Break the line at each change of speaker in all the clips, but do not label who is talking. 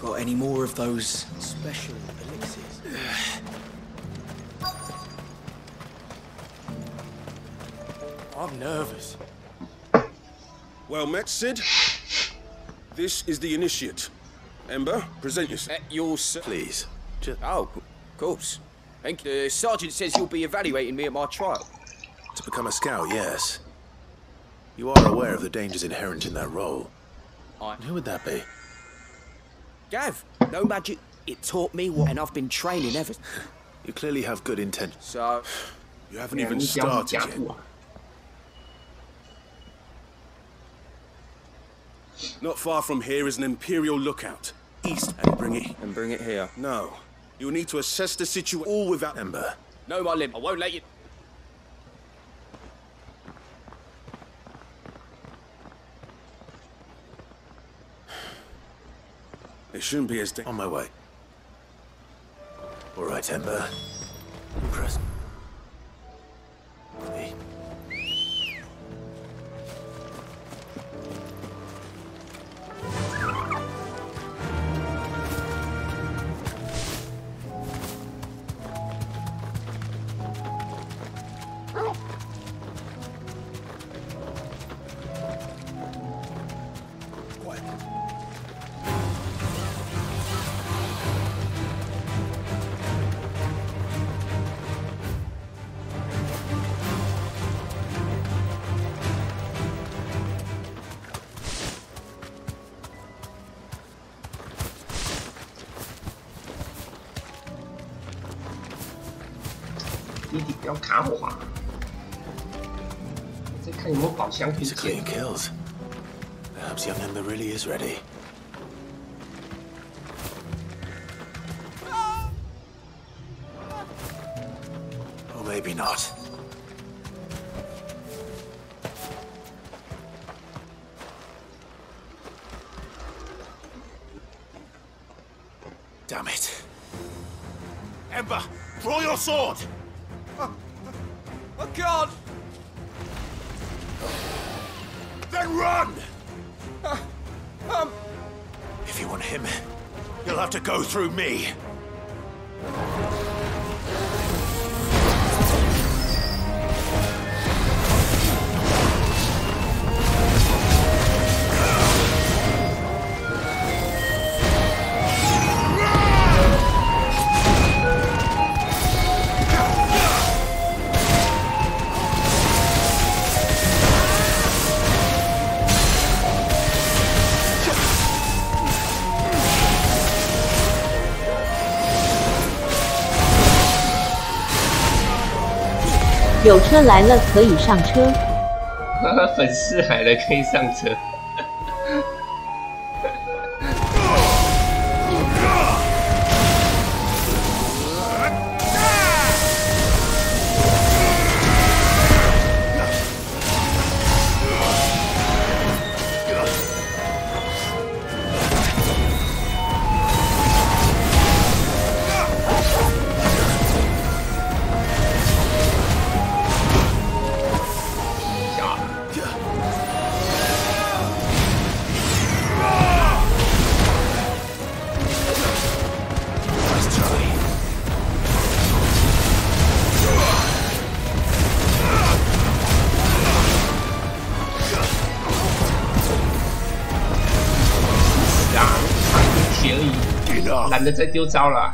Got any more of those special elixirs? I'm nervous.
Well met, Sid. This is the initiate. Ember, present yourself.
Yours,
Please.
Oh, of course. Thank you. The sergeant says you'll be evaluating me at my trial.
To become a scout, yes. You are aware of the dangers inherent in that role. Who would that be?
Gav, no magic. It taught me what, and I've been training ever.
You clearly have good intentions.
So,
You haven't even started yet. Not far from here is an Imperial lookout. East and bring it
here.
No. You'll need to assess the situation all without
Ember.
No, my limb. I won't let you.
It shouldn't be as
On my way. All right, Ember. Press. Me. These are clean kills. Perhaps young Ember really is ready. Or maybe not. Damn it. Ember, draw your sword!
I can't.
Then run! If you want him, you'll have to go through me.
有车来了，可以上车。
粉丝来了，可以上车。懒得再丢招了。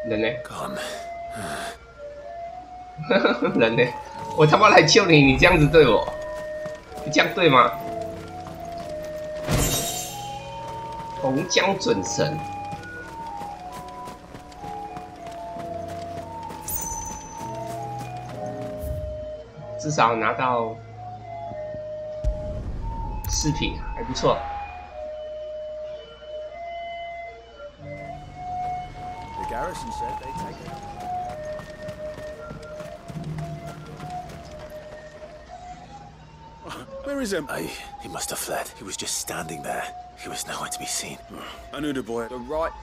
人呢？人呢？我他妈来救你，你这样子对我，你这样对吗？红江准神。至少拿到饰品还不错。
Where is him? He must have fled. He was just standing there. He was nowhere to be seen.
I knew the boy.
The right.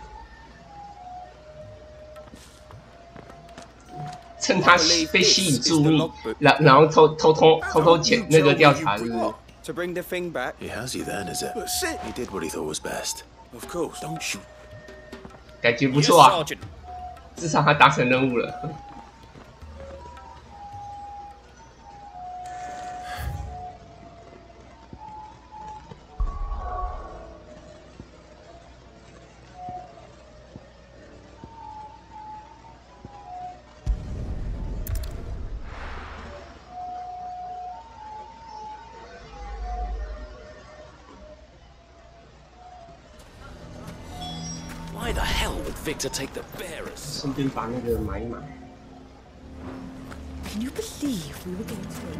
趁他被吸引注意，然后偷偷潜那个调查，是不是
To bring the thing back.
He has you then, is it? He did what he thought was best.
Of course.
Don't shoot.
感觉不错啊，至少他达成任务了。
Why the hell would Victor take the bearers?
顺便把那个买一买。
Can you believe we were getting through?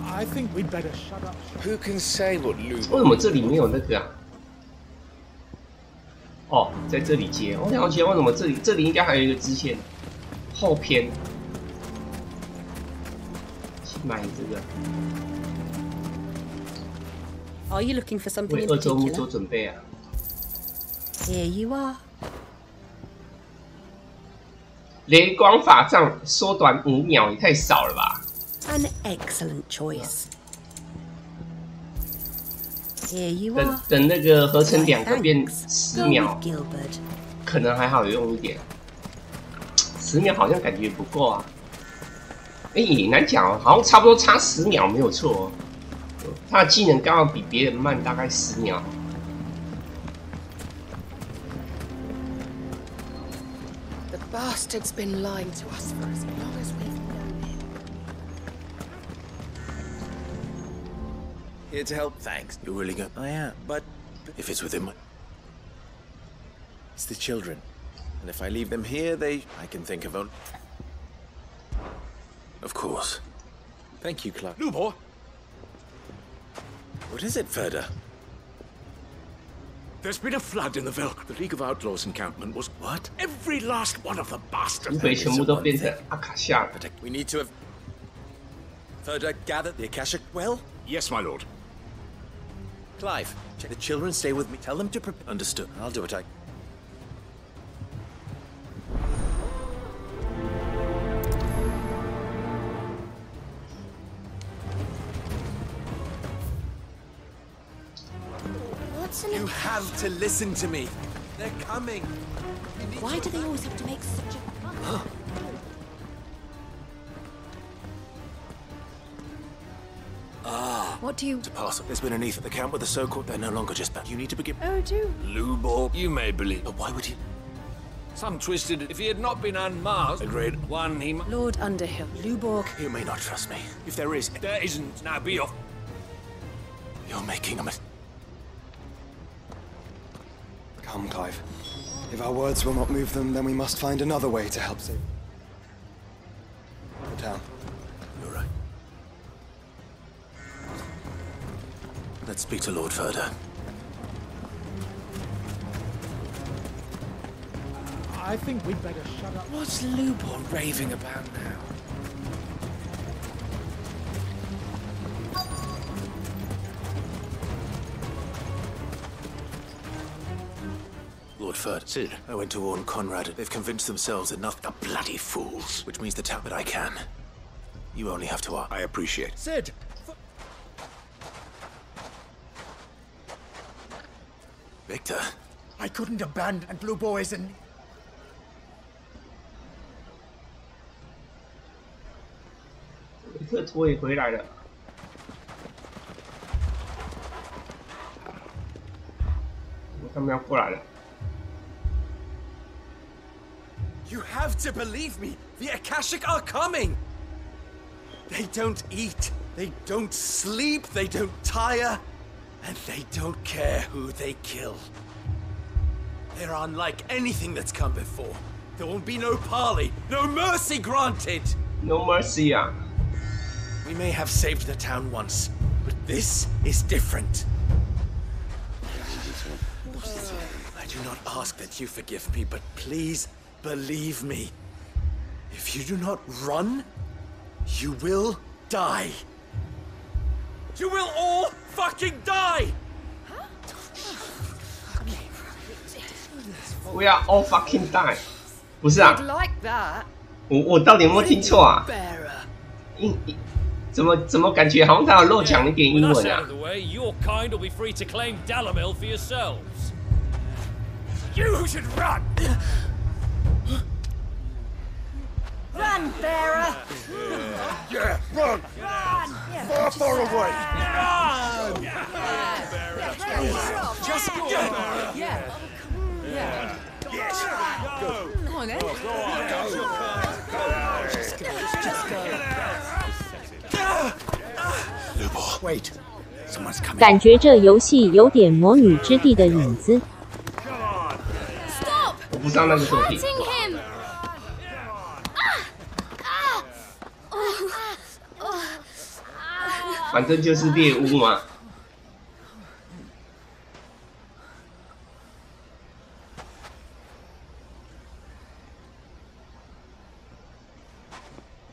I think we'd better shut up.
Who can say what Lou?
为什么这里没有那个啊？哦，在这里接。我了解为什么这里应该还有一个支线后篇。去买这个。
Are you looking for something
为
in
二周目
particular?
做准备啊。
Here you are.
雷光法杖缩短5秒也太少了吧
An excellent choice. Here you are.
等那个合成2个变
Thanks.
10
Go
秒
with Gilbert.
可能还好用一点10秒好像感觉不够啊难讲哦，好像差不多差10秒没有错哦他的技能刚好比别人慢大概10秒
The bastard's been lying to us for as long as we've known him.
Here to help, thanks. You're really good. I am. But if it's within my... It's the children. And if I leave them here, I can think of only... Of course. Thank you, Clark.
Lubor.
What is it, Ferda?
There's been a flood in the Velk. The League of Outlaws encampment was what? Every last one of the bastards.
土匪全部都变成阿卡夏了
We need to have... Ferda gathered the Akashic well?
Yes, my lord.
Clive, the children stay with me. Tell them to prepare... Understood. I'll do it. You have to listen to me. They're coming.
Why do they always have to make such a fuss? What do you...
To pass up. There's been an Ether at the camp with the so-called... They're no longer just back. You need to begin...
Oh, do?
Lubor, you may believe.
But why would he...
Some twisted. If he had not been unmasked... Agreed. One, he...
Lord Underhill, Luborg.
You may not trust me. If there is...
There isn't. Now be off.
You're making a mistake.
Come, Clive. If our words will not move them, then we must find another way to help save the town.
You're right. Let's speak to Lord Ferda.
I think we'd better shut up.
What's Lubor raving about now?
Lord Ferda.
Cid.
I went to warn Conrad. They've convinced themselves enough. The bloody fools. Which means the town, but I can. You only have to ask.
I appreciate.
Cid!
Victor.
I couldn't abandon Blue Boys and...
维特托也回来了。他们要过来了。
You have to believe me. The Akashic are coming. They don't eat. They don't sleep. They don't tire. And they don't care who they kill. They're unlike anything that's come before. There won't be no parley, no mercy granted.
No mercy 啊！
We may have saved the town once, but this is different. I do not ask that you forgive me, but please believe me. If you do not run, you will die. You will all fucking die!
We are all fucking die。不是啊，
Like that.
我到底有没有听错啊？
Bearer.
怎么感觉好像他有漏讲一点英
With us
文
out
啊
of？ the way, your kind will be free to claim Dalamil for yourselves. You should run!
Run, Bearer.
Yeah, run!
Run.
Far away!
Just go. Yeah. Yeah.
Yes! Go!
Come on then. Just go.
Wait. Someone's coming.
感觉这游戏有点魔女之地的影子。
Stop.
我不知道那个作品。
Hurting him. Oh.
反正就是猎巫嘛。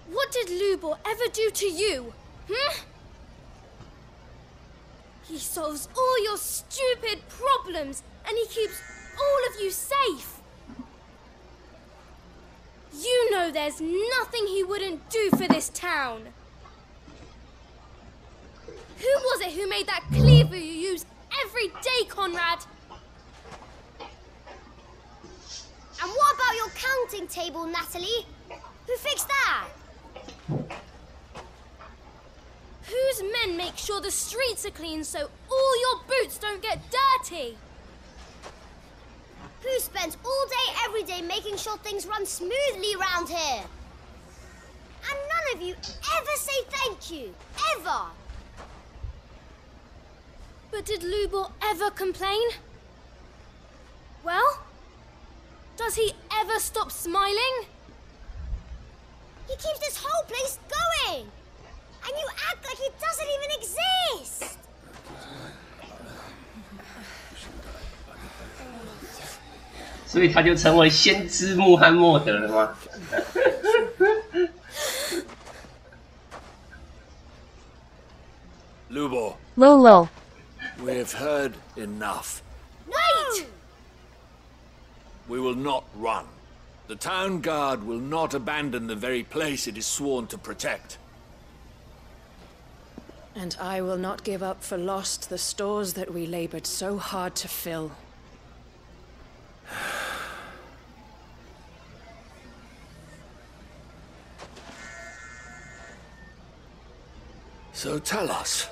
What did Lubor ever do to you? He solves all your stupid problems and he keeps all of you safe. You know there's nothing he wouldn't do for this town. Who was it who made that cleaver you use every day, Conrad? And what about your counting table, Natalie? Who fixed that? Whose men make sure the streets are clean so all your boots don't get dirty? Who spends all day, every day making sure things run smoothly around here? And none of you ever say thank you, ever. But did Lubor ever complain? Well, does he ever stop smiling? He keeps this whole place going! And you act like he doesn't even exist!
所以他就成为先知穆罕默德了吗？
Lubor,
Lolo，
we've heard enough.
Wait!
We will not run. The town guard will not abandon the very place it is sworn to protect.
And I will not give up for lost the stores that we labored so hard to fill.
So tell us,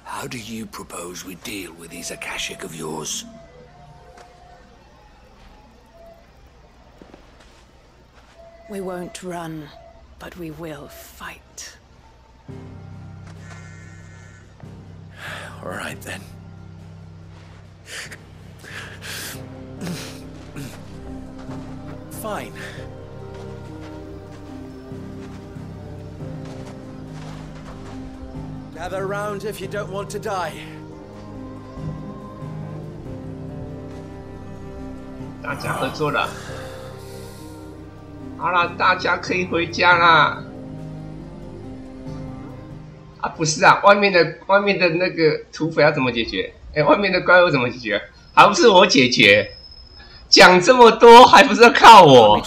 how do you propose we deal with these Akashic of yours?
We won't run, but we will fight.
All right, then.
Fine. Gather round if you don't want to die.
大家合作了。好了，大家可以回家啦。啊，不是啊，外面的那个土匪要怎么解决？哎，外面的怪物怎么解决？还不是我解决？讲这么多，还不是要靠我？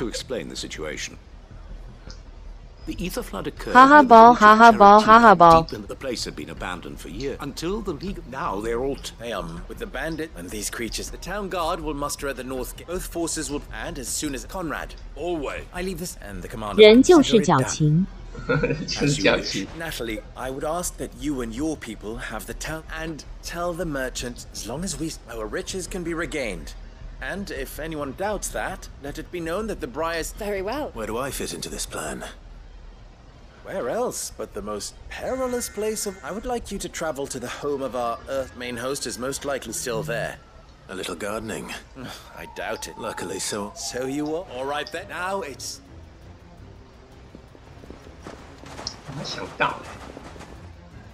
The ether flood occurred.
哈哈包，哈哈包，哈哈包。
Deep in the place had been abandoned for years until the League. Now they're all.
They are with the bandit and these creatures. The town guard will muster at the north gate. Both forces will, and as soon as Conrad,
Always.
I leave this and the commander.
人就是矫情。
就是矫情。
Natalie, I would ask that you and your people have the town and tell the merchant as long as our riches can be regained. And if anyone doubts that, let it be known that the Briars.
Very well.
Where do I fit into this plan?
Where else but the most perilous place of... I would like you to travel to the home of our Earth main host is most likely still there.
A little gardening.
I doubt it.
Luckily, so.
So you are? All right then. Now it's...
我想到了，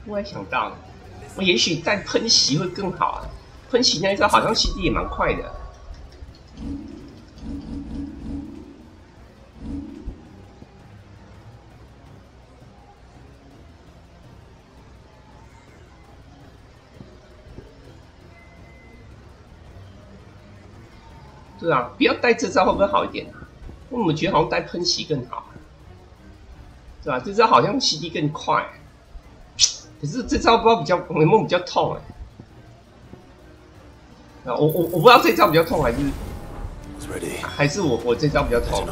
我也想到了，我也许带喷袭会更好啊！喷袭那一招好像 CD 也蛮快的。对啊，不要带这招会不会好一点啊？我们觉得好像带喷袭更好。 对吧？这招好像 CD 更快，可是这招不知道有没有比较痛哎、啊，我不知道这招比较痛还是我这招比较痛。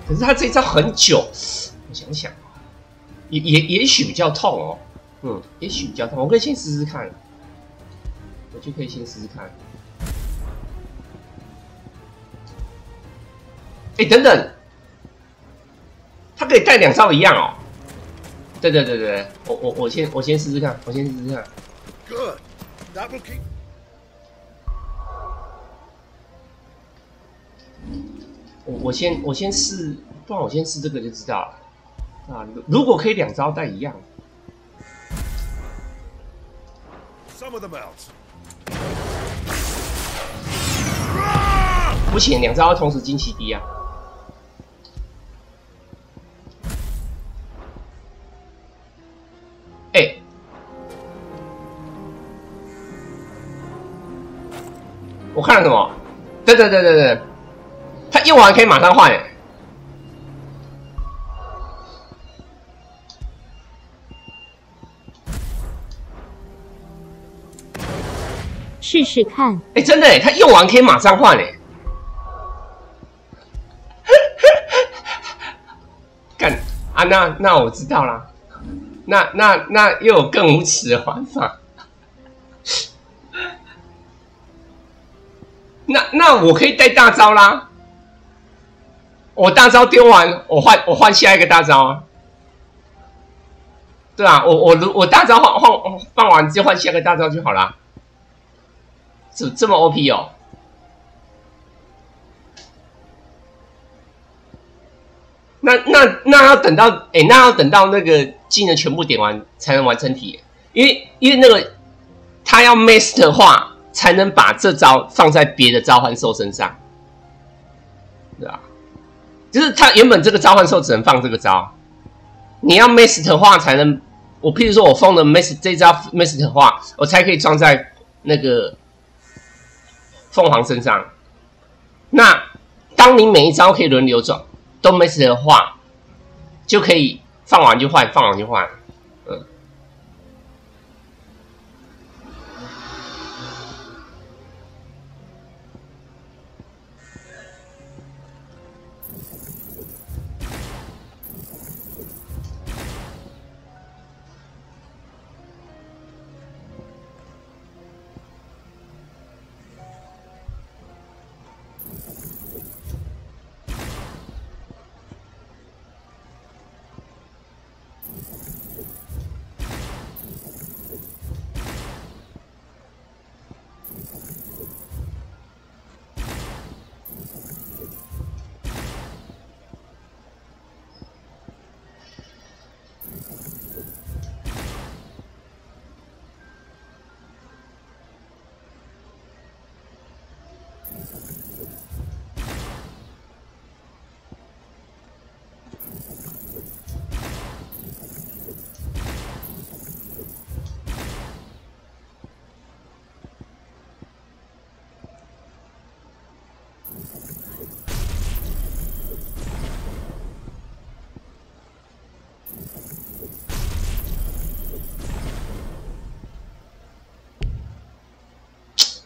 可是他这招很久，我想想，也许比较痛哦，也许比较痛，我可以先试试看，我就可以先试试看。哎，等等。 他可以带2招一样哦。对，我先试试看，我先试试看。
Good. That will keep.
我先试，不然我先试这个就知道了。啊，如果可以2招带一样。
Some of them out.
不行，2招要同时进CD啊。 哎，我看了什么？对，他用完可以马上换哎。
试试看。
哎，真的哎，他用完可以马上换哎。干啊，那我知道啦。 那又有更无耻的玩法。那我可以带大招啦。我大招丢完，我换下一个大招啊。对啊，我大招放完就换下一个大招就好啦。这么 OP 哦。 那要等到那要等到那个技能全部点完才能完成体，因为那个他要 master 化才能把这招放在别的召唤兽身上，对吧？就是他原本这个召唤兽只能放这个招，你要 master 化才能，我譬如说我封了 master 这招 master 化，我才可以装在那个凤凰身上。那当你每一招可以轮流装。 都没事的话，就可以放完就换，放完就换。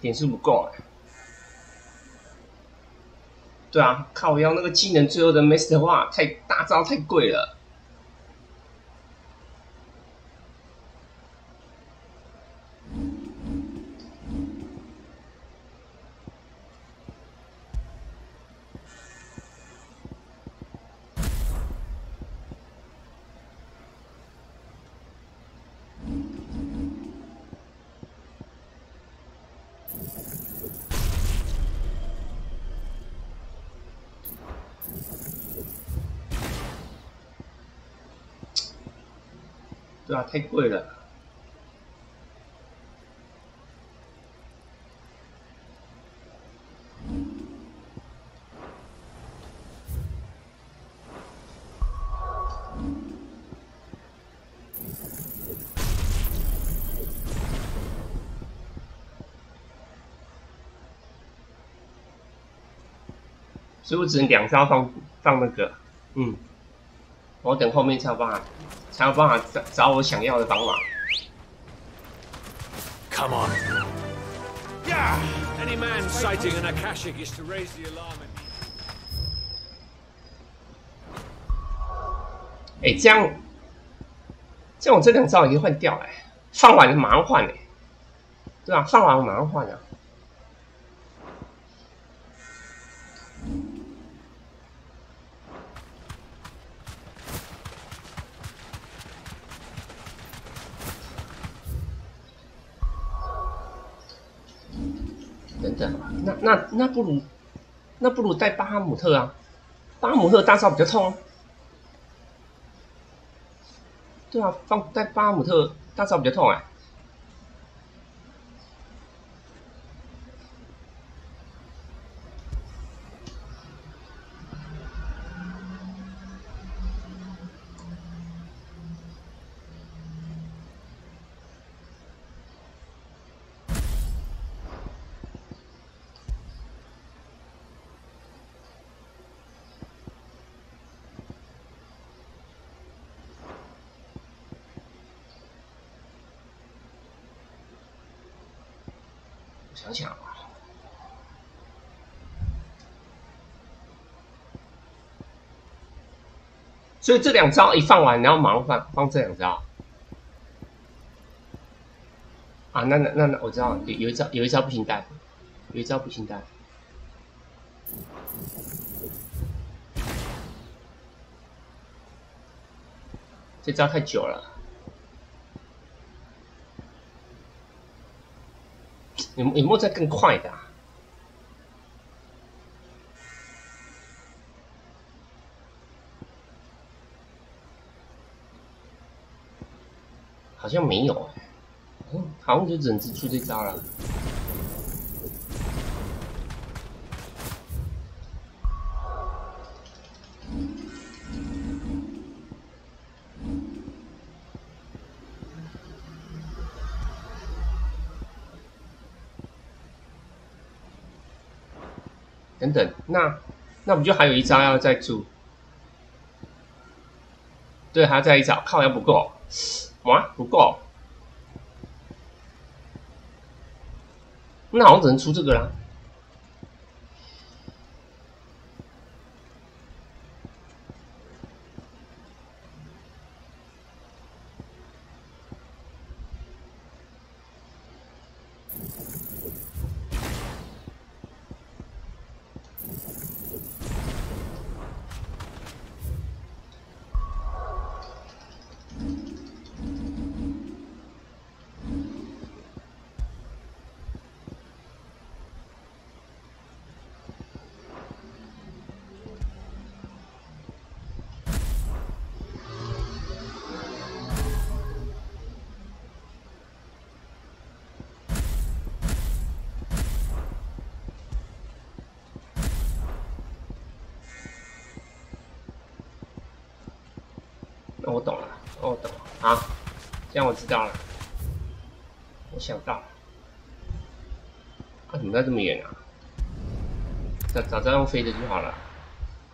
点数不够哎。对啊，靠腰那个技能最后的 Master 化太大招太贵了。对啊，太贵了。所以我只能2招放那个，我等后面才有办法找我想要的方法。
Come on. Yeah. Any man sighting an Akashic is to raise the alarm.
这样我这2招已经换掉了，放完马上换对啊，放完马上换啊。等等，那不如带巴哈姆特啊！巴哈姆特大招比较痛啊。对啊，带巴哈姆特大招比较痛想想啊，所以这2招一放完，然后马上放这2招啊。那我知道有一招不行带，这招太久了。有没有再更快的好像没有好像就只能出这招了。等等，那不就还有一招要再出？对，还要再一招，靠腰不够，哇，不够，那好像只能出这个啦。我懂了，我懂了，好，这样我知道了，我想到了，怎么在这么远啊？早知道用飞的就好了，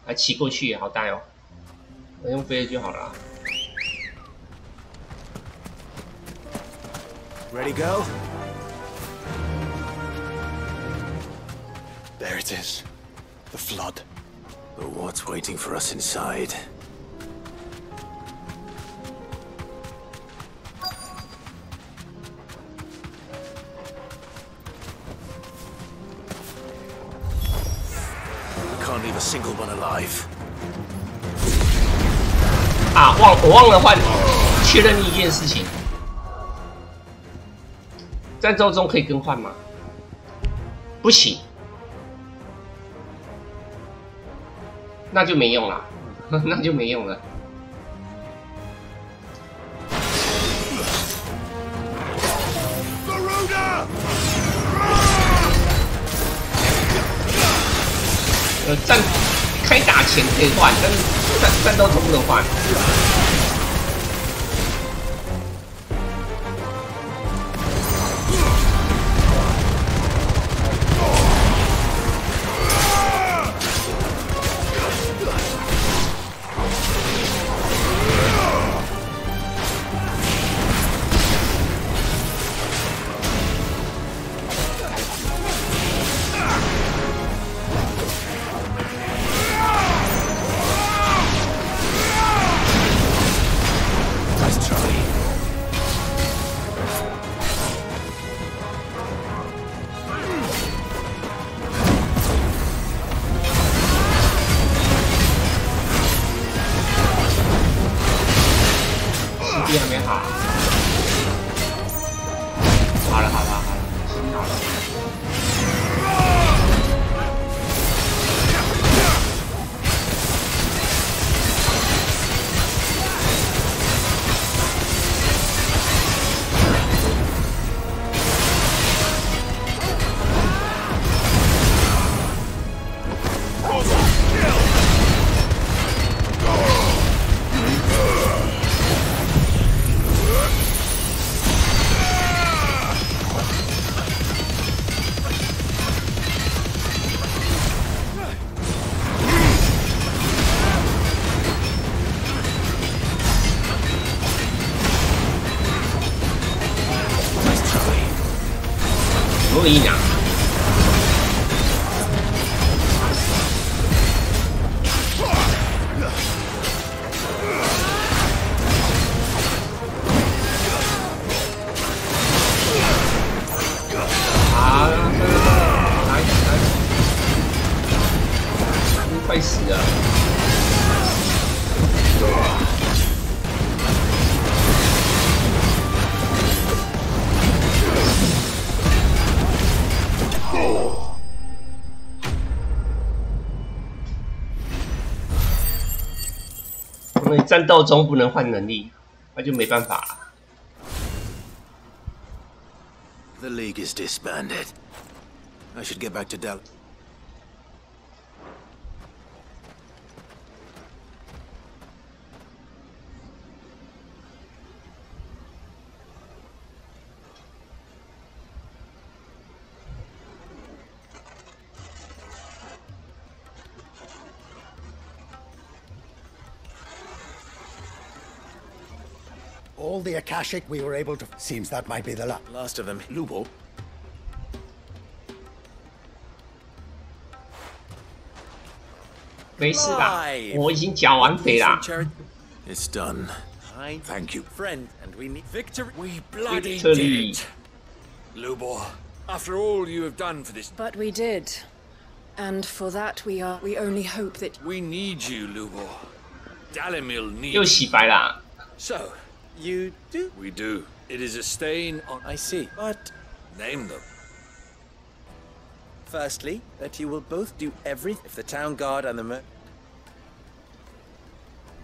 还骑过去也好带哦，我用飞的就好了。
Ready, go?
There it is. The flood.
But what's waiting for us inside? We can't leave a single one alive.
啊，我忘了换，确认一件事情。战斗中可以更换吗？不行，那就没用了，那就没用了。开打前可以换，但是战斗中不能换。还没好，好了，幸好了。录音啊！快死了！因为战斗中不能换能力，那就没办法了。
The League is disbanded. I should get back to Del.
All the Akashic we were able to... Seems that might be the
last of them. Lubo.
没事啦，我已经缴完费啦。
It's done. Thank you.
Friend, and we need victory.
We bloody did it. Lubo, after all you have done for this...
But we did. And for that we only hope that...
We need you, Lubo. Dalimil needs you.
又洗白啦。
So,
you do?
We do. It is a stain on...
I see. But...
Name them.
Firstly, that you will both do everything if the town guard and the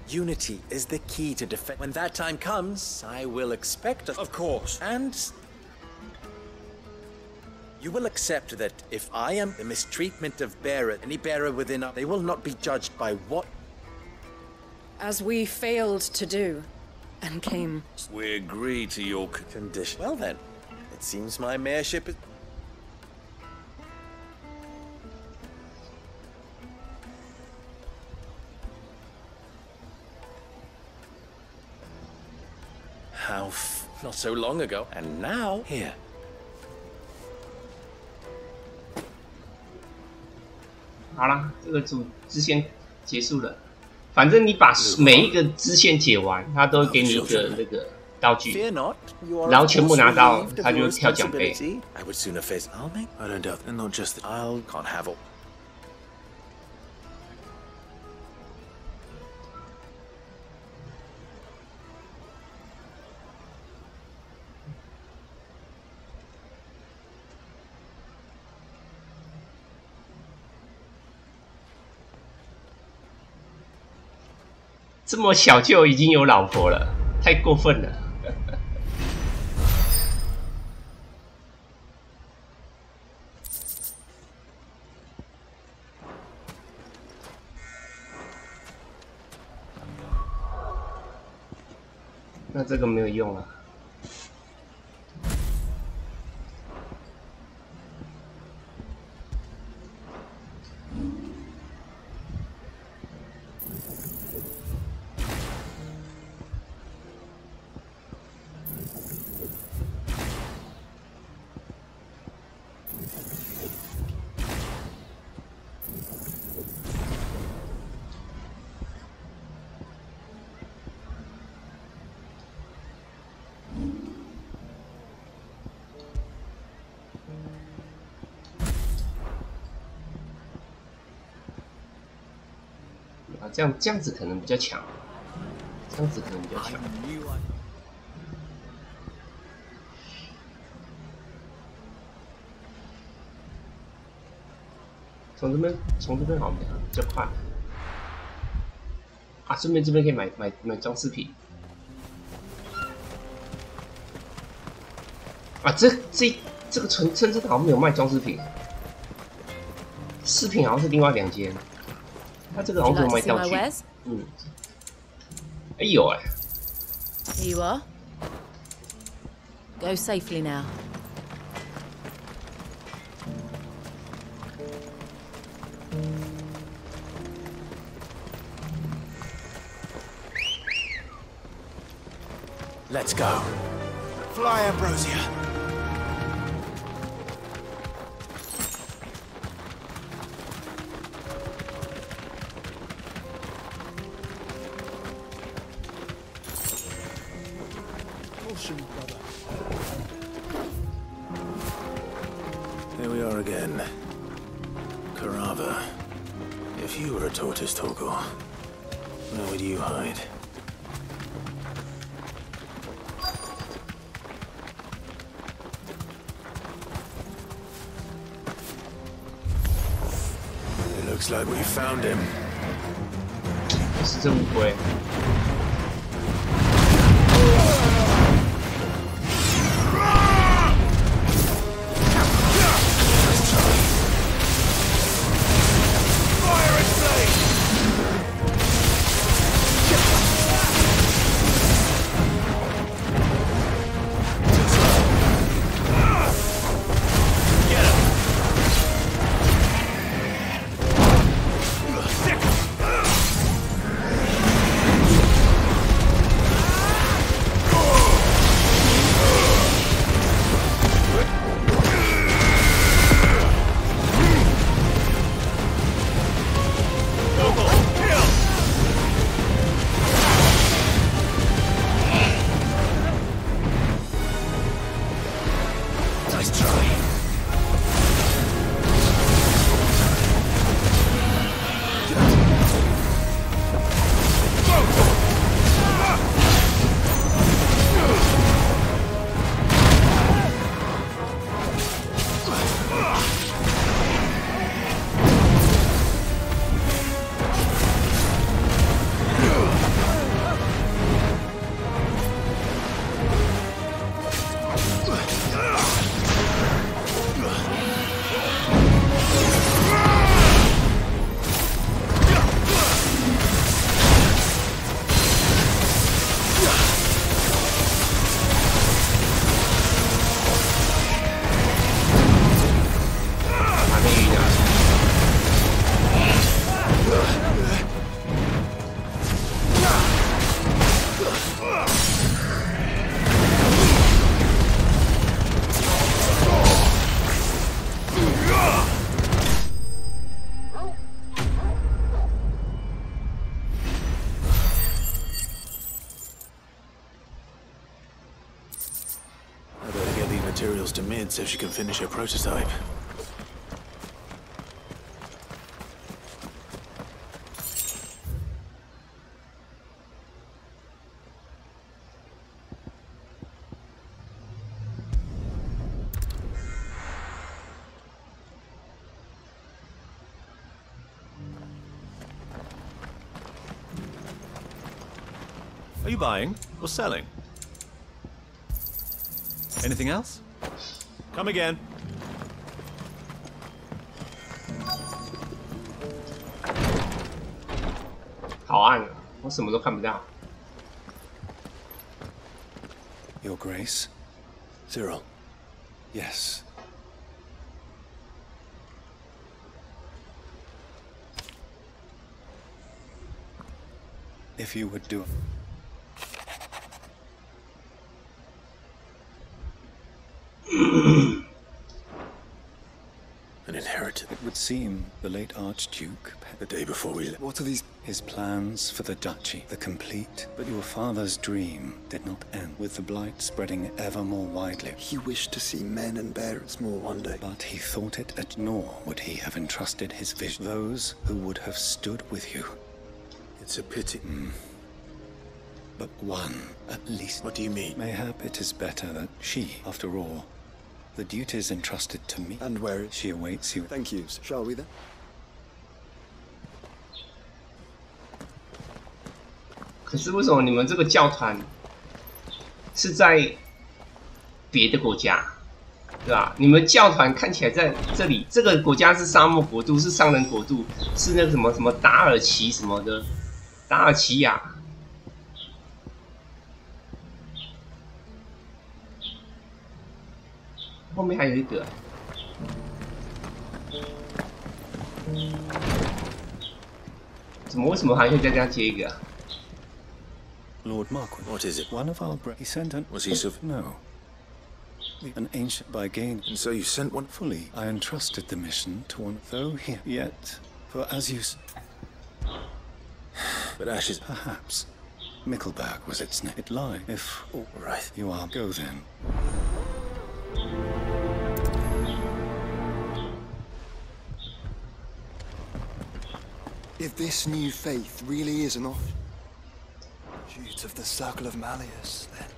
Unity is the key to defense. When that time comes, I will expect us...
Of course.
And... You will accept that if I am the mistreatment of bearer, any bearer within us, they will not be judged by what...
As we failed to do, and came...
We agree to your
condition. Well then, it seems my mayorship is... How not so long ago, and now, here.
好啦，这个支线结束了。反正你把每一个支线解完，他都会给你一个那个道具，然后全部拿到，他就会跳奖杯。
I would sooner face army. I don't doubt, and not just that. I can't have all.
这么小就已经有老婆了，太过分了。那这个没有用啊。这样子可能比较强，这样子可能比较强。从这边好比较快啊！顺便这边可以买装饰品啊！这个村镇好像没有卖装饰品，饰品好像是另外2间。 他这个好像有卖道具，嗯，哎有哎。
Here you are. Go safely now.
Let's go. Fly, Ambrosia. Here we are again. Carava. If you were a tortoise, Torgal, where would you hide? It looks like we found him.
是这乌龟。
Materials to Mid so she can finish her prototype.
Are you buying or selling? Anything else? Come again.
好暗啊，我什么都看不到。
Your Grace?
Cyril.
Yes. If you would do it.
An inheritance.
It would seem the late Archduke,
The day before we left.
What are these? His plans for the duchy, the complete. But your father's dream did not end with the blight spreading ever more widely.
He wished to see men and bearers more one day.
But he thought it at nor would he have entrusted his vision. Those who would have stood with you.
It's a pity.
But one, at least.
What do you mean?
Mayhap it is better that she, after all, the duties entrusted to me.
And where is
she? Awaits you.
Thank you. Shall we then?
可是为什么你们这个教团是在别的国家，对吧？你们教团看起来在这里，这个国家是沙漠国度，是商人国度，是那个什么什么达尔奇什么的，达尔奇亚。后面还有一个。 怎么？为什么还可以再这样接一个？
Lord Marquis.
What is it?
One of our he sent an...
Was he
No. An ancient Bygain.
And so you sent one?
Fully. I entrusted the mission to one, though here. Yet, for as you...
But Ashes...
Perhaps. Mickleberg was its name. It lied. If...
Oh, right.
You are... Go then.
If this new faith really is an offshoot of the Circle of Malleus, then...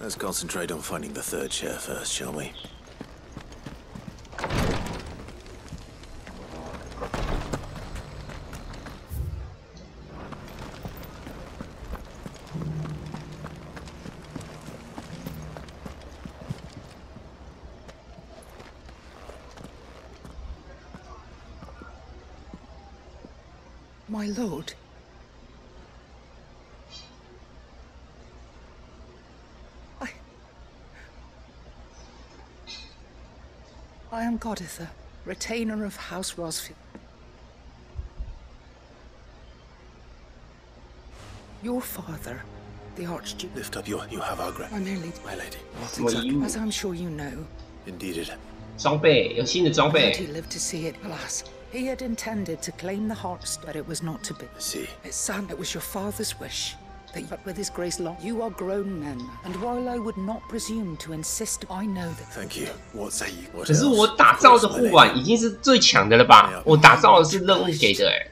Let's concentrate on finding the third chair first, shall we?
My lord. I am Goditha, retainer of House Rosfield. Your father, the Archduke...
Lift up your... You have our
I merely...
My lady.
What exactly?
As I'm sure you know.
Indeed it.
装备有新的装备。
He lived to see it, alas. He had intended to claim the Heartstone, but it was not to be.
I see.
It's sad it was your father's wish. But with his grace long, you are grown men, and while I would not presume to insist, I know that...
Thank you. What say you? What
可是我打造的护腕已经是最强的了吧？我打造的是任务给的哎。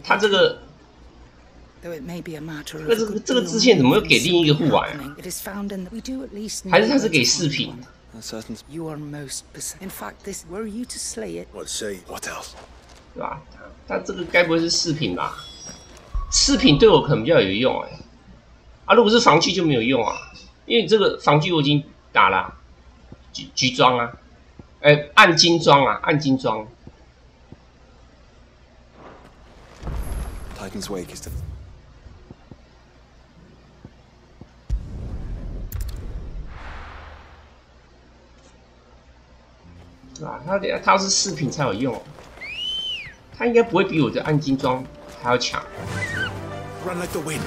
他这个，这个支线怎么又给另一个护腕啊？还是他是给饰品？
You are most in fact, this were you to slay it.
What say? What else?
对吧？他这个该不会是饰品吧？饰品对我可能比较有用哎。啊，如果是防具就没有用啊，因为你这个防具我已经打了，橘装啊，暗金装啊，暗金装。
Titan's Wake is the...
是吧？它要是饰品才有用，它应该不会比我的暗金装还要强。
Run like the wind.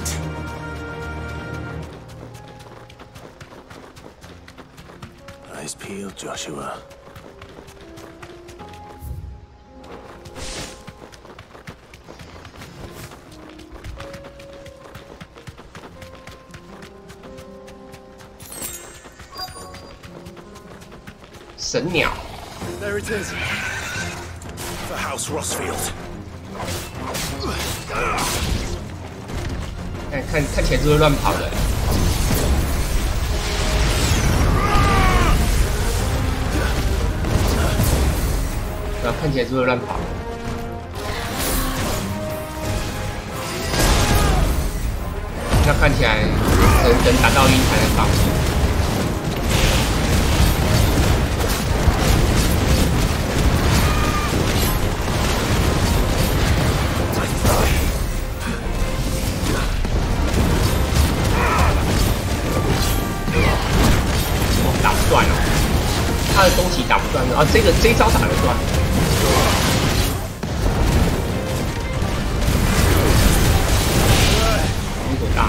Eyes peeled, Joshua.
神鸟。
There it is.
The House Rossfield.
看起来是会乱跑的。啊，看起来是会乱跑。那看起来等打到晕才能放弃。打不断哦，他的攻击打不断的啊，这一招打得断。力度大。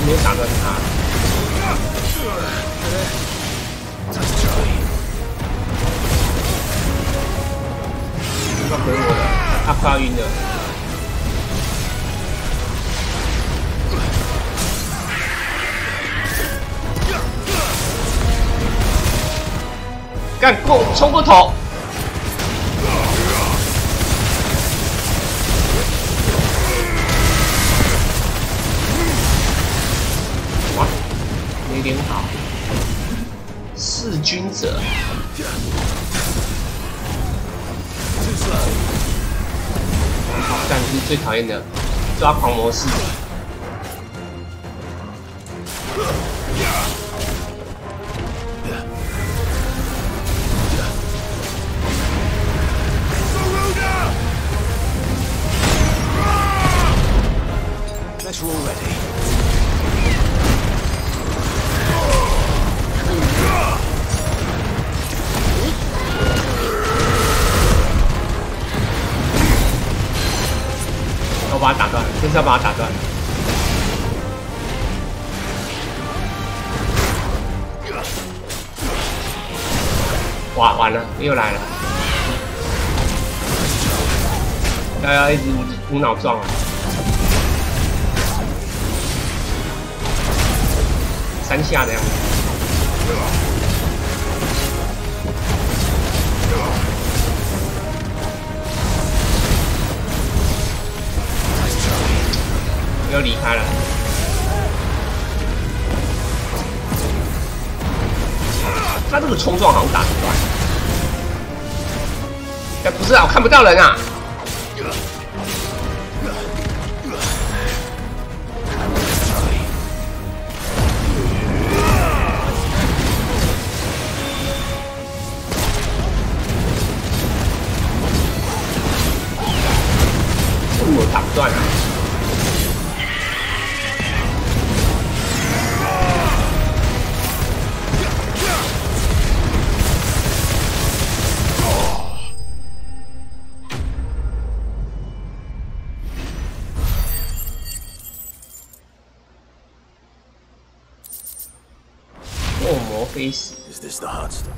没有打断他。要回我了，他快要晕了。干过，冲过头！哇，有点好。弑君者。干是最讨厌的，抓狂魔式。
Let's roll ready.
我把它打断，就是要把它打断。哇，完了，又来了！要一直无脑撞啊！3下的样子。又离开了。他这个冲撞好像打得断。哎，不是啊，我看不到人啊。为什么打不断啊？恶魔飞死。
Is this the Heartstone?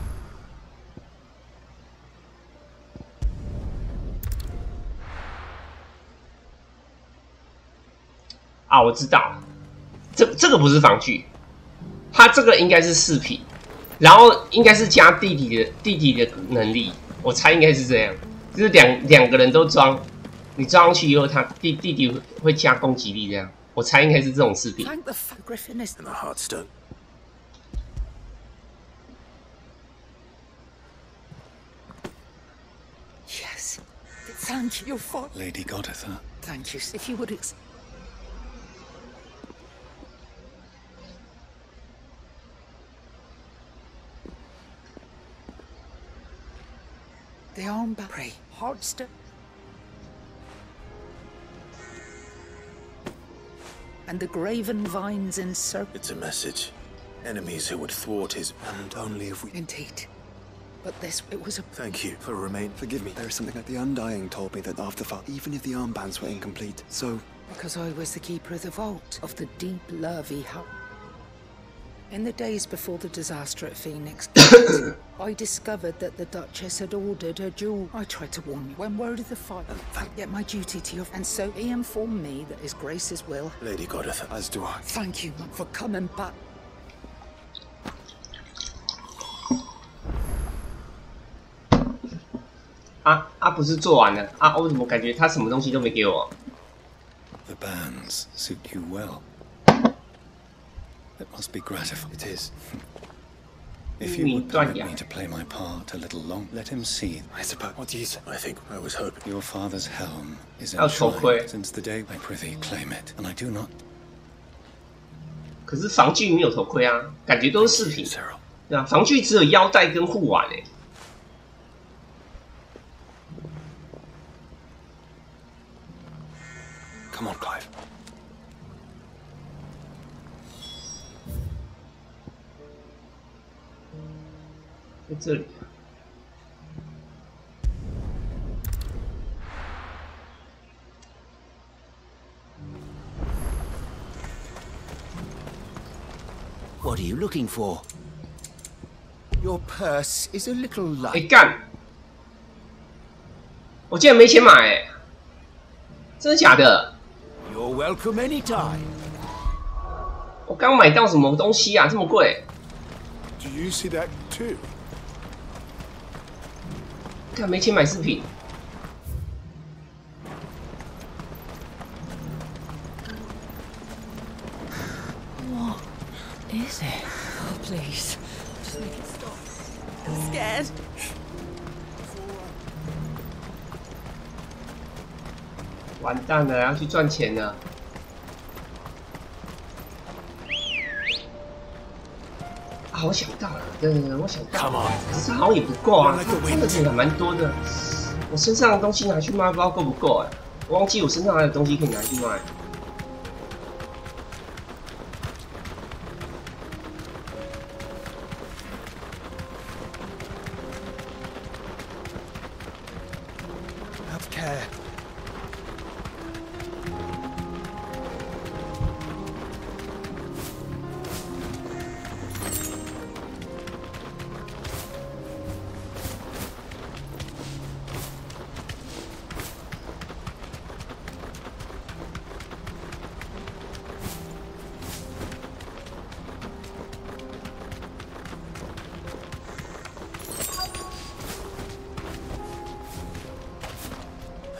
啊，我知道，这个不是防具，他这个应该是饰品，然后应该是加弟弟的能力，我猜应该是这样，就是两个人都装，你装上去以后，他弟弟会加攻击力这样，我猜应该是这种饰品。
And the Heartstone.
Yes. Thank you, for
Lady Goditha.
Thank you. If you would. The armband. Pray. Heartstone. And the graven vines encircle.
It's a message. Enemies who would thwart his...
And only if we...
Indeed. But it was a...
Thank you for remaining.
Forgive me. There is something that the Undying told me that after even if the armbands were incomplete, so...
Because I was the keeper of the vault, of the deep, lurvy hut. In the days before the disaster at Phoenix, I discovered that the Duchess had ordered a jewel. I tried to warn you when word of the fight. Yet my duty to you, and so he informed me that His Grace's will.
Lady Goditha.
As do I.
Thank you for coming back.
不是做完了啊？为什么感觉他什么东西都没给我
The bands suit you well. It must be gratifying.
It is.
If you would permit me to play my part a little long, let him see.
I suppose. What do you say? I think I was hoping.
Your father's helm is enshrined since the day I prithee claim it, and I do not.
可是防具没有头盔啊，感觉都是饰品。对啊，防具只有腰带跟护腕诶。
Come on, Clive.
在这里。
What are you looking for? Your purse is a little light.
哎干！我竟然没钱买哎！真的假的？
You're welcome anytime.
我刚买到什么东西啊？这么贵？
Do you see that too?
看没钱买饰品。
What is it? Oh, please. Just make it stop. I'm scared.
完蛋了，要去赚钱了。啊，我想到了，对，我想到了，可是好像也不够啊，这个钱还蛮多的。我身上的东西拿去卖，不知道够不够哎。我忘记我身上还有东西可以拿去卖。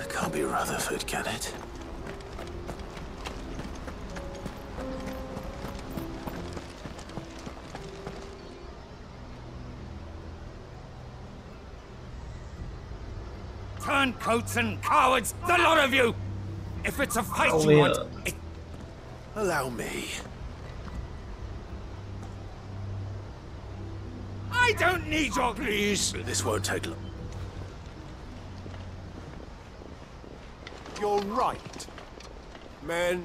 Can't be Rutherford, can it?
Turncoats and cowards, the lot of you! If it's a fight you want,
allow me.
I don't need your please.
This won't take long.
You're right. Man.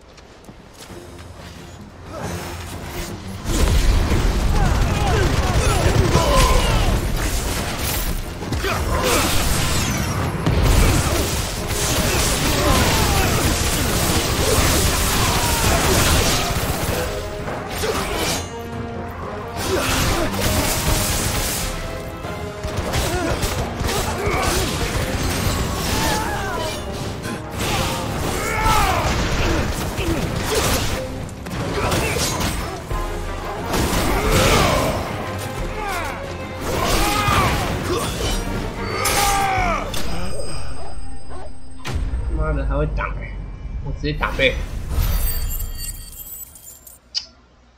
我直接打背，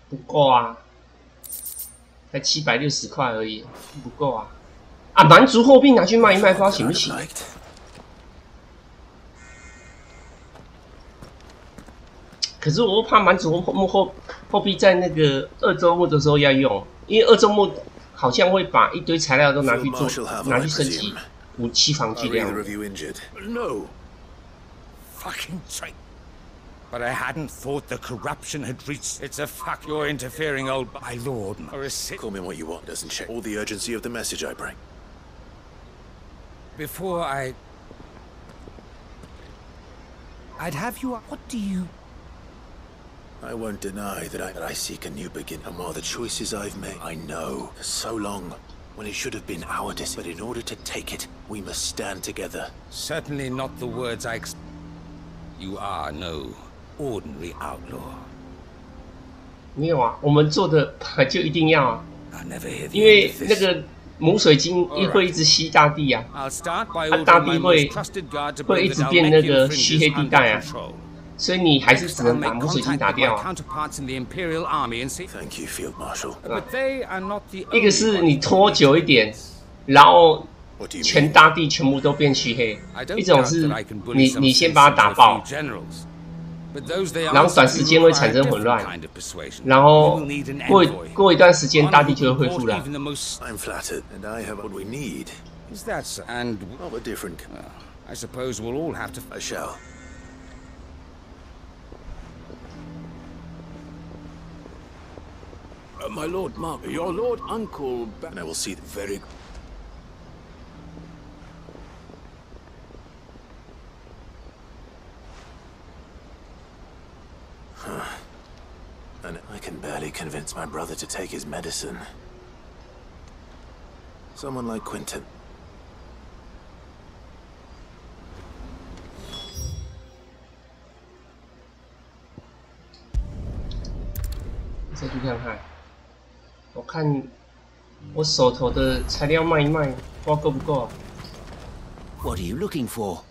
不够啊，才760块而已，不够啊！啊，蛮族货币拿去卖一卖，不知道行不行？可是我怕蛮族货币在那个2周末的时候要用，因为2周末好像会把一堆材料都拿去升级武器防具这样。
No. Fucking trick. But I hadn't thought the corruption had reached. It's a fuck you're interfering, old my lord. Or a
Call me what you want, doesn't check all the urgency of the message I bring.
before I'd have you... What do you...
I won't deny that I seek a new beginning. And while the choices I've made, I know for so long when it should have been our decision. But in order to take it, we must stand together.
Certainly not the words I You are no ordinary outlaw.
没有啊，我们做的就一定要啊，因为那个母水晶会一直吸大地啊，大地会一直变那个虚黑地带啊，所以你还是只能把母水晶打掉啊。
Thank you, Field Marshal.
一个是你拖久一点，然后全大地全部都变虚黑；一种是你先把它打爆。然后短时间会产生混乱，然后过一段时间大地就会恢复了。
I'm flattered, and I have what we need.
Is that so? And
of a different.
I suppose we'll all have to.
I shall.
My lord Mark, your lord uncle.
And I will see very. And I can barely convince my brother to take his medicine. Someone like Quentin.
再去看看，我看我手头的材料卖一卖，不知道够不够啊。
What are you looking for?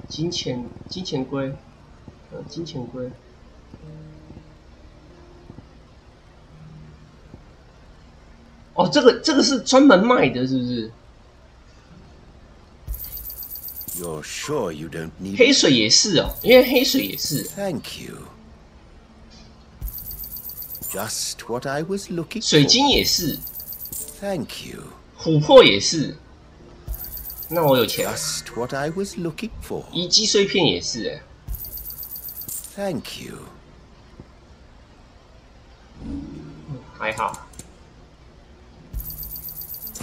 金钱龟，金钱龟。哦，这个是专门卖的，是不是？
You're sure you don't need
黑水也是哦，因为黑水也是。
Thank you. Just what I was looking for.
水晶也是。
Thank you.
琥珀也是。那我有钱。
Just what I was looking for.
遗迹碎片也是哎。
Thank you.
还好。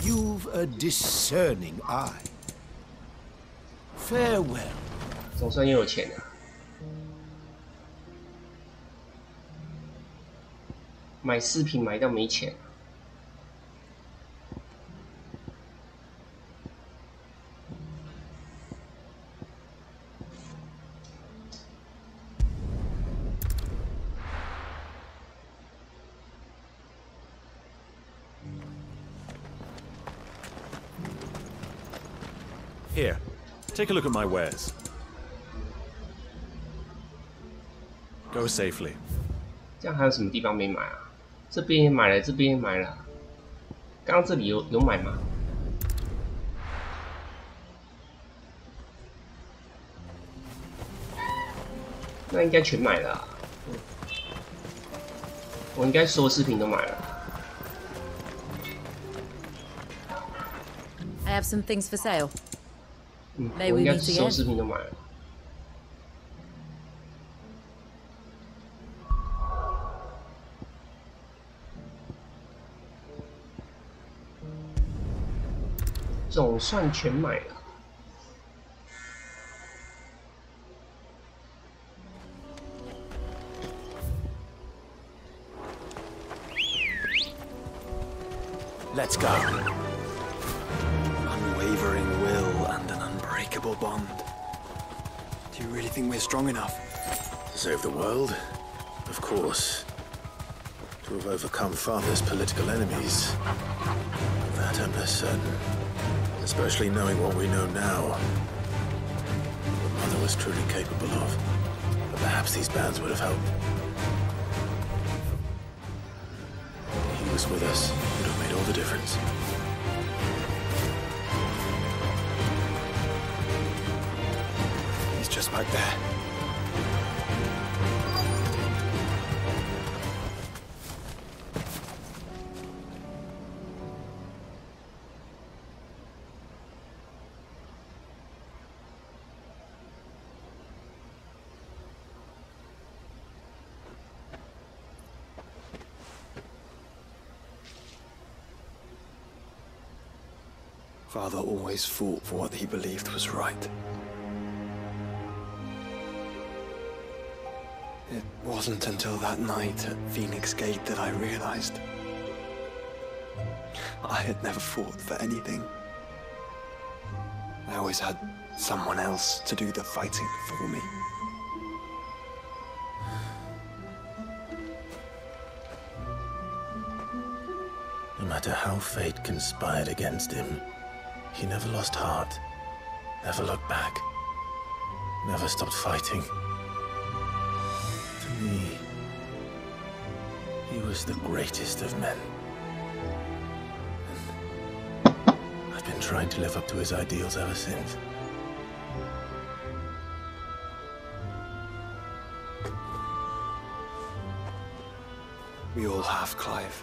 You've a discerning eye. Farewell.
总算又有钱了。买饰品买到没钱。
Here, take a look at my wares. Go safely.
这样还有什么地方没买啊？这边也买了，这边也买了。刚刚这里有买吗？那应该全买了啊。我应该所有饰品都买了。
I have some things for sale.
我应该所有饰品都买了。总算全买了。
Let's go.
Unwavering will and an unbreakable bond. Do you really think we're strong enough?
To save the world? Of course. To have overcome Father's political enemies? That I'm less certain. Especially knowing what we know now. What Mother was truly capable of. But perhaps these bands would have helped. He was with us. Would have made all the difference.
He's just back there. Father always fought for what he believed was right. It wasn't until that night at Phoenix Gate that I realized I had never fought for anything. I always had someone else to do the fighting for me.
No matter how fate conspired against him, he never lost heart, never looked back, never stopped fighting. To me, he was the greatest of men. And I've been trying to live up to his ideals ever since.
We all have, Clive.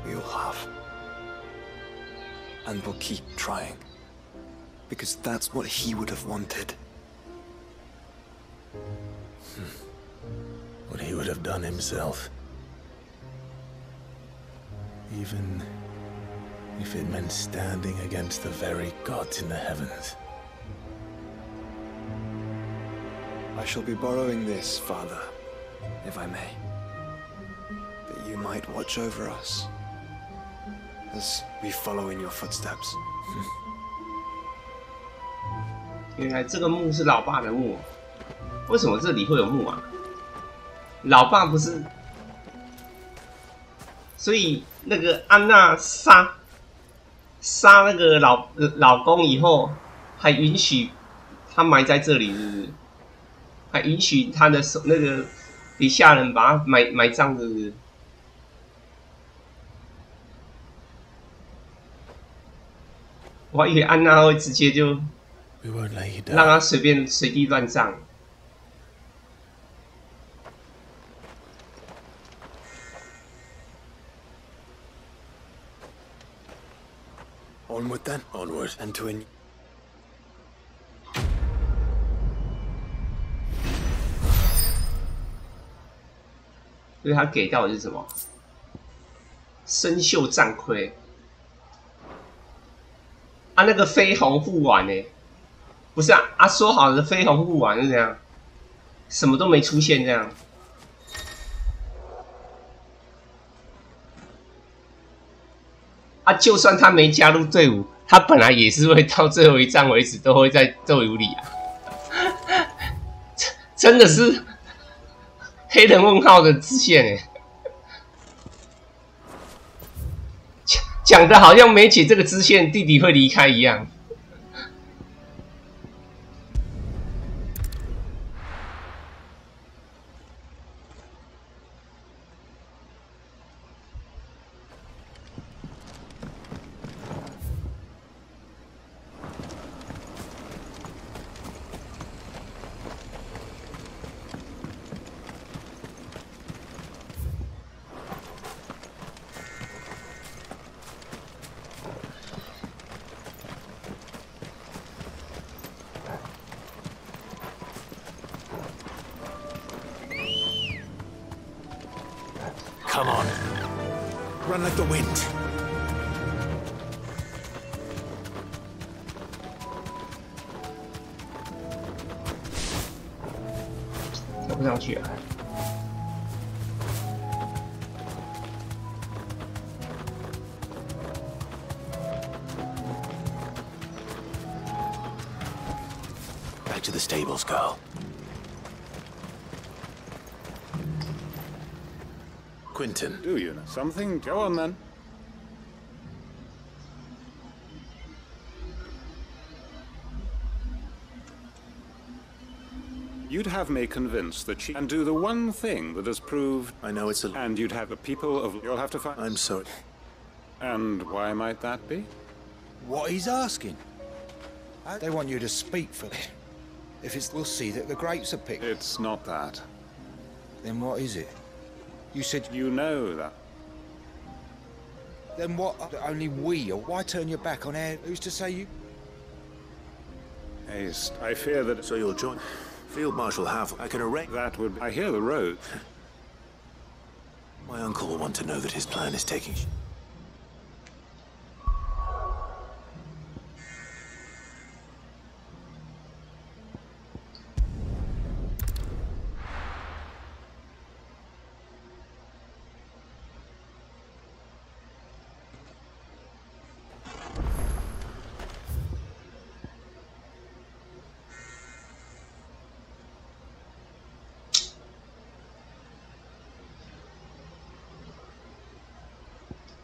We all have. And we'll keep trying. Because that's what he would have wanted.
What he would have done himself. Even if it meant standing against the very gods in the heavens.
I shall be borrowing this, Father, if I may. That you might watch over us as we follow in your footsteps.
原来这个墓是老爸的墓，为什么这里会有墓啊？老爸不是，所以那个安娜杀那个老公以后，还允许他埋在这里，是不是？还允许他的那个底下人把他埋葬，是不是？我还以为安娜会直接就让他随地乱葬。
Onward then.
Onward.
And to a...
所以他给到的是什么？生锈战盔。啊，那个绯红护腕呢？不是啊，说好的绯红护腕是怎样？什么都没出现这样。啊，就算他没加入队伍，他本来也是会到最后一战为止都会在队伍里啊。真的是黑人问号的支线哎。讲的好像没解这个支线，弟弟会离开一样。
Come on. Run like the wind.
跳不上去啊！
Back to the stables, girl. Quentin.
Do you know something? Go on then. You'd have me convinced that she can do the one thing that has proved...
I know it's a...
And you'd have the people of... You'll have to find...
I'm sorry.
And why might that be?
What he's asking. They want you to speak for them. If it's... We'll see that the grapes are picked.
It's not that.
Then what is it? You said...
You know that.
Then what? Only we? Or why turn your back on air? Who's to say you...
Haste. I fear that...
So you'll join... Field Marshal Havel. I can arrange...
That would... I hear the road.
My uncle will want to know that his plan is taking...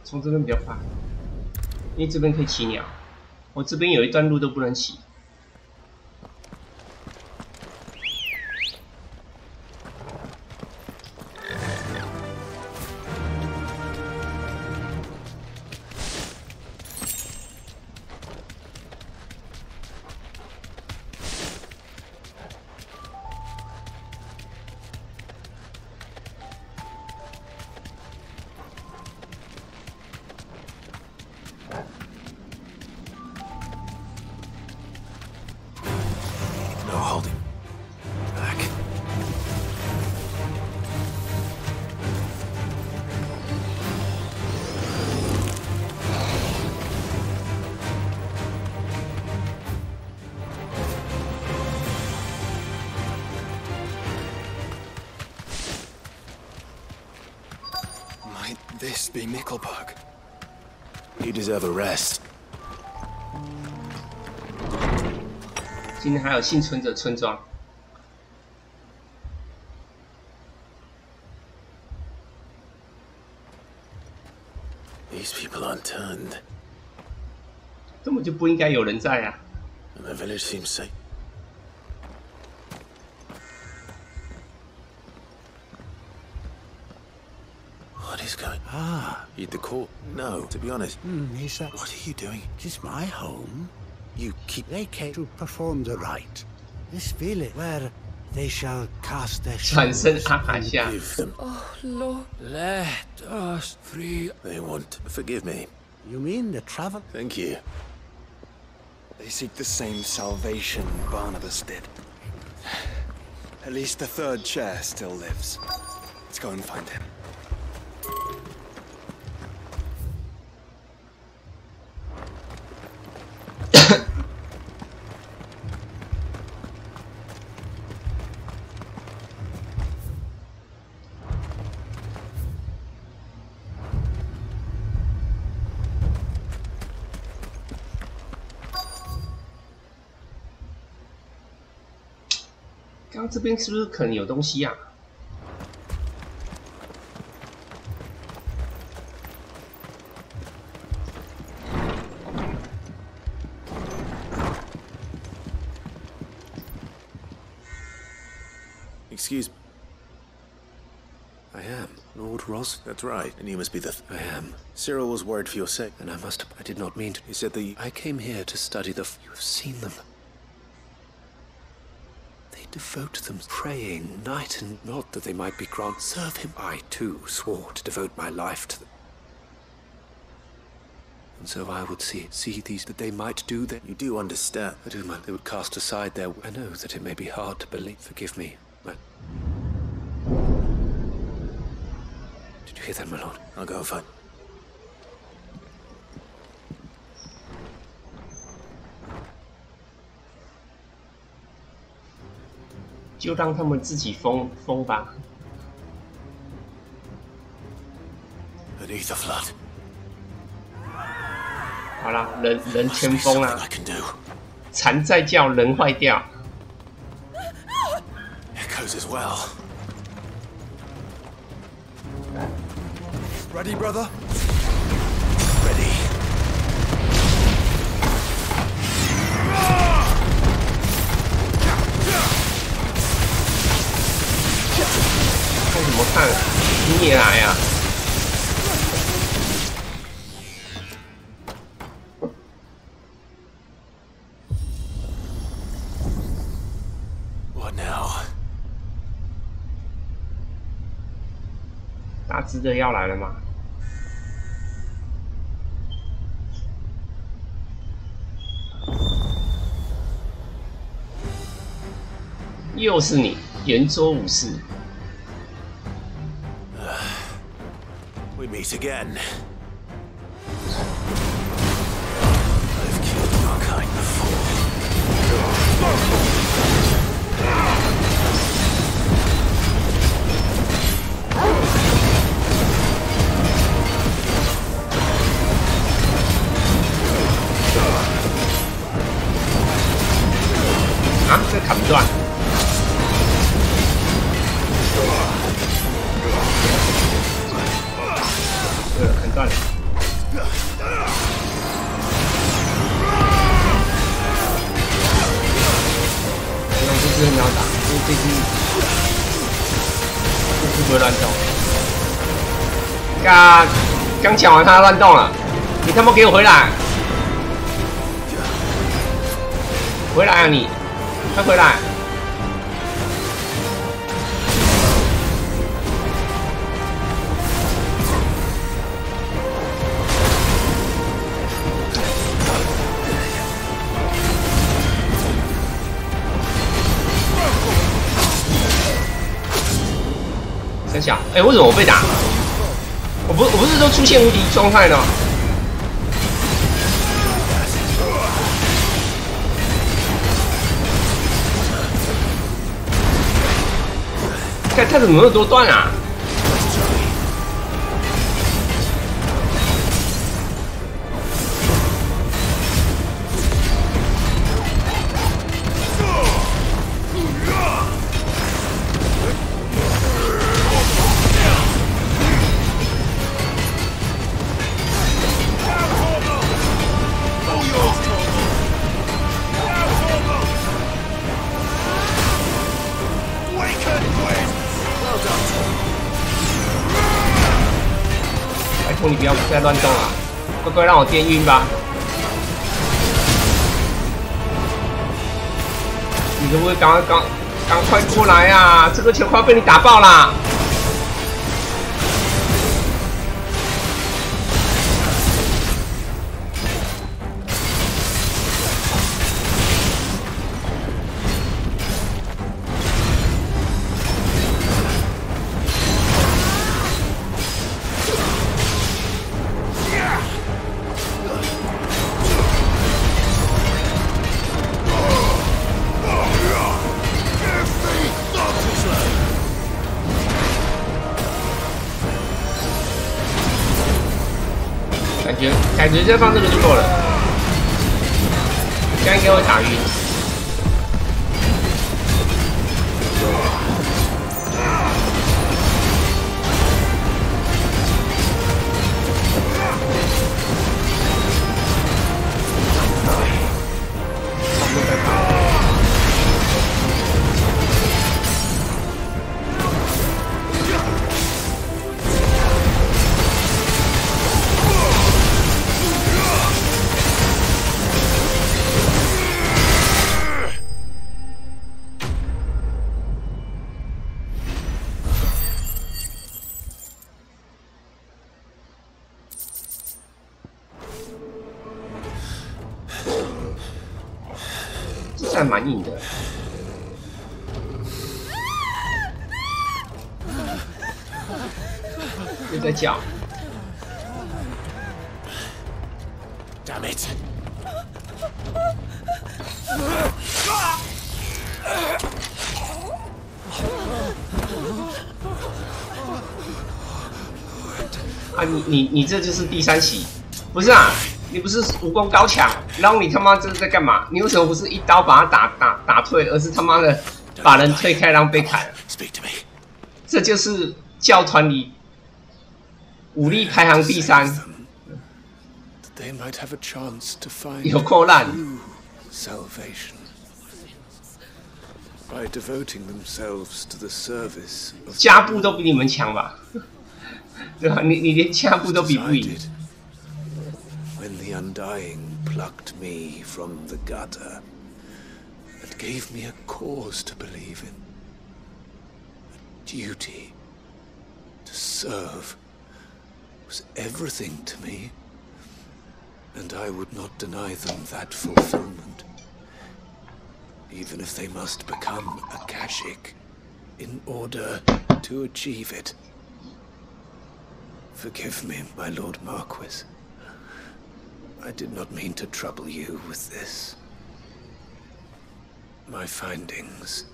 从这边比较快，因为这边可以骑鸟。我这边有一段路都不能骑。
This be Nickelberg.
You deserve a rest.
今天还有幸存者村庄。
These people aren't turned.
根本就不应该有人在啊。
And the village seems safe. What is going? Eat the court? No, to be honest.
He said,
What are you doing?
"It is my home.
You keep.
They came to perform the rite. This village where they shall cast their
转身
shadows
阿卡夏。
Give them.
Oh, Lord.
Let us free. They want. Forgive me.
You mean the travel?
Thank you.
They seek the same salvation Barnabas did. At least the third chair still lives. Let's go and find him. 刚刚这边是不是可能有东西啊？
Excuse me. I am. Lord Ross? That's right. And you must be the... I am. Cyril was worried for your sake. And I must have... I did not mean to... He said that I came here to study the... You have seen them. They devote them praying night and not that they might be granted. Serve him. I, too, swore to devote my life to them. And so I would see these, that they might do that. You do understand. I do, man. They would cast aside their... I know that it may be hard to believe. Forgive me, man. Did you hear that, my lord? I'll go and find.
就让他们自己疯吧。
Beneath the flood.
好啦，人全疯啦，蝉在叫，人坏掉。
Echoes as well.
Ready, brother?
Ready.
看什么看？你也来啊！
What now?
大只的要来了吗？又是你，圆桌武士。
We meet again. I've killed your kind before.
啊，这砍不断。 砍断了。这只很好打，因为这只不会乱动。刚讲完它乱动了，你他妈给我回来！回来啊你！快回来！三小，哎，为什么我被打？我不是都出现无敌状态呢？看他怎么那么多段啊？你不要再乱动了，乖乖让我电晕吧！你可不可以赶快过来啊！这个球快要被你打爆啦！感觉再放这个就够了，这样应该会打晕。还蛮硬的。又在叫。
Damn it!
啊，你这就是第三席，不是啊？你不是武功高强，然后你他妈这是在干嘛？你为什么不是一刀把他打退，而是他妈的把人推开让被砍？这就是教团里武力排行第3，有够烂。加步都比你们强吧？对吧？你连加步都比不赢。
When the Undying plucked me from the gutter and gave me a cause to believe in, a duty to serve was everything to me, and I would not deny them that fulfillment, even if they must become Akashic in order to achieve it. Forgive me, my Lord Marquis. I did not mean to trouble you with this. My findings.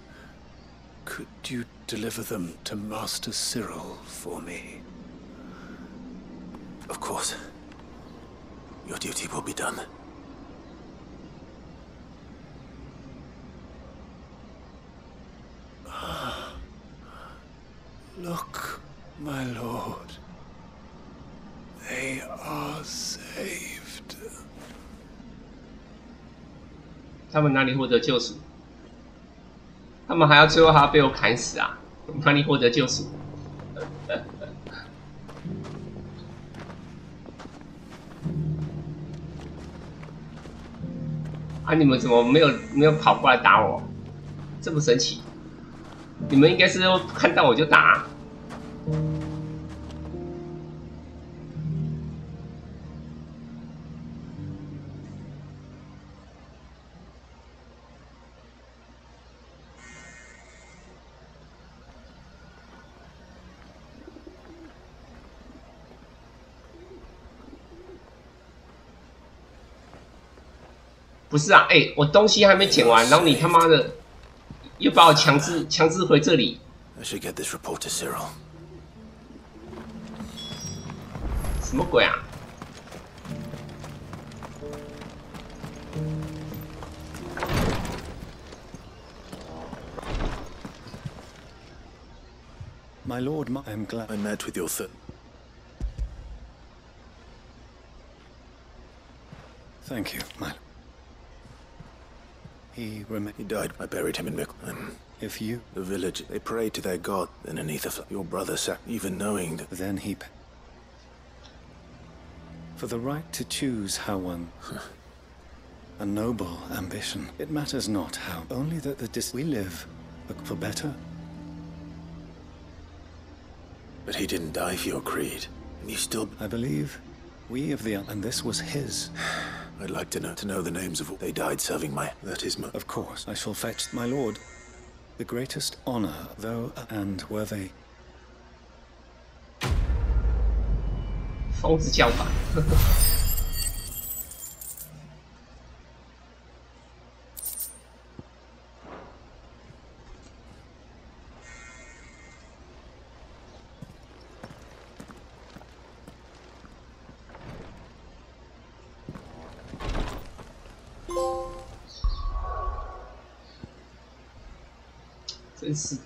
Could you deliver them to Master Cyril for me?
Of course. Your duty will be done.
Look, my lord.
They are saved.
他们哪里获得救赎？他们最后还要被我砍死啊！哪里获得救赎？啊！你们怎么没有跑过来打我？这么神奇？你们应该是看到我就打。不是啊，我东西还没捡完，然后你他妈的又把我强制回这里。
I should get this report to Cyril.
什么鬼啊？
My lord, I am glad
I met with your
Thank you, my lord. He
died. I buried him in
If you...
The village, they prayed to their god, then Anitha, your brother, even knowing that...
Then he... For the right to choose how one... A noble ambition. It matters not how. Only that we live for better.
But he didn't die for your creed. And you still...
I believe we of the... And this was his.
I'd like to know the names of all they died serving my... That is my...
Of course, I shall fetch my lord. The greatest honor, though, and were they...
疯子叫法。真是的，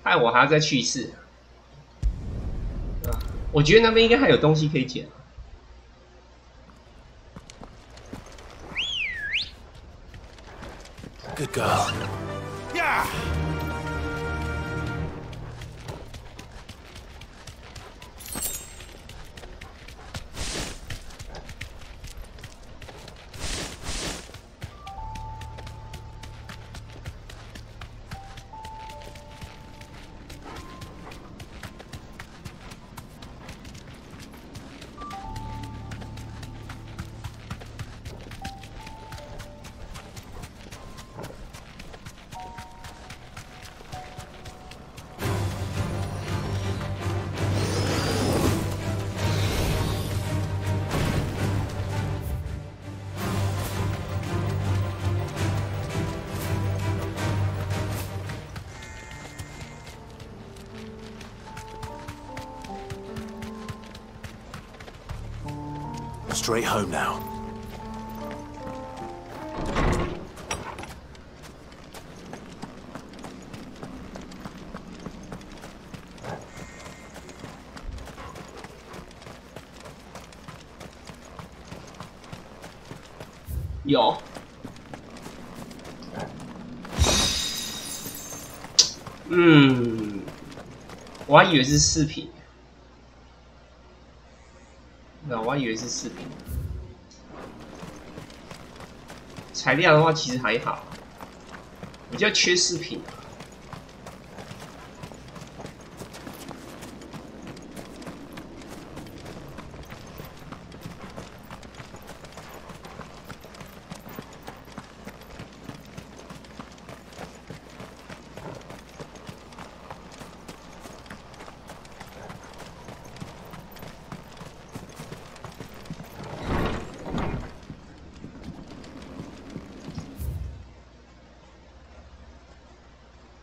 害我还要再去一次。我觉得那边应该还有东西可以捡。
Good girl.
Yeah.
Straight home now.
Yo. 我还以为是饰品。我还以为是饰品。材料的话，其实还好，比较缺饰品。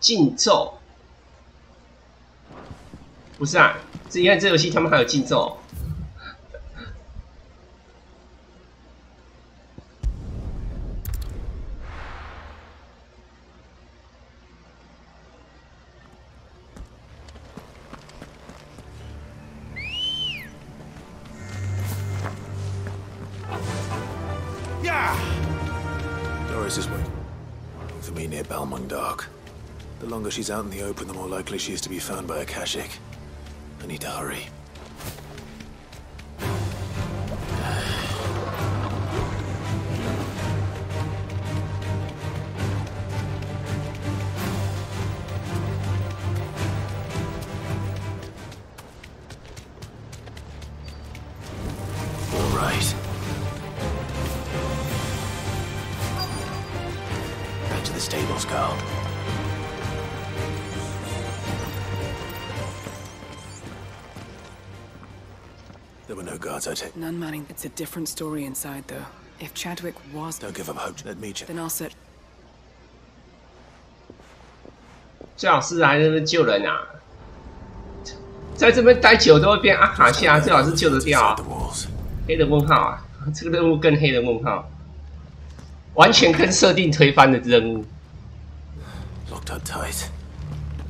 禁咒不是啊，你看这游戏他们还有禁咒。
near Balmung Dock. The longer she's out in the open, the more likely she is to be found by Akashic. I need to hurry.
None manning. It's a different story inside, though. If Chadwick was...
Don't give up hope. Let me check.
Then I'll search.
最好是来这边救人啊！在这边待久都会变阿卡夏，最好是救得掉啊！黑的问号啊！这个任务更黑的问号，完全跟设定推翻的任务。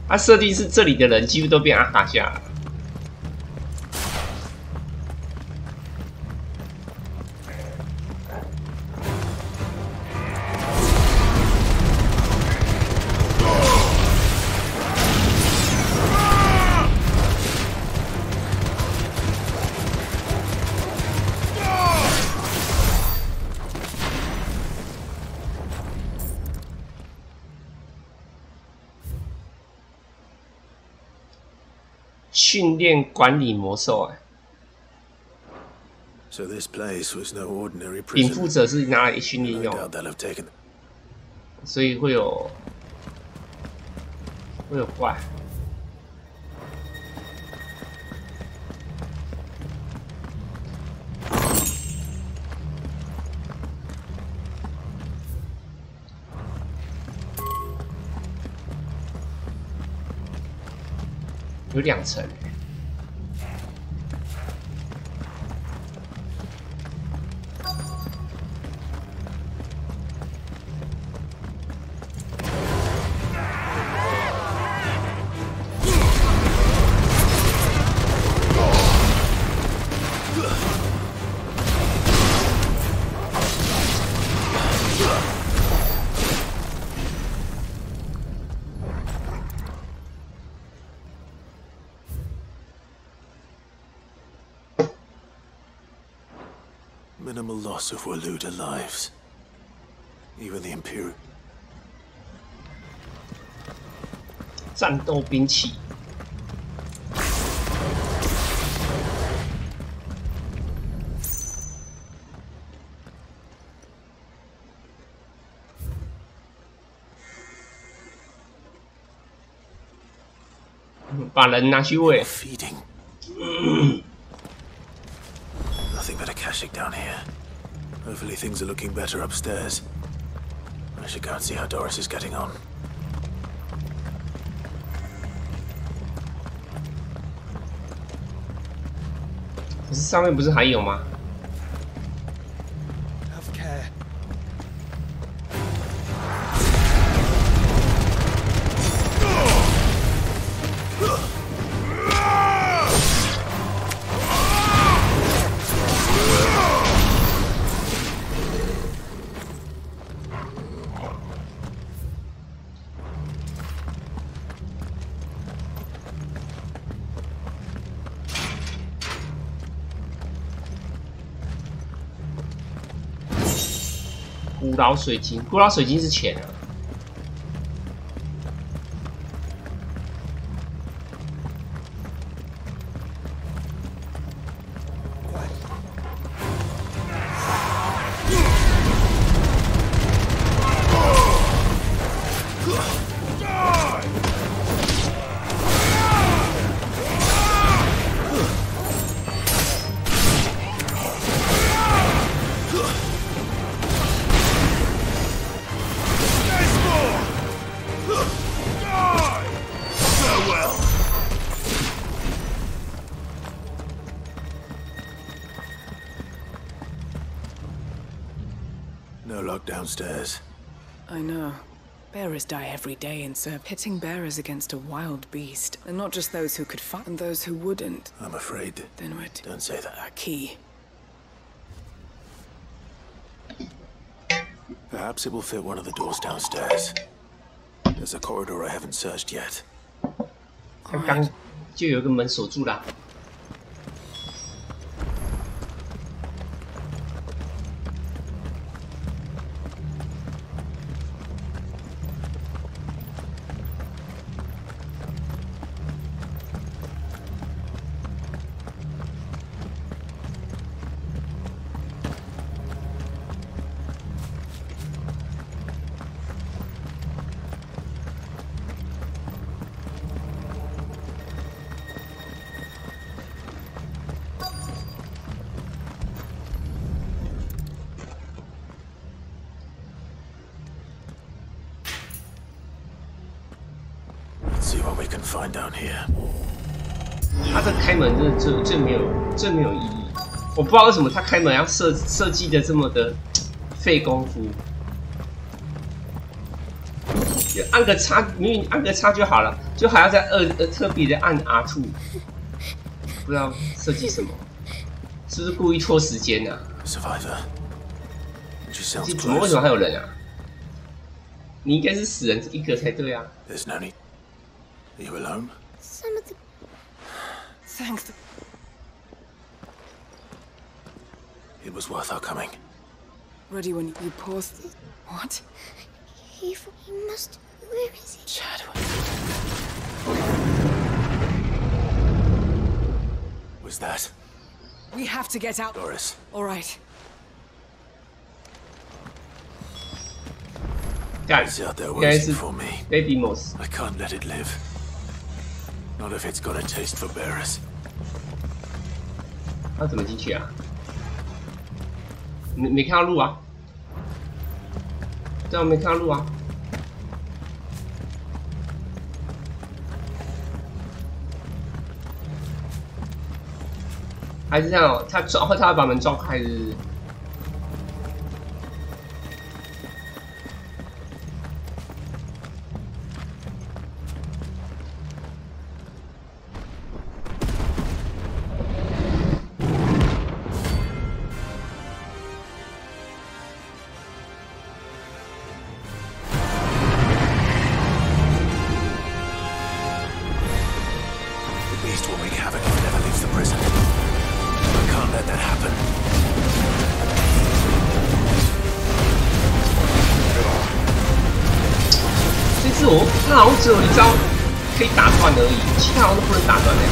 它设定是这里的人几乎都变阿卡夏了。 训练管理魔兽啊！
So this place was no ordinary prison.
禀赋者是拿来训练用，所以会有怪。有2层。
Minimal loss of Waluda lives. Even the Imperial.
战斗兵器。把人拿去喂。
Feeding. Nothing but Akashic down here. Hopefully things are looking better upstairs. I should go and see how Doris is getting on.
可是上面不是还有吗？
Have care. 古老水晶，古老水晶是钱啊。
No luck downstairs.
I know. Bearers die every day in serve, pitting bearers against a wild beast. And not just those who could fight, and those who wouldn't.
I'm afraid.
Then we're
Don't say that.
Our key.
Perhaps it will fit one of the doors downstairs. there's a corridor I haven't searched yet.
刚刚就有个门锁住了。
See what we can find down here.
他这开门真的最没有意义。我不知道为什么他开门要设计的这么的费功夫，就按个叉，明明按个叉就好了，就还要再特别的按 R2， 不知道设计什么，是不是故意拖时间啊
？Survivor.
怎么为什么还有人啊？你应该是死人一个才对啊。
There's no need. Are you alone?
Some of the...
Thanks.
It was worth our coming.
Ready when you pause. What?
He must... Where is he?
Chadwick.
Was that?
We have to get out.
Doris.
All right.
It's out there waiting for me.
Baby Moss.
I can't let it live. Not if it's got a taste for bearers.
他怎么进去啊？没看到路啊？对啊，没看到路啊。还是这样、哦，他要把门撞开是不是？那好像只有一招可以打断而已，其他好像都不能打断嘞。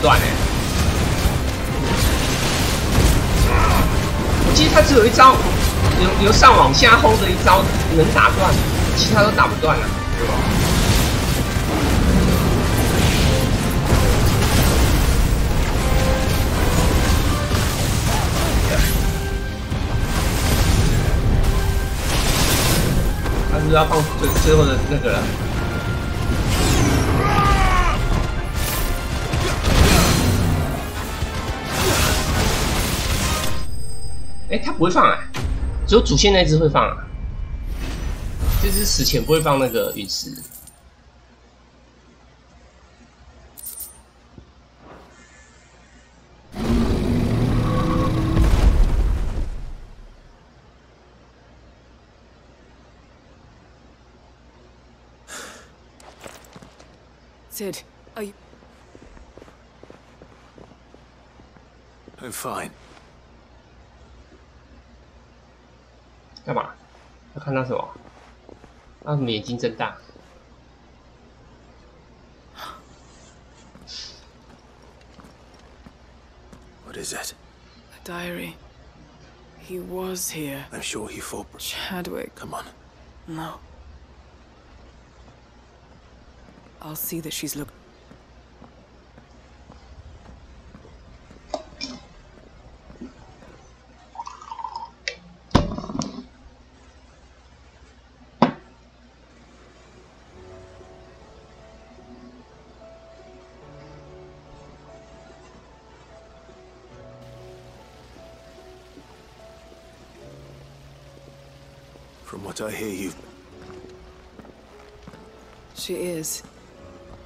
断哎。我记得他只有一招，由上往下轰的一招能打断，其他都打不断了。他是不是要放最后的那个了？哎，他不会放啊，只有主线那只会放啊。这只死前不会放那个陨石。
Sid, are you?
I'm fine.
干嘛？他看到什么？他怎么眼睛睁大？
What is it?
A diary. He was here.
I'm sure he fought.
Chadwick.
Come on.
No. I'll see that she's looked.
From what I hear, you've...
She is.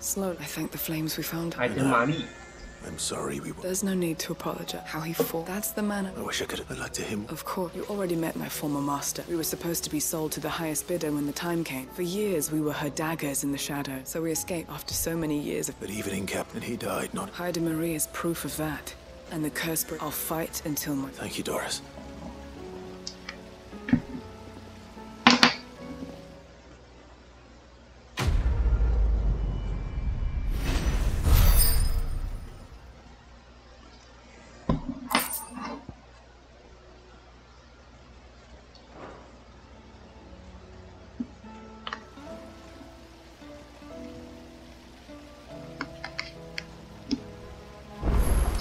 Slowly, I think the flames we found.
I'm sorry we were...
There's no need to apologize. How he fought. That's the manner.
I wish I could have been like to him.
Of course. You already met my former master. We were supposed to be sold to the highest bidder when the time came. For years, we were her daggers in the shadow. So we escaped after so many years of...
But even in Captain, he died, not...
Hyde Marie is proof of that. And the curse... I'll fight until my...
Thank you, Doris.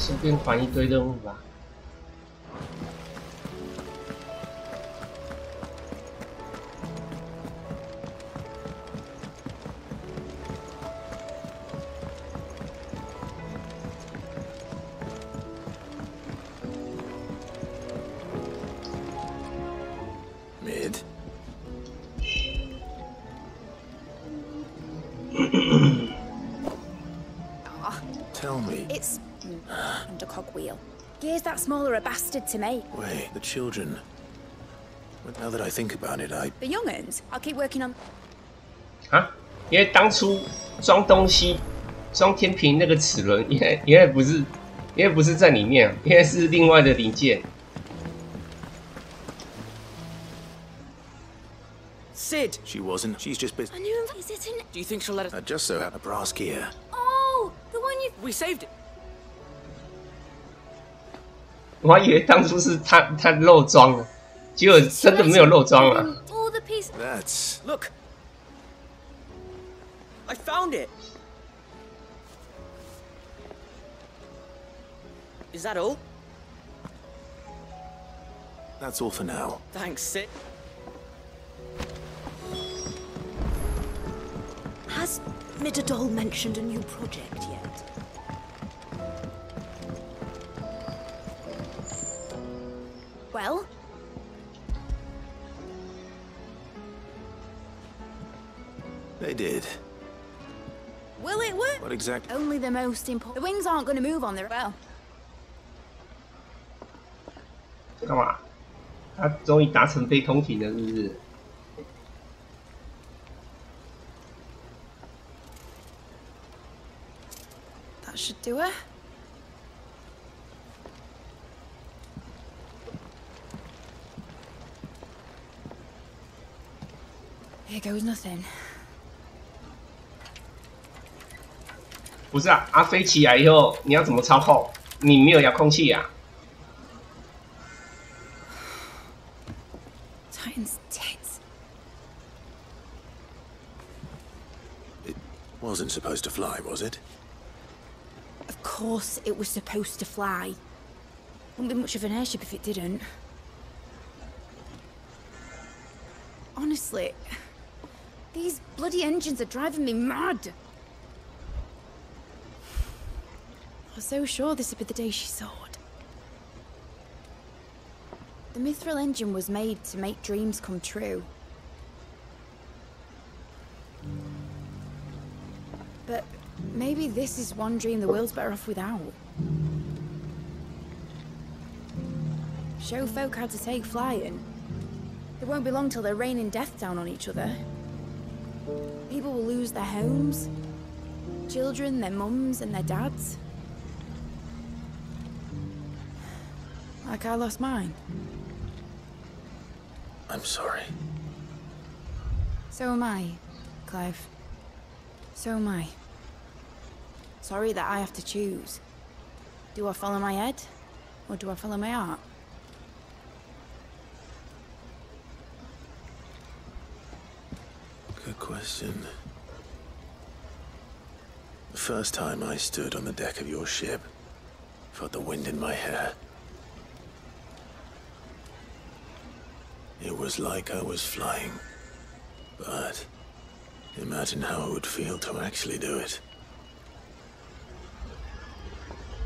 顺便还一堆任务吧。
Mid. Tell me.
It's under cogwheel. Gear's that small or a bastard to make.
Wait, the children. But now that I think about it,
The young'uns? I'll keep working on...
啊，因为当初装东西、装天平那个齿轮，原来不是在里面，原来是另外的零件。
Sid!
She wasn't. She's just busy.
I knew him. Is it in...
Do you think she'll let us...
I just so had a brass gear.
Oh, the one you...
We saved it.
我还以为当初是他漏装了，结果真的没有漏装了。
All the pieces...
That's...
Look! I found it! Is that all?
That's all for now.
Thanks, Sid.
Has Midadol mentioned a new project yet? Well?
They did.
Will it work?
What exactly?
Only the most important. The wings aren't going to move on their own.
干嘛？他终于达成被通勤了，是不是？
That should do it. Here goes nothing.
不是啊，飞起来以后你要怎么操控？你没有遥控器啊。
Titan's tits.
It wasn't supposed to fly, was it?
Of course it was supposed to fly. Wouldn't be much of an airship if it didn't. Honestly, these bloody engines are driving me mad. I was so sure this would be the day she soared. The Mithril engine was made to make dreams come true. But maybe this is one dream the world's better off without. Show folk how to take flying. It won't be long till they're raining death down on each other. People will lose their homes, children, their mums and their dads. Like I lost mine.
I'm sorry.
So am I, Clive. So am I. Sorry that I have to choose. Do I follow my head, or do I follow my heart?
Good question. The first time I stood on the deck of your ship, felt the wind in my hair. It was like I was flying. But imagine how it would feel to actually do it.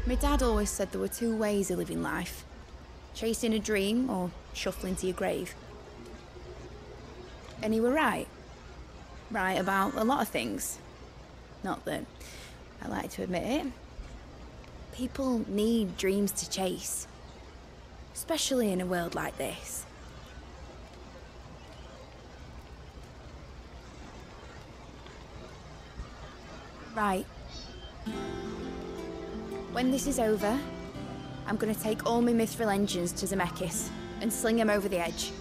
My dad always said there were two ways of living life. Chasing a dream or shuffling to your grave. And he were right. Right about a lot of things. Not that I like to admit it. People need dreams to chase. Especially in a world like this. Right. When this is over, I'm gonna take all my Mithril engines to Zemeckis and sling them over the edge.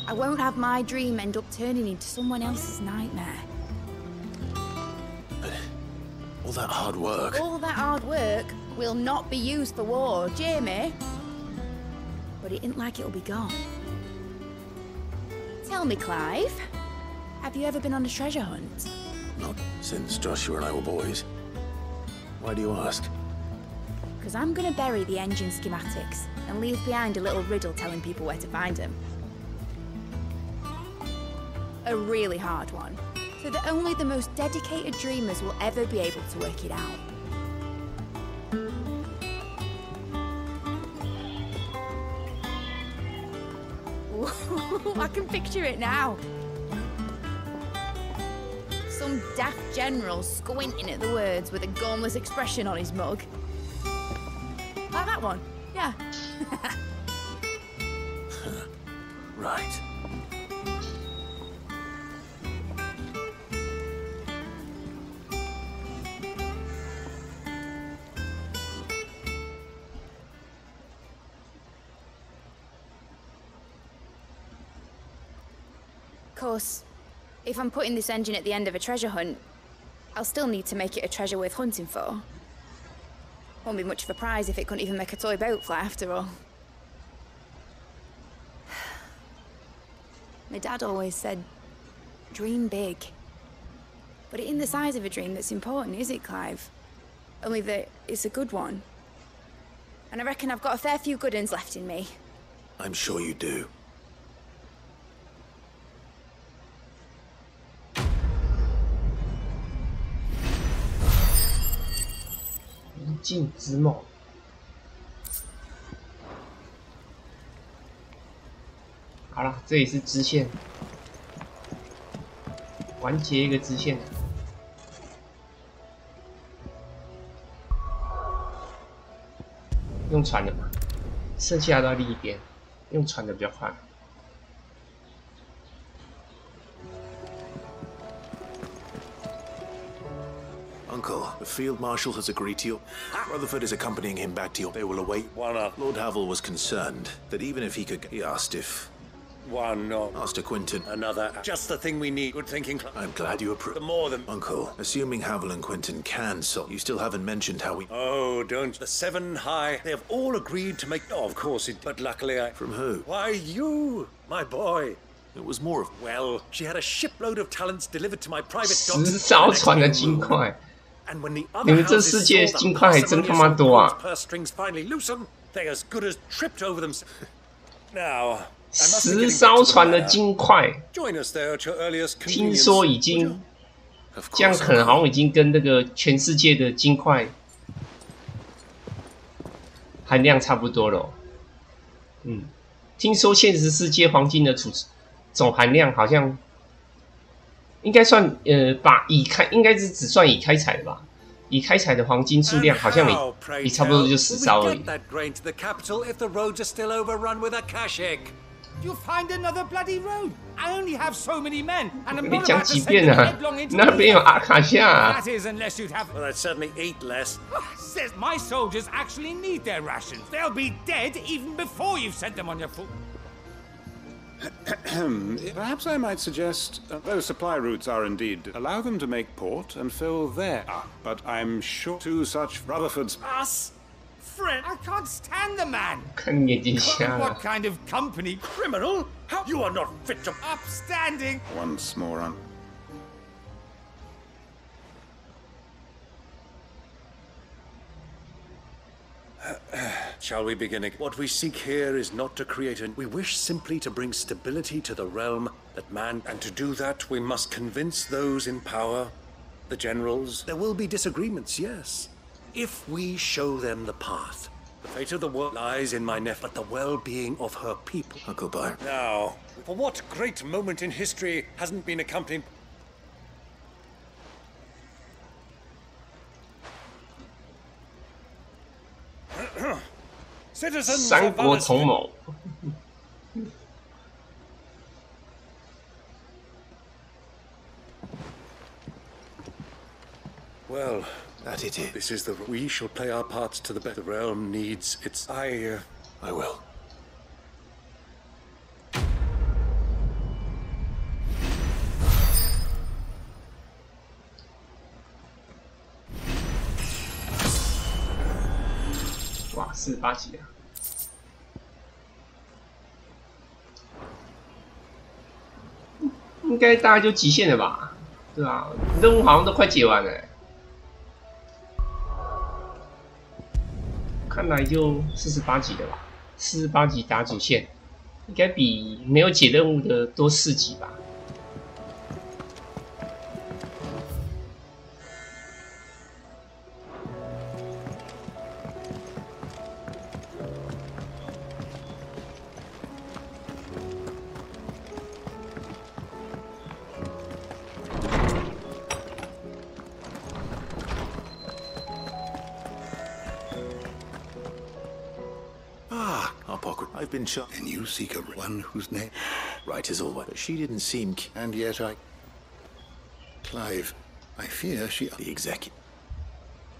I won't have my dream end up turning into someone else's nightmare.
But all that hard work...
All that hard work will not be used for war, Jamie. But it ain't like it'll be gone. Tell me, Clive, have you ever been on a treasure hunt?
Not since Joshua and I were boys. Why do you ask?
Because I'm gonna bury the engine schematics and leave behind a little riddle telling people where to find them. A really hard one, so that only the most dedicated dreamers will ever be able to work it out. I can picture it now. Some daft general squinting at the words with a gormless expression on his mug. Like that one, yeah.
Right.
Of course, if I'm putting this engine at the end of a treasure hunt, I'll still need to make it a treasure worth hunting for. Won't be much of a prize if it couldn't even make a toy boat fly after all. My dad always said, dream big. But it ain't the size of a dream that's important, is it, Clive? Only that it's a good one. And I reckon I've got a fair few good uns left in me.
I'm sure you do.
《镜之梦》。好了，这里是支线，完结一个支线。用船的嘛，剩下到另一边，用船的比较快。
Uncle, the Field Marshal has agreed to you. Rutherford is accompanying him back to you. They will await. Lord Havel was concerned that even if he could... He asked if
one or
Master Quinton.
another. Just the thing we need. Good thinking.
I'm glad you approve.
The more than...
Uncle, assuming Havel and Quinton can solve, you still haven't mentioned how we...
Oh, don't. The Seven High. They have all agreed to make... Oh, of course it... But luckily I...
From who?
Why, you, my boy.
It was more of...
Well, she had a shipload of talents delivered to my private
10
doctor.
艘船的金块，
And when the
你
other
们这
houses
世界
saw the
金块还真他妈
parsimonious
多啊！
purse strings finally loosen, they as good as tripped over them. Now, I must be
10
getting
艘
back to the
船的
matter.
金块，
Join us there at your earliest
听
convenience.
说已经这样，可能好像已经跟那个全世界的金块含量差不多了哦。嗯，听说现实世界黄金的总含量好像应该算应该是只算已开采的吧？已开采的黄金数量好像也差不多就10艘而已。
You'll find another bloody road. I only have so many men, and I'm
你
not
讲
about to
几
send
遍
them
了？
headlong into
那边有阿卡夏啊
That is, unless you'd have.
Well, I'd certainly eat less.
Says my soldiers actually need their rations. They'll be dead even before you've sent them on your full.
Perhaps I might suggest, those supply routes are indeed, allow them to make port and fill there. But I'm sure two such Rutherfords...
Us? Friend? I can't stand the man.
看你眼睛瞎了
What。kind of company?
Criminal? How? You are not fit to...
Upstanding.
Once more on.
Shall we begin again? What we seek here is not to create we wish simply to bring stability to the realm that man... And to do that, we must convince those in power, the generals. There will be disagreements, yes. If we show them the path, the fate of the world lies in my nephew, but the well-being of her people.
Uncle Byron.
Now, for what great moment in history hasn't been accompanied... Citizens
三
of
国
Valles-
同盟。
Well,
that it is.
This is the... We shall play our parts to the best. The realm needs its... I
will.
Wow, 48级啊！应该大概就极限了吧？对啊，任务好像都快解完了。看来就48级了吧？48级打主线，应该比没有解任务的多4级吧？
I've been shot.
And you seek a one whose name...
Right as always. But she didn't seem...
And yet Clive, I fear she...
The executive.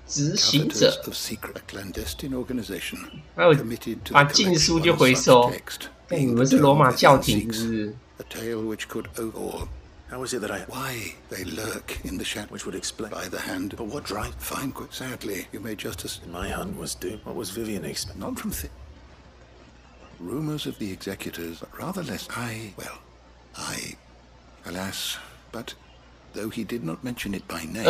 执行者
of secret, a clandestine organization
还有
committed to
把
the
禁书
collection
就
of
回
such
收。
text,
哎，你
being
们是罗马
determined
教
within
廷
seeks
是不是？
a tale which could over...
How is it that I...
Why they lurk in the shadow...
Which would explain...
By the hand...
But what drive...
Fine, sadly, you may just as...
My hunt was due. What was Vivian expecting?
Not from rumors of the executors, but rather less... Alas, but though he did not mention it by name...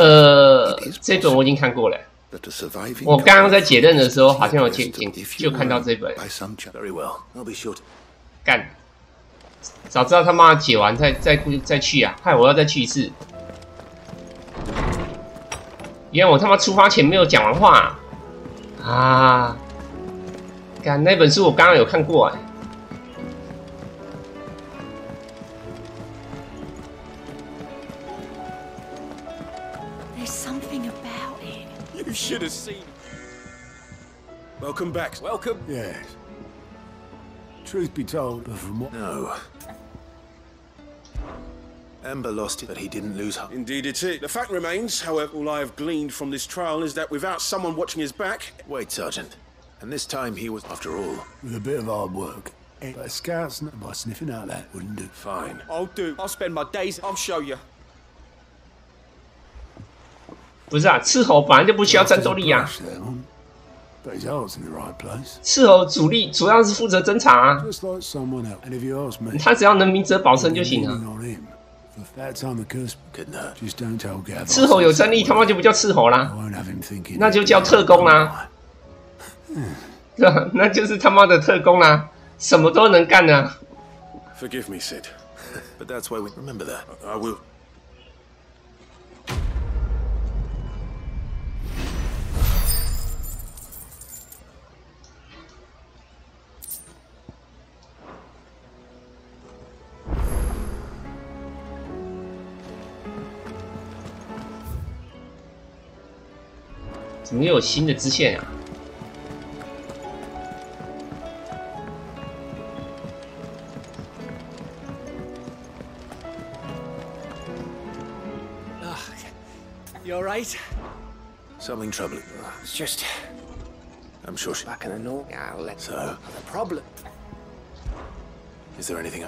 这本我已经看过了。
That a surviving
我刚刚在解任的时候，好像有就看到这本。
Very well. I'll be sure to...
干，早知道他妈解完再去啊！害我要再去一次。原来我他妈出发前没有讲完话啊！干，那本书我刚刚有看过哎。
You should have seen. Welcome back. Welcome.
Yes. Truth be told, but from what...
No. Ember lost it, but he didn't lose her.
Indeed it is. The fact remains, however, all I have gleaned from this trial is that without someone watching his back...
Wait, Sergeant. And this time he was, after all...
With a bit of hard work, But scouts by sniffing out that wouldn't do.
Fine.
I'll do. I'll spend my days. I'll show you.
不是啊，斥候本来就不需要战斗力啊。
But his heart's in the right place.
斥候主要是负责侦查啊，
Just like someone else. And if you ask me,
他只要能明哲保身就行了。
on him. If that time the curse could not, just don't tell Gav.
斥候有战力，他妈就不叫斥候啦，
I won't have him thinking.
那就叫特工啦，对吧？那就是他妈的特工啦，什么都能干的。
Forgive me, Sid.
But that's why we remember that.
I will.
怎么又有新的支线啊？
You alright?
Something troubling.
It's just
I'm sure she.
back in the north. Yeah, let's.
So,
The problem.
is there anything?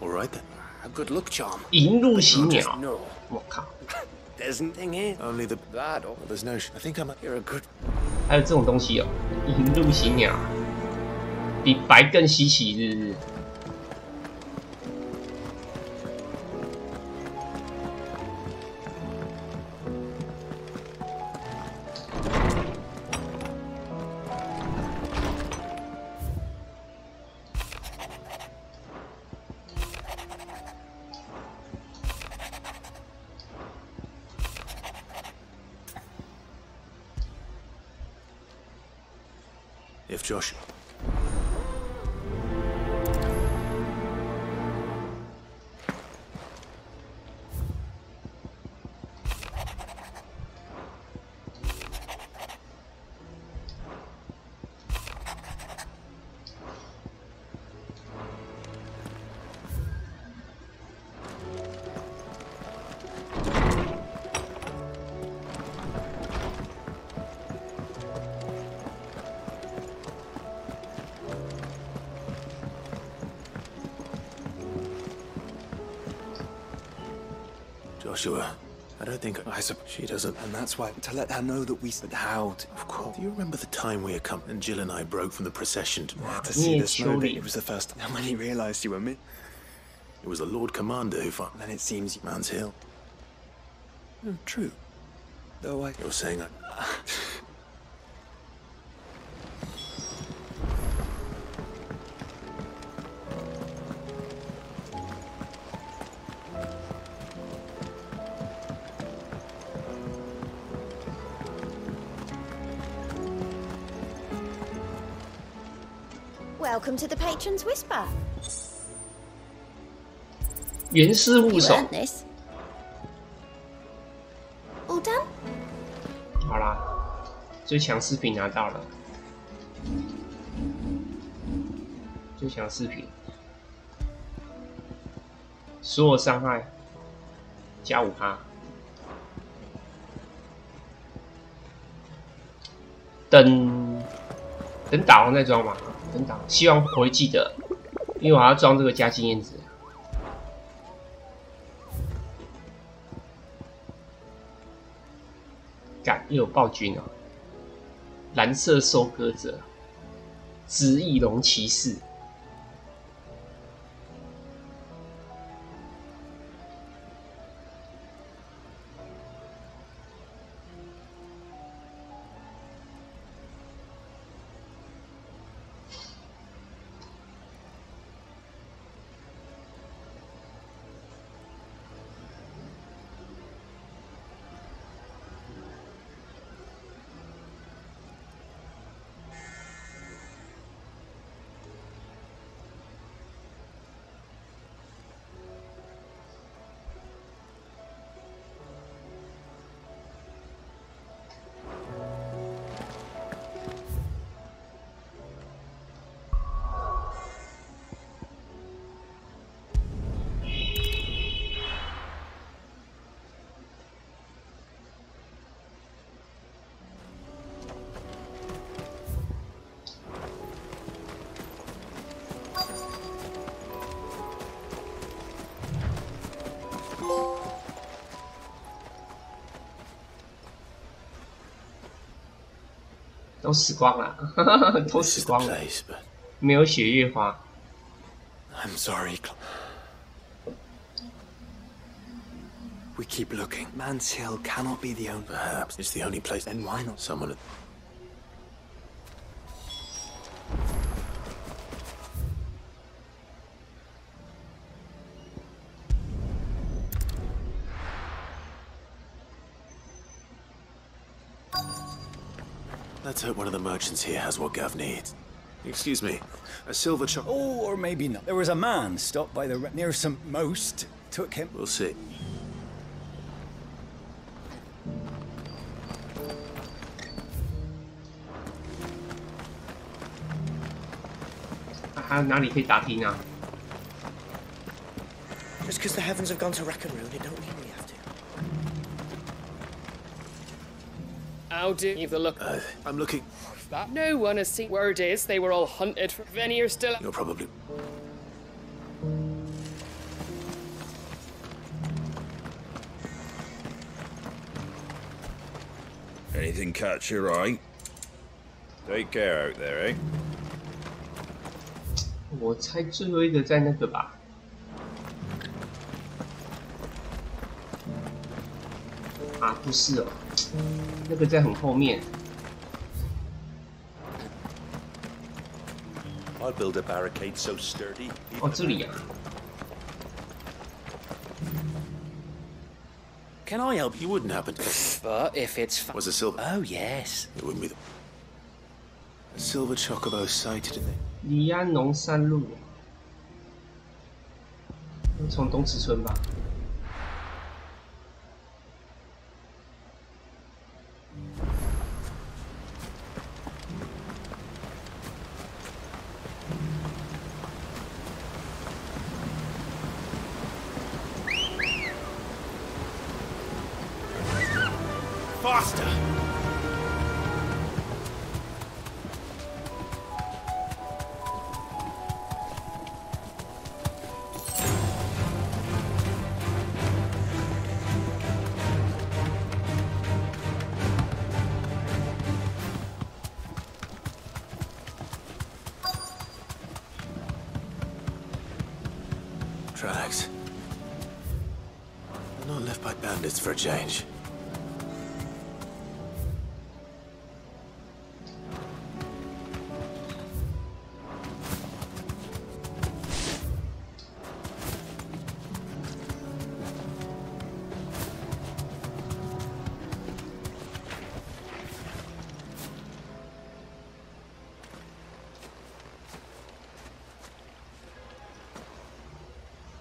All right then.
A good luck charm.
引入喜鸟，
No.
我靠！
There's nothing here.
Only the.
That or
Well, there's no. I think I'm.
you're a good.
还有这种东西哦，引入喜鸟，比白更稀奇，是不是？
If Josh. Joshua, I don't think I suppose she doesn't.
And that's why, to let her know that we said how to.
Of course. Do you remember the time we accompanied and Jill and I broke from the procession to
To see the snow bit, it was the first time when he realized you were me.
It was the Lord Commander who found.
Then it seems
Man's Hill.
true. Though
You're saying I.
Welcome to the Patron's Whisper.
原事务
You
所，
earned this. All done?
好啦，最强饰品拿到了，最强饰品，所有伤害加5%。等打完再装吧，等打，希望我会记得，因为我要装这个加经验值。干，又有暴君哦！蓝色收割者，直翼龙骑士。都死光了，都死光了，没有血月花。
I'm sorry.
We keep looking. Man's Hill cannot be the only.
Perhaps it's the only place.
Then why not?
Someone. Let's hope one of the merchants here has what Gav needs. Excuse me, a silver chop.
Oh, or maybe not. There was a man stopped by the near some most. Took him.
We'll see.
Just because the heavens have gone to wreck and ruin, it don't mean we have to.
How do you look?
I'm looking.
That no one has seen. Word is they were all hunted for. If any are still.
You're probably.
Anything catch your eye? Take care out there, eh?
我猜最后一个在那个吧。啊，不是哦，那个在很后面。
I'll build a barricade so sturdy.
哦，这里呀。
Can I help? You wouldn't happen to.
But if it's
was a silver.
Oh yes.
It wouldn't be the. A silver chocobo sighted in it.
里安农山路，从东池村吧。
Faster! Tracks. They're not left by bandits for a change.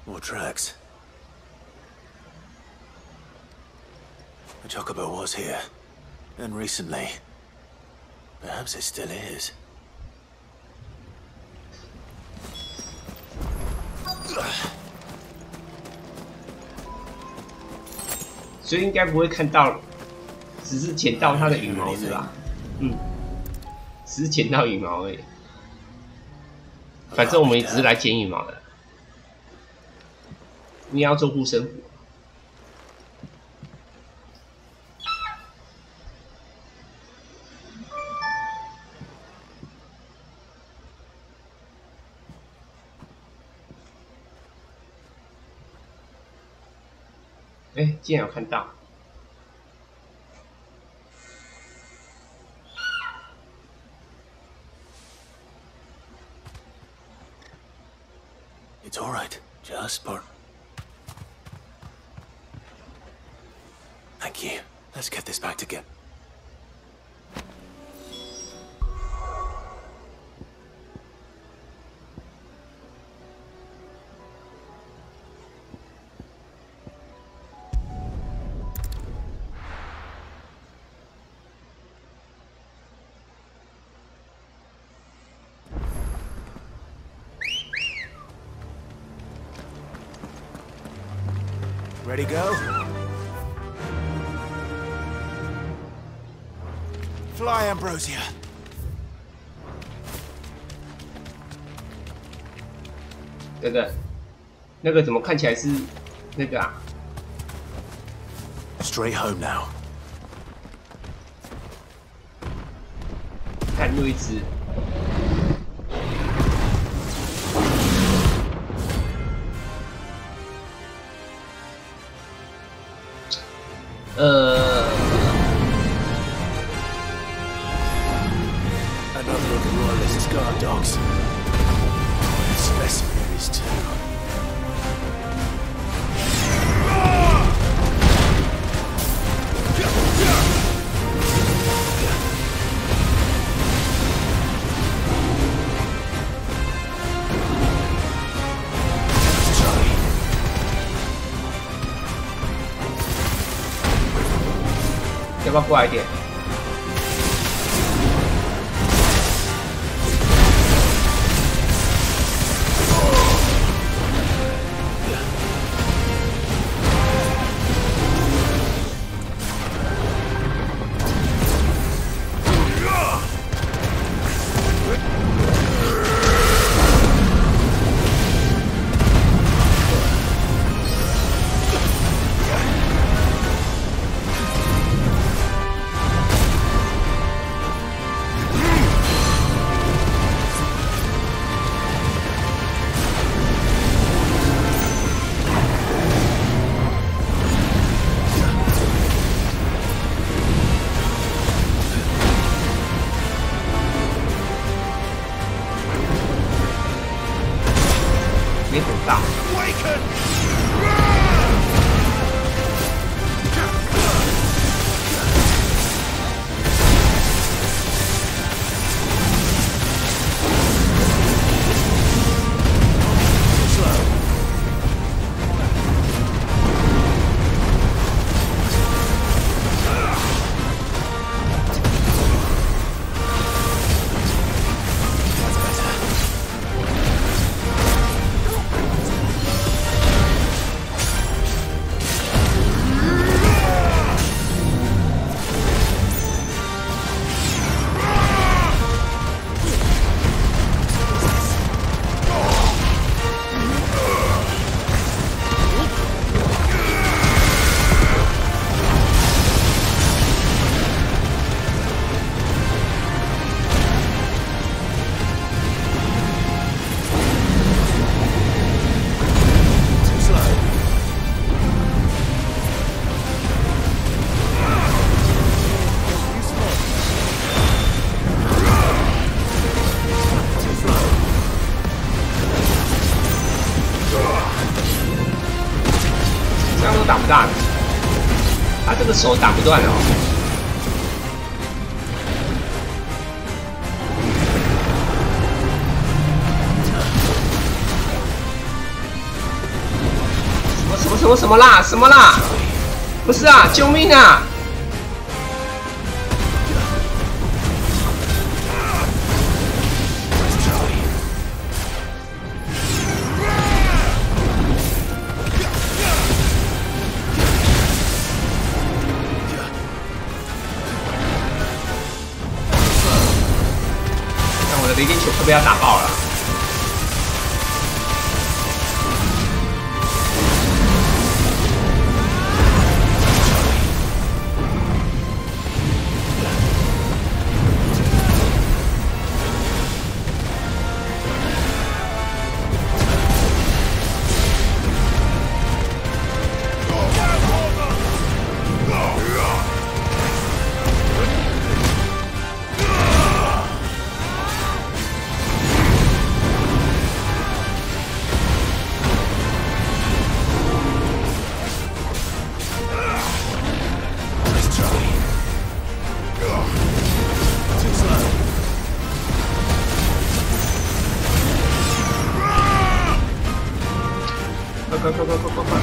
More tracks. The Chocobo was here. And recently. Perhaps it still is.
所以应该不会看到，只是捡到它的羽毛是吧？嗯，只是捡到羽毛而已。反正我们也只是来捡羽毛的。 你要做护身符。哎，竟然有看到！
It's all right. Just part. Thank you. Let's get this back together. Ready, go? Fly, Ambrosia.
那个怎么看起来是那个啊
Straight home now.
又一只。
Another of the Royalist guard dogs. It's mercenaries too.
要不要过来一点？没很大。这样都打不断，他这个手打不断哦。什么啦？什么啦？不是啊！救命啊！看我的雷电球快被他打爆了。 快！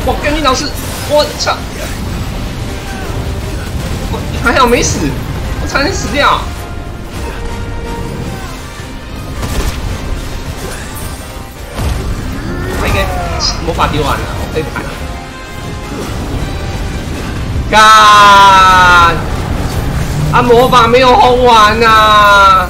我跟你老师，我操！还好没死，我差点死掉。他应该魔法丢完了，我可以砍。干！啊，魔法没有轰完啊！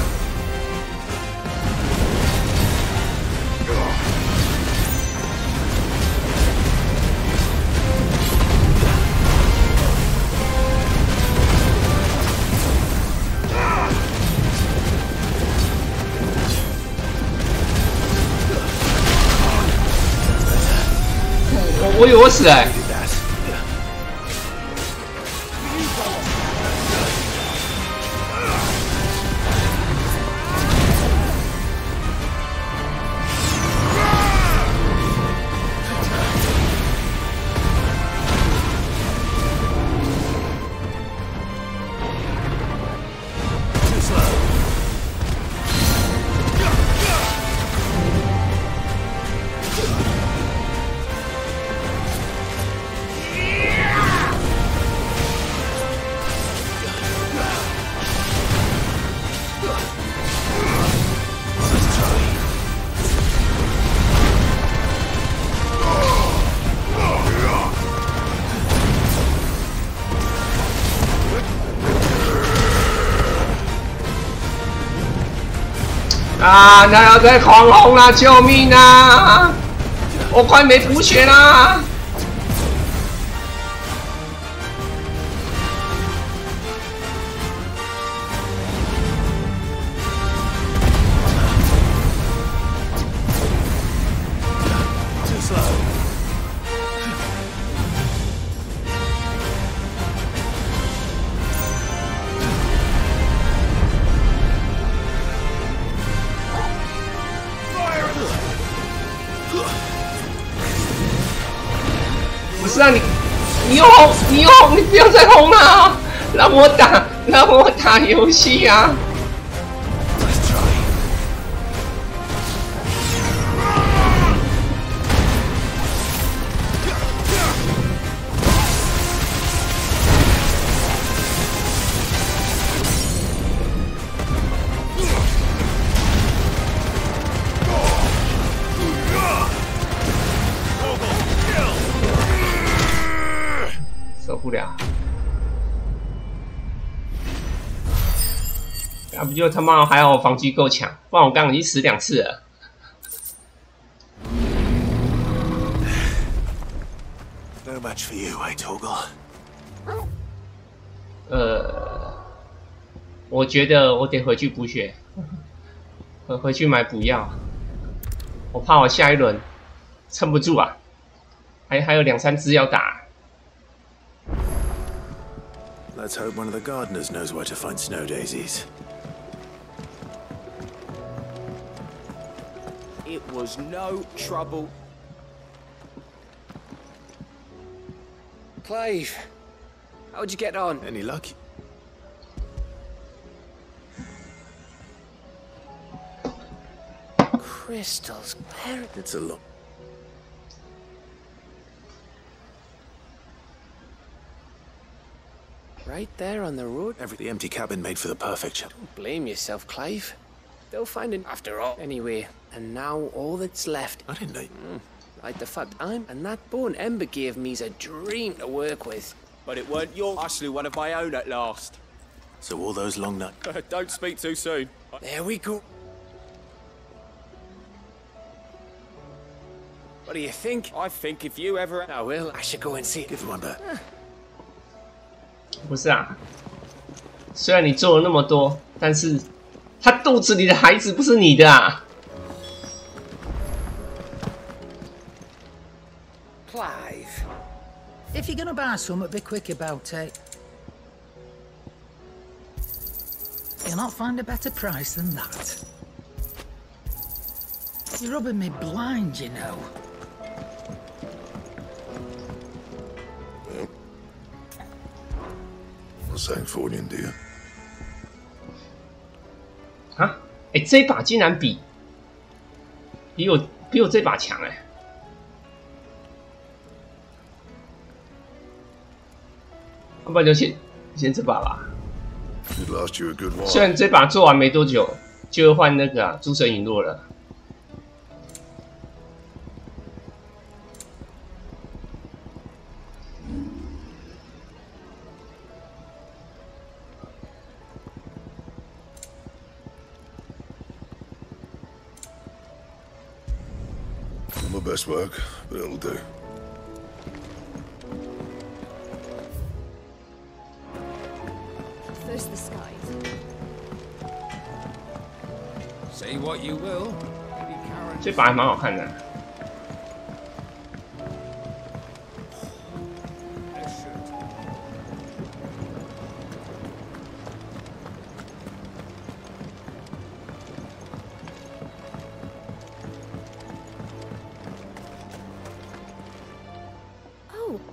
我以为我死了。 啊！他要再狂轰啦！救命啊！我快没补血啦！不是啊，你又轰，你不要再轰了，让我打游戏啊！受不了，要不就他妈还好我防具够强，不然我刚刚已经死2次了。
No match for you, eh, Torgal?
我觉得我得回去补血，回去买补药，我怕我下一轮撑不住啊，还有2、3只要打。
Let's hope one of the gardeners knows where to find snow daisies.
It was no trouble. Clave, how'd you get on?
Any luck?
Crystals, where?
It's a lot.
Right there on the road.
The empty cabin made for the perfect shot.
Don't blame yourself, Clive. They'll find it after all. Anyway, and now all that's left.
I didn't know.
Right, the fact and that bone Ember gave me's a dream to work with.
But it weren't yours. I slew one of my own at last.
So all those long nights.
Don't speak too soon.
There we go. What do you think?
I think if you ever...
I will. I should go and see.
Give them one back.
不是啊，虽然你做了那么多，但是他肚子里的孩子不是你的啊。
Clive, if you're gonna buy something, be quick about it. You'll not find a better price than that. You're rubbing me blind, you know.
What's that for you, dear?
啊，哎，这把竟然比我这把强哎！要不然就去先这把吧。
It last you a good while.
虽然这把做完没多久，就会换那个诸神陨落了。
Not my best work, but it'll do.
First the skies.
Say what you will.
这把还蛮好看的。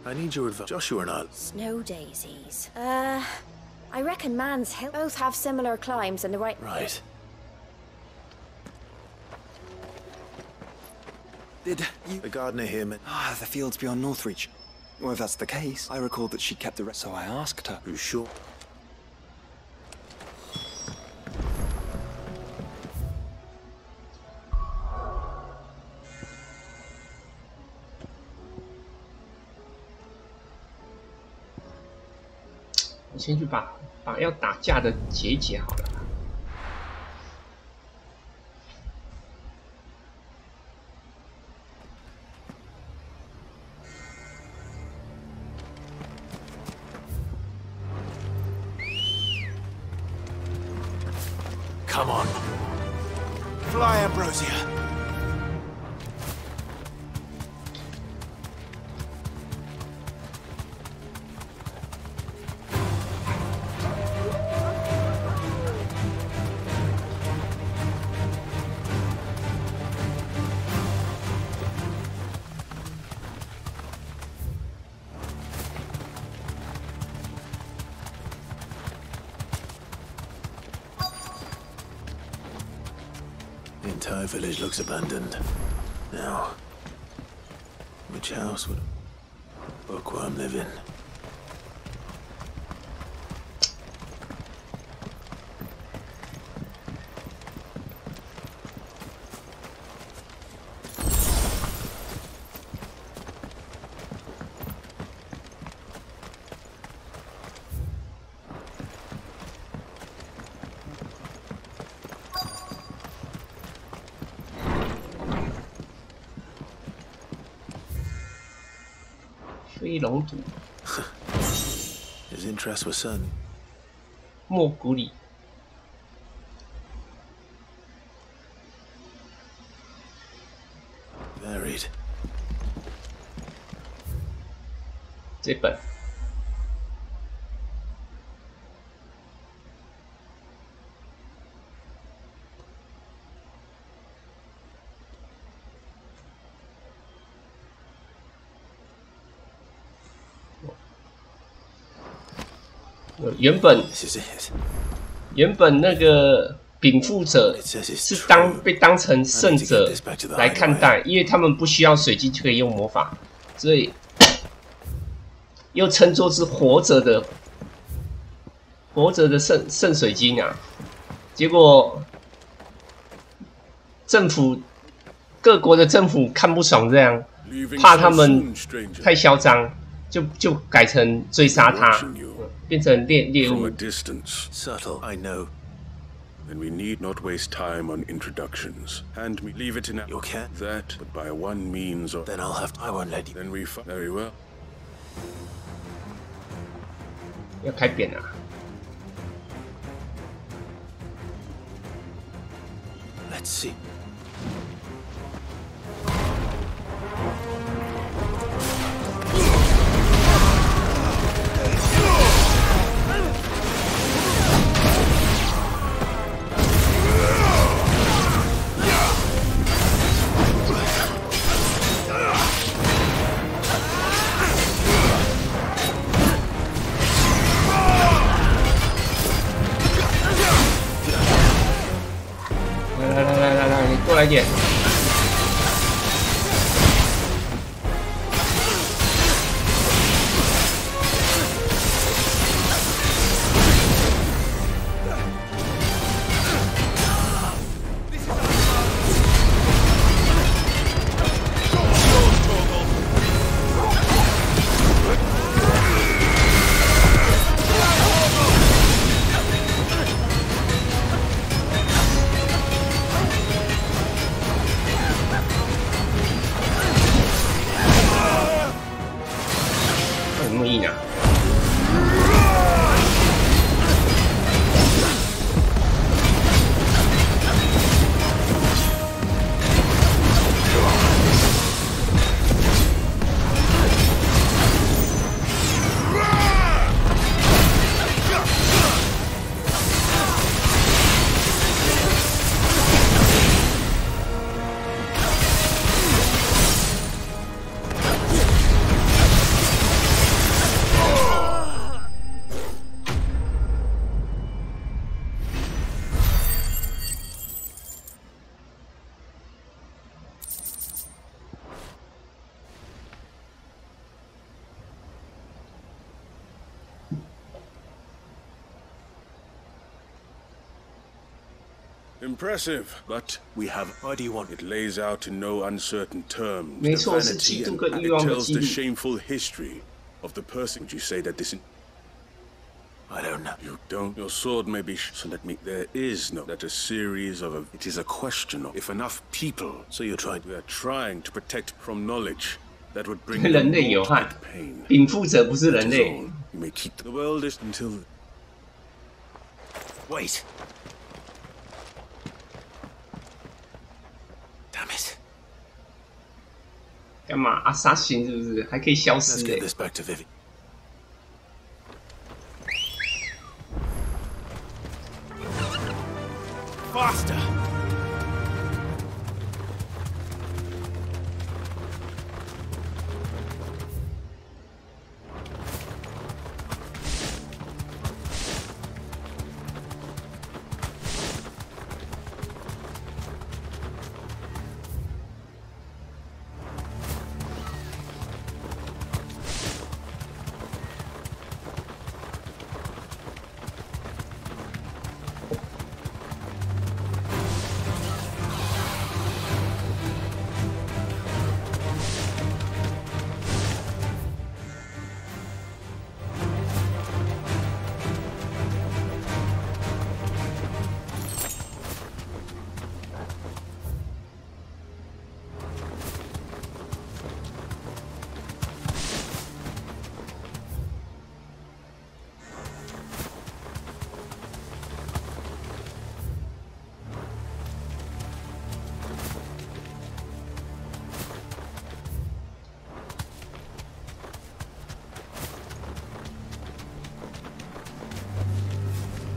I need your advice. Joshua and I.
Snow daisies. I reckon Man's Hill both have similar climbs and the right.
Right. Did you... The gardener here meant...
Ah, the fields beyond Northreach. Well, if that's the case, I recalled that she kept the rest, so I asked her.
Who's sure?
我先去把要打架的解一解好了。
Come on. Fly, Ambrosia. The entire village looks abandoned. Now, which house would a bookworm live in? His interests were certain.
莫古里。
Varied.
这本。原本那个禀赋者是被当成圣者来看待，因为他们不需要水晶就可以用魔法，所以又称作是活着的圣水晶啊。结果各国的政府看不爽这样，怕他们太嚣张，就改成追杀他。 变成猎物。
From a distance.
Subtle, I know.
Then we need not waste time on introductions. Hand me, leave it in
your cat.
That, but by one means or.
Then I'll have. I won't let you.
Then we. Very well.
要开扁啊！
Let's see.
来，你过来点。
Impressive, but we have.
Why do you want
it? Lays out in no uncertain terms
没
the
错，是
vanity
嫉妒
and
跟欲
it
望的
tells
记
the
录。
shameful history of the person. Would you say that this?
I don't know.
You don't. Your sword may be. So let me. There is no. That a series of. It is a question of if enough people.
So you're trying.
We are trying to protect from knowledge that would bring
人类有害， 禀赋者不是人类。
You may keep the world is until.
Wait. Damn it.
干嘛？assassin 是不是？还可以消失
Let's
欸
get this back to Vivi.
Faster!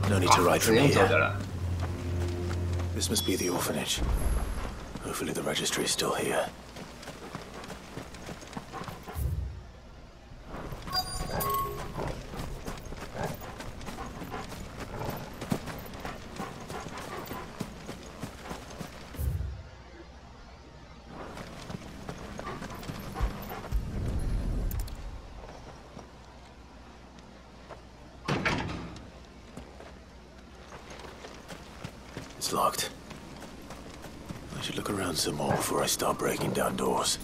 No need to ride from
只用走的
here.
了。
This must be the orphanage. Hopefully the registry is still here. It's locked. I should look around some more before I start breaking down doors.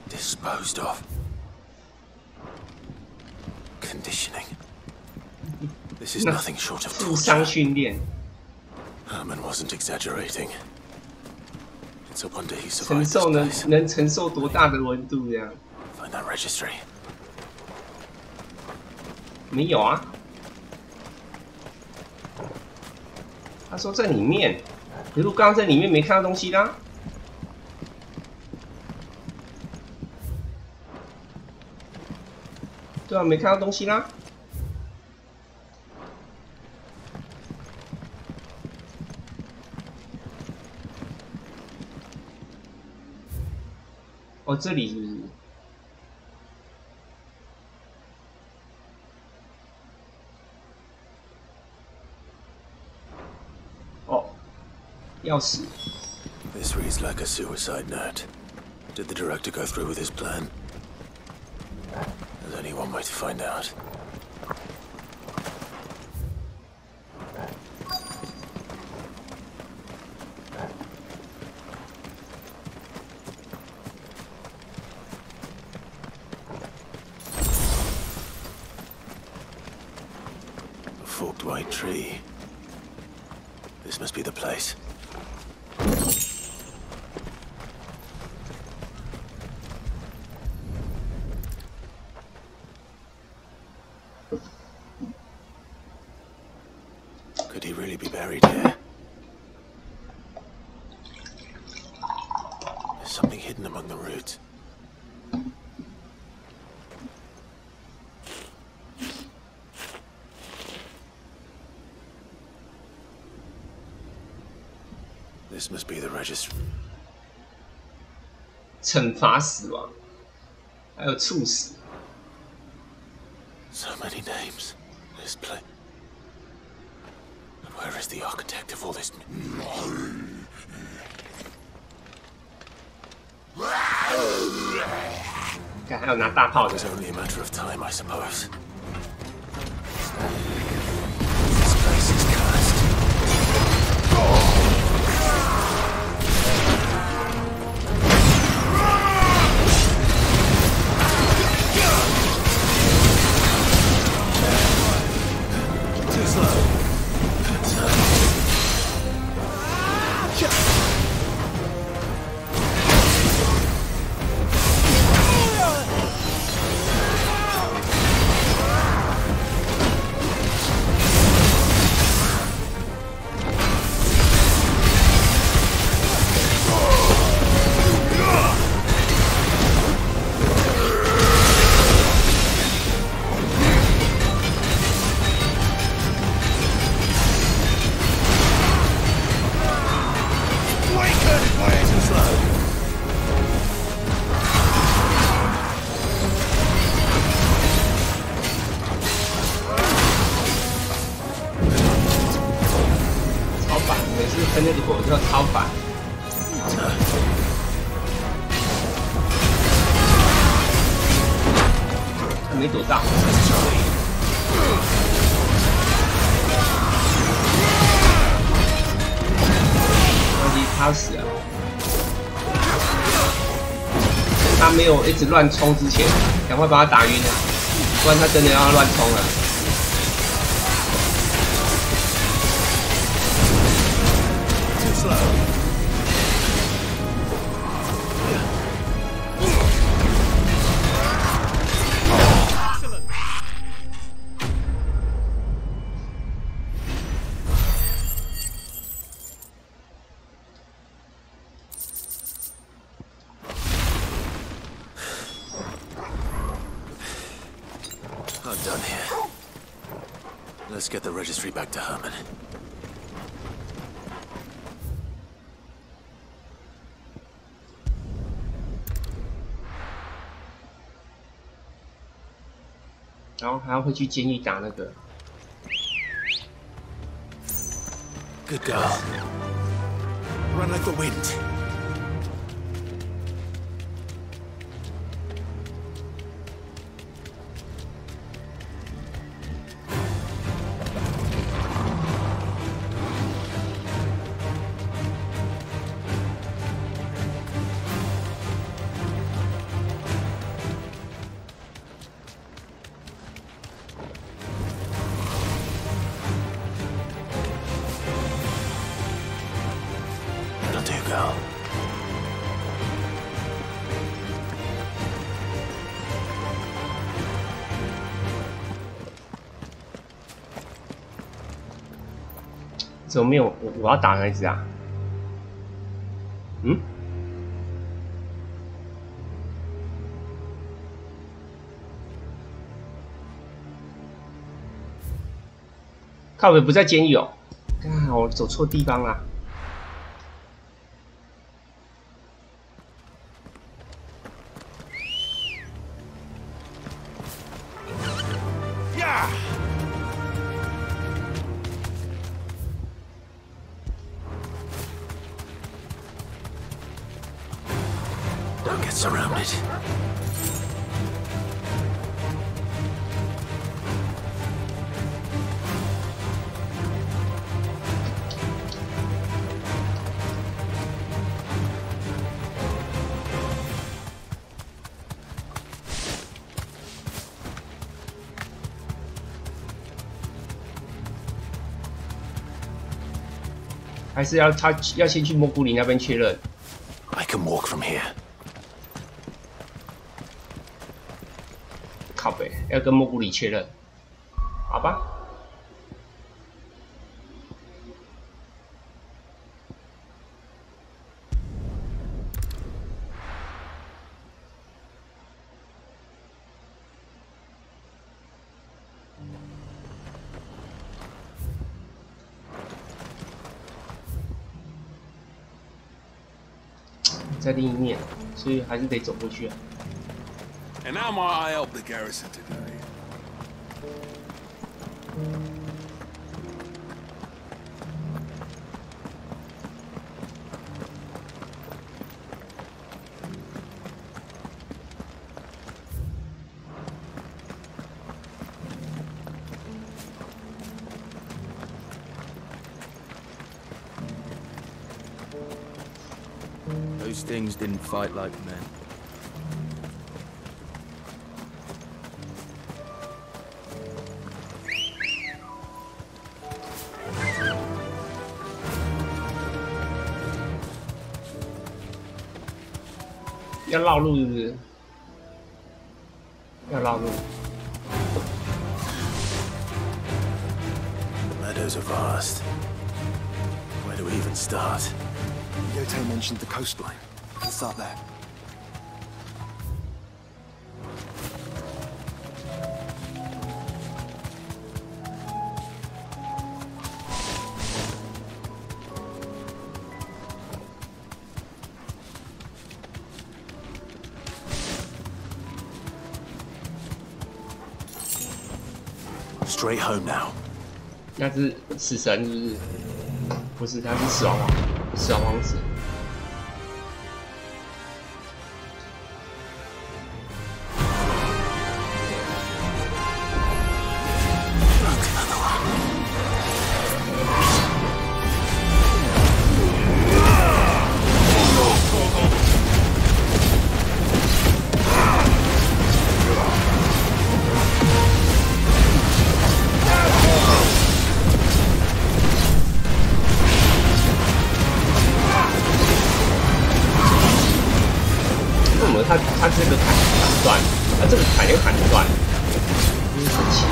Disposed of. Conditioning. This is nothing short of
负伤
torture.
训练，
Herman wasn't exaggerating. It's a wonder he
承
survived
受
this
能
place.
能承受多大的温度这样？
Find that registry.
没有啊。他说在里面，可是我刚刚在里面没看到东西啦。对啊，没看到东西啦。哦，这里是不是？哦，钥匙。
This reads like a suicide note. Did the director go through with his plan? There's only one way to find out. A forked white tree. This must be the place. Could he really be buried here? There's something hidden among the roots. This must be the registry.
惩罚死亡，还有处死。
So many names. This place. But where is the architect of all this?
看，还有拿大炮的。
It's only a matter of time, I suppose. This place is cursed.
Too slow. Too slow.
超反，每次喷那个火就要超反。他没躲到。忘记他死了。他没有一直乱冲之前，赶快把他打晕了，不然他真的要乱冲了。
Too slow. Excellent.
I'm done here. Let's get the registry back to Herman.
“然后还要回去监狱打那个。
Good girl. Run like the wind. That'll do, girl.
怎么没有？我要打哪一只啊？嗯？靠北不在监狱哦！啊，我走错地方啦！
Don't get surrounded.
I 还是要他要先去蘑菇林那边确认。
I can walk from here.
靠北，要跟蘑菇里确认，好吧？在另一面，所以还是得走过去啊。
And how might I help the garrison today?
Those things didn't fight like men.
要绕路是不是？要绕路。
The meadows are vast. Where do we even start?
Yote mentioned the coastline. Let's start there.
Straight home now.
那是死神是不是？不是，他是死亡王子。 他这个砍断，他这个砍又砍断，真神奇。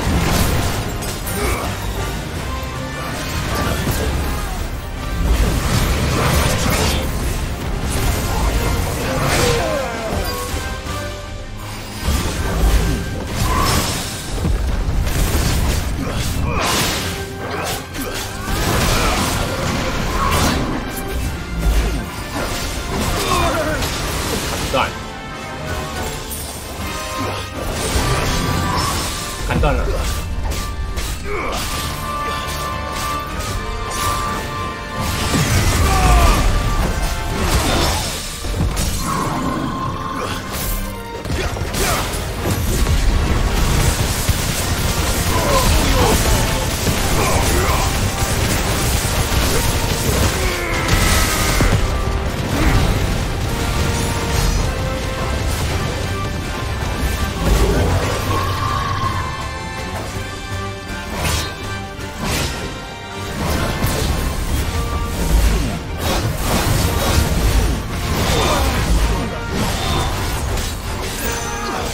断了。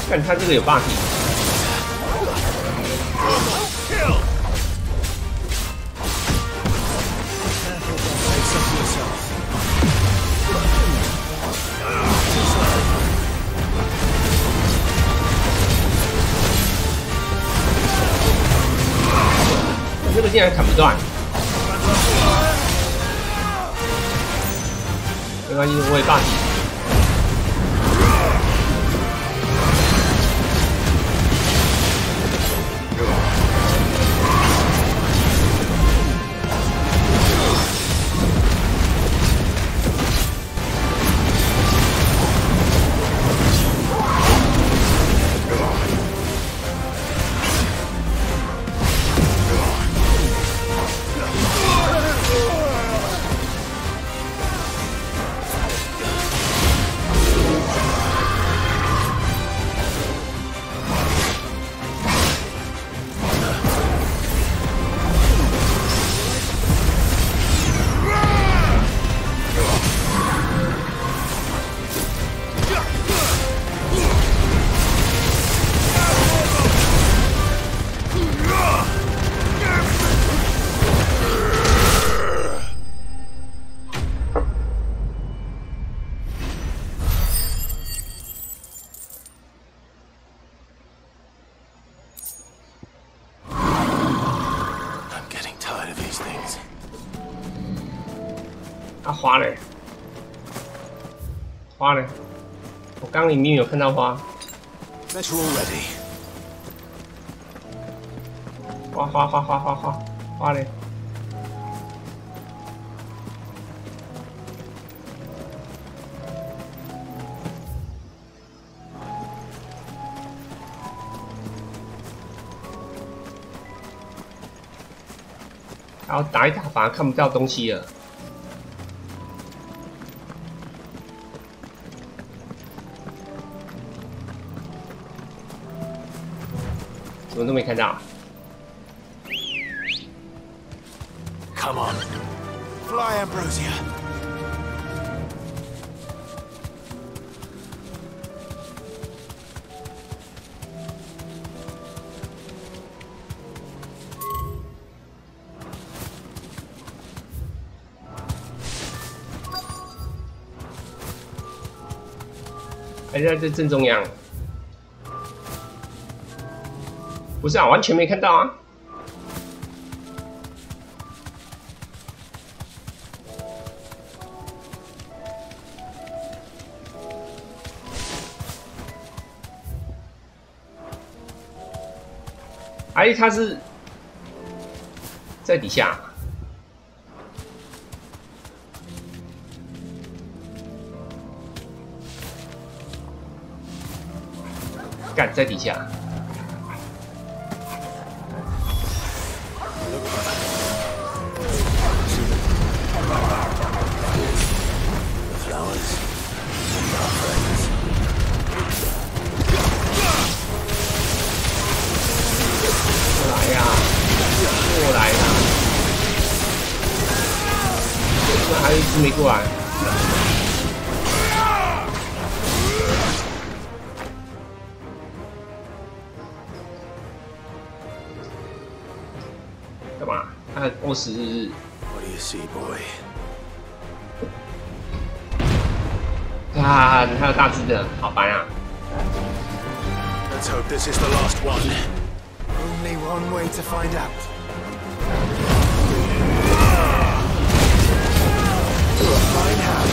看他这个有 bug。这个竟然砍不断，没关系，我也 bug。 他花了，花呢？我刚明明有看到花。
Better already.
花呢？然后打一打，反而看不到东西了。什么都没看到。
Come on. Fly, Ambrosia.
还在这正中央。不是啊，完全没看到啊。哎，他是在底下。干在底下。来呀！过来呀！怎么还有一只没过来？干嘛？他饿死日日。
What do you see, boy?
啊，还有大只的，好烦啊！
Let's hope this is the last one. Only one way to find out. Find out.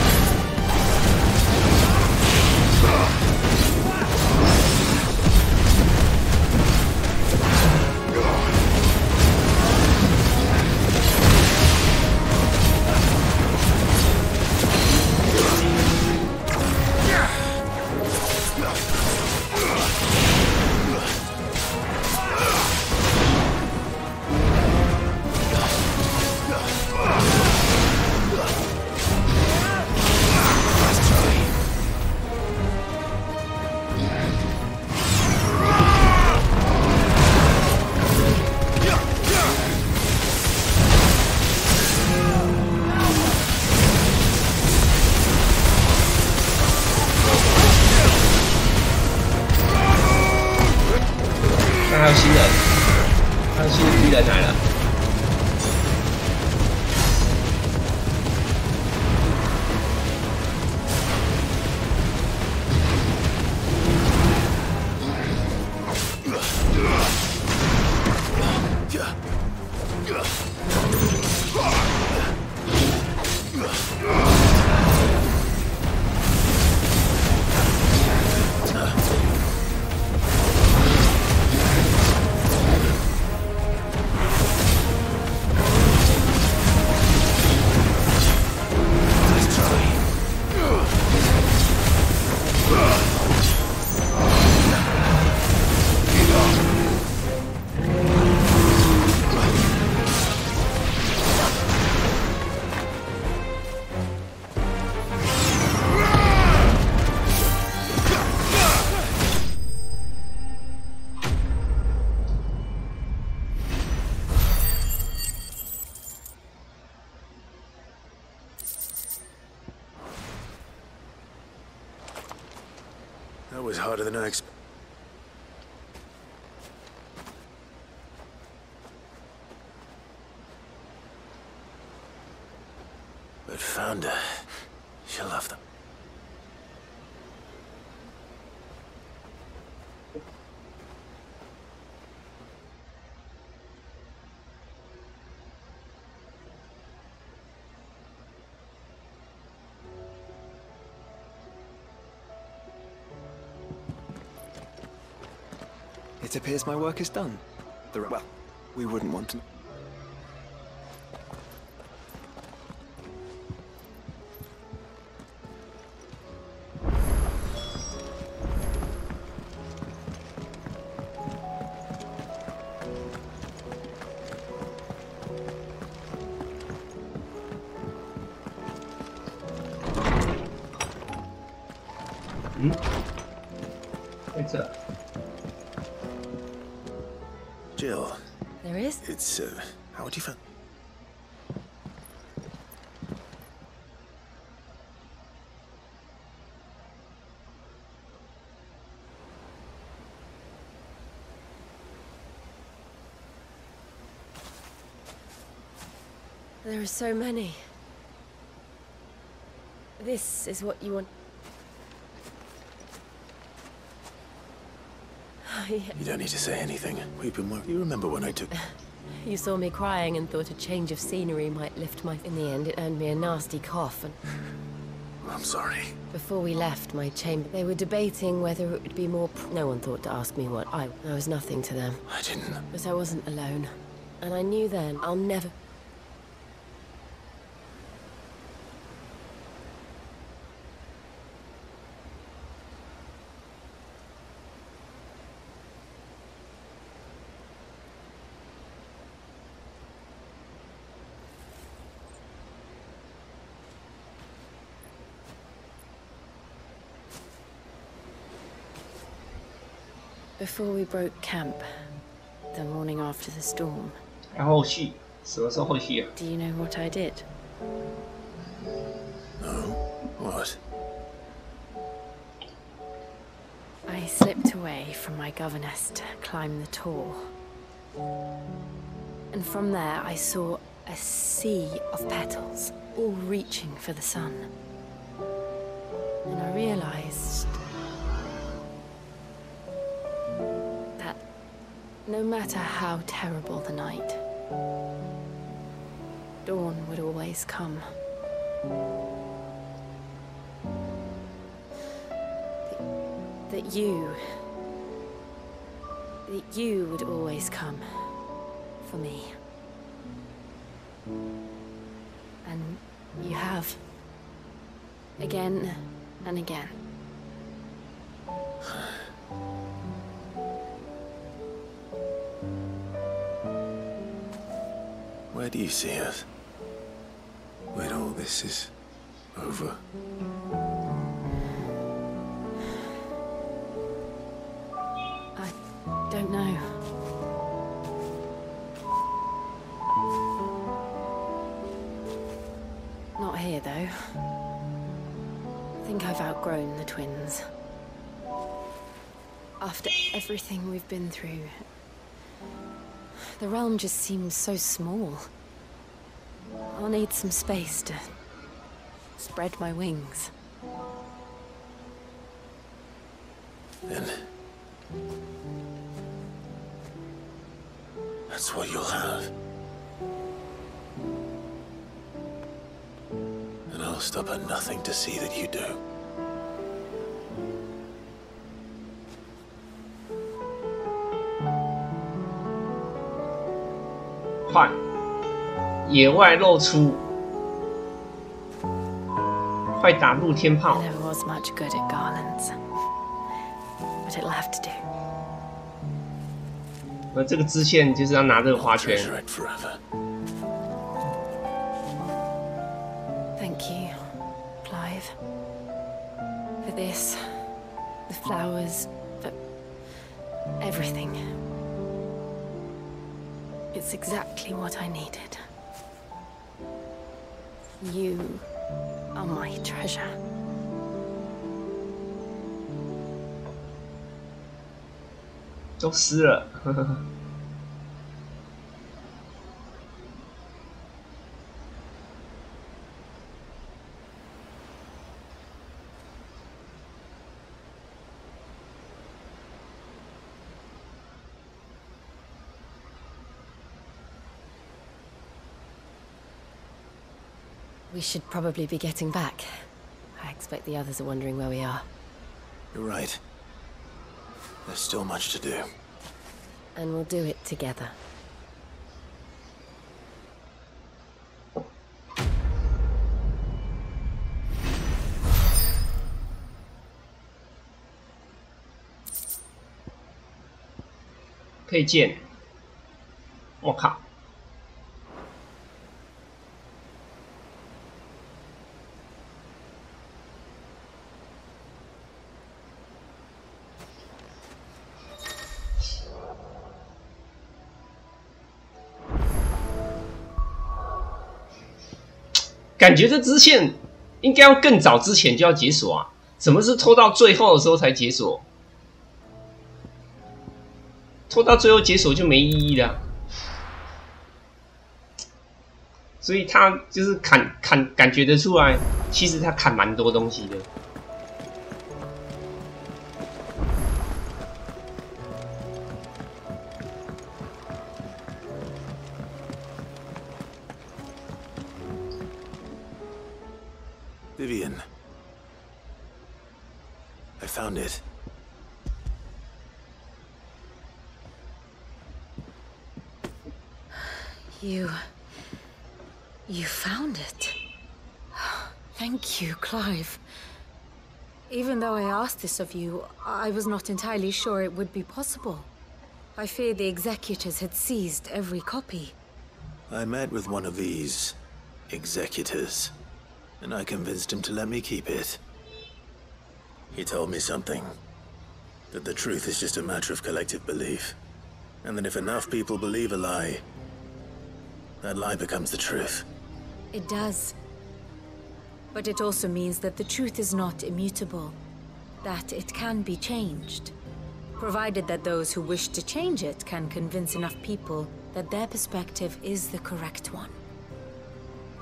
还有新人，还有新的敌人来了。
That was harder than I expected. But found her. She'll love them.
It appears my work is done. Well, we wouldn't want to.
Jill.
There is?
It's, how would you find...
There are so many. This is what you want.
You don't need to say anything. We've been working. You remember when I took...
You saw me crying and thought a change of scenery might lift my... In the end, it earned me a nasty cough and...
I'm sorry.
Before we left my chamber, they were debating whether it would be more... No one thought to ask me what I was nothing to them.
I didn't...
But I wasn't alone. And I knew then I'll never... Before we broke camp, the morning after the storm.
后续，什么是后续啊
Do you know what I did?
No. What?
I slipped away from my governess to climb the tor. And from there I saw a sea of petals, all reaching for the sun. And I realized that no matter how terrible the night, dawn would always come. That you would always come for me. And you have. Again and again.
Where do you see us? When all this is over?
I don't know. Not here, though. I think I've outgrown the twins. After everything we've been through, the realm just seems so small. I'll need some space to spread my wings.
Then... that's what you'll have. And I'll stop at nothing to see that you do.
Fine. 野外露出，快打露天炮。
There was much good at Garlands, but it'll have to do.
这个支线就是要拿这个花圈。
Thank you, Clive, for this, the flowers, for everything. It's exactly what I needed. You are my treasure.
都湿了。
We should probably be getting back. I expect the others are wondering where we are.
You're right. There's still much to do.
And we'll do it together.
配件，我靠！感觉这支线应该要更早之前就要解锁啊！怎么是拖到最后的时候才解锁？拖到最后解锁就没意义了。所以他就是感觉得出来，其实他砍蛮多东西的。
Vivian, I found it.
You found it. Thank you, Clive. Even though I asked this of you, I was not entirely sure it would be possible. I fear the executors had seized every copy.
I met with one of these executors, and I convinced him to let me keep it. He told me something. That the truth is just a matter of collective belief. And that if enough people believe a lie, that lie becomes the truth.
It does. But it also means that the truth is not immutable. That it can be changed. Provided that those who wish to change it can convince enough people that their perspective is the correct one.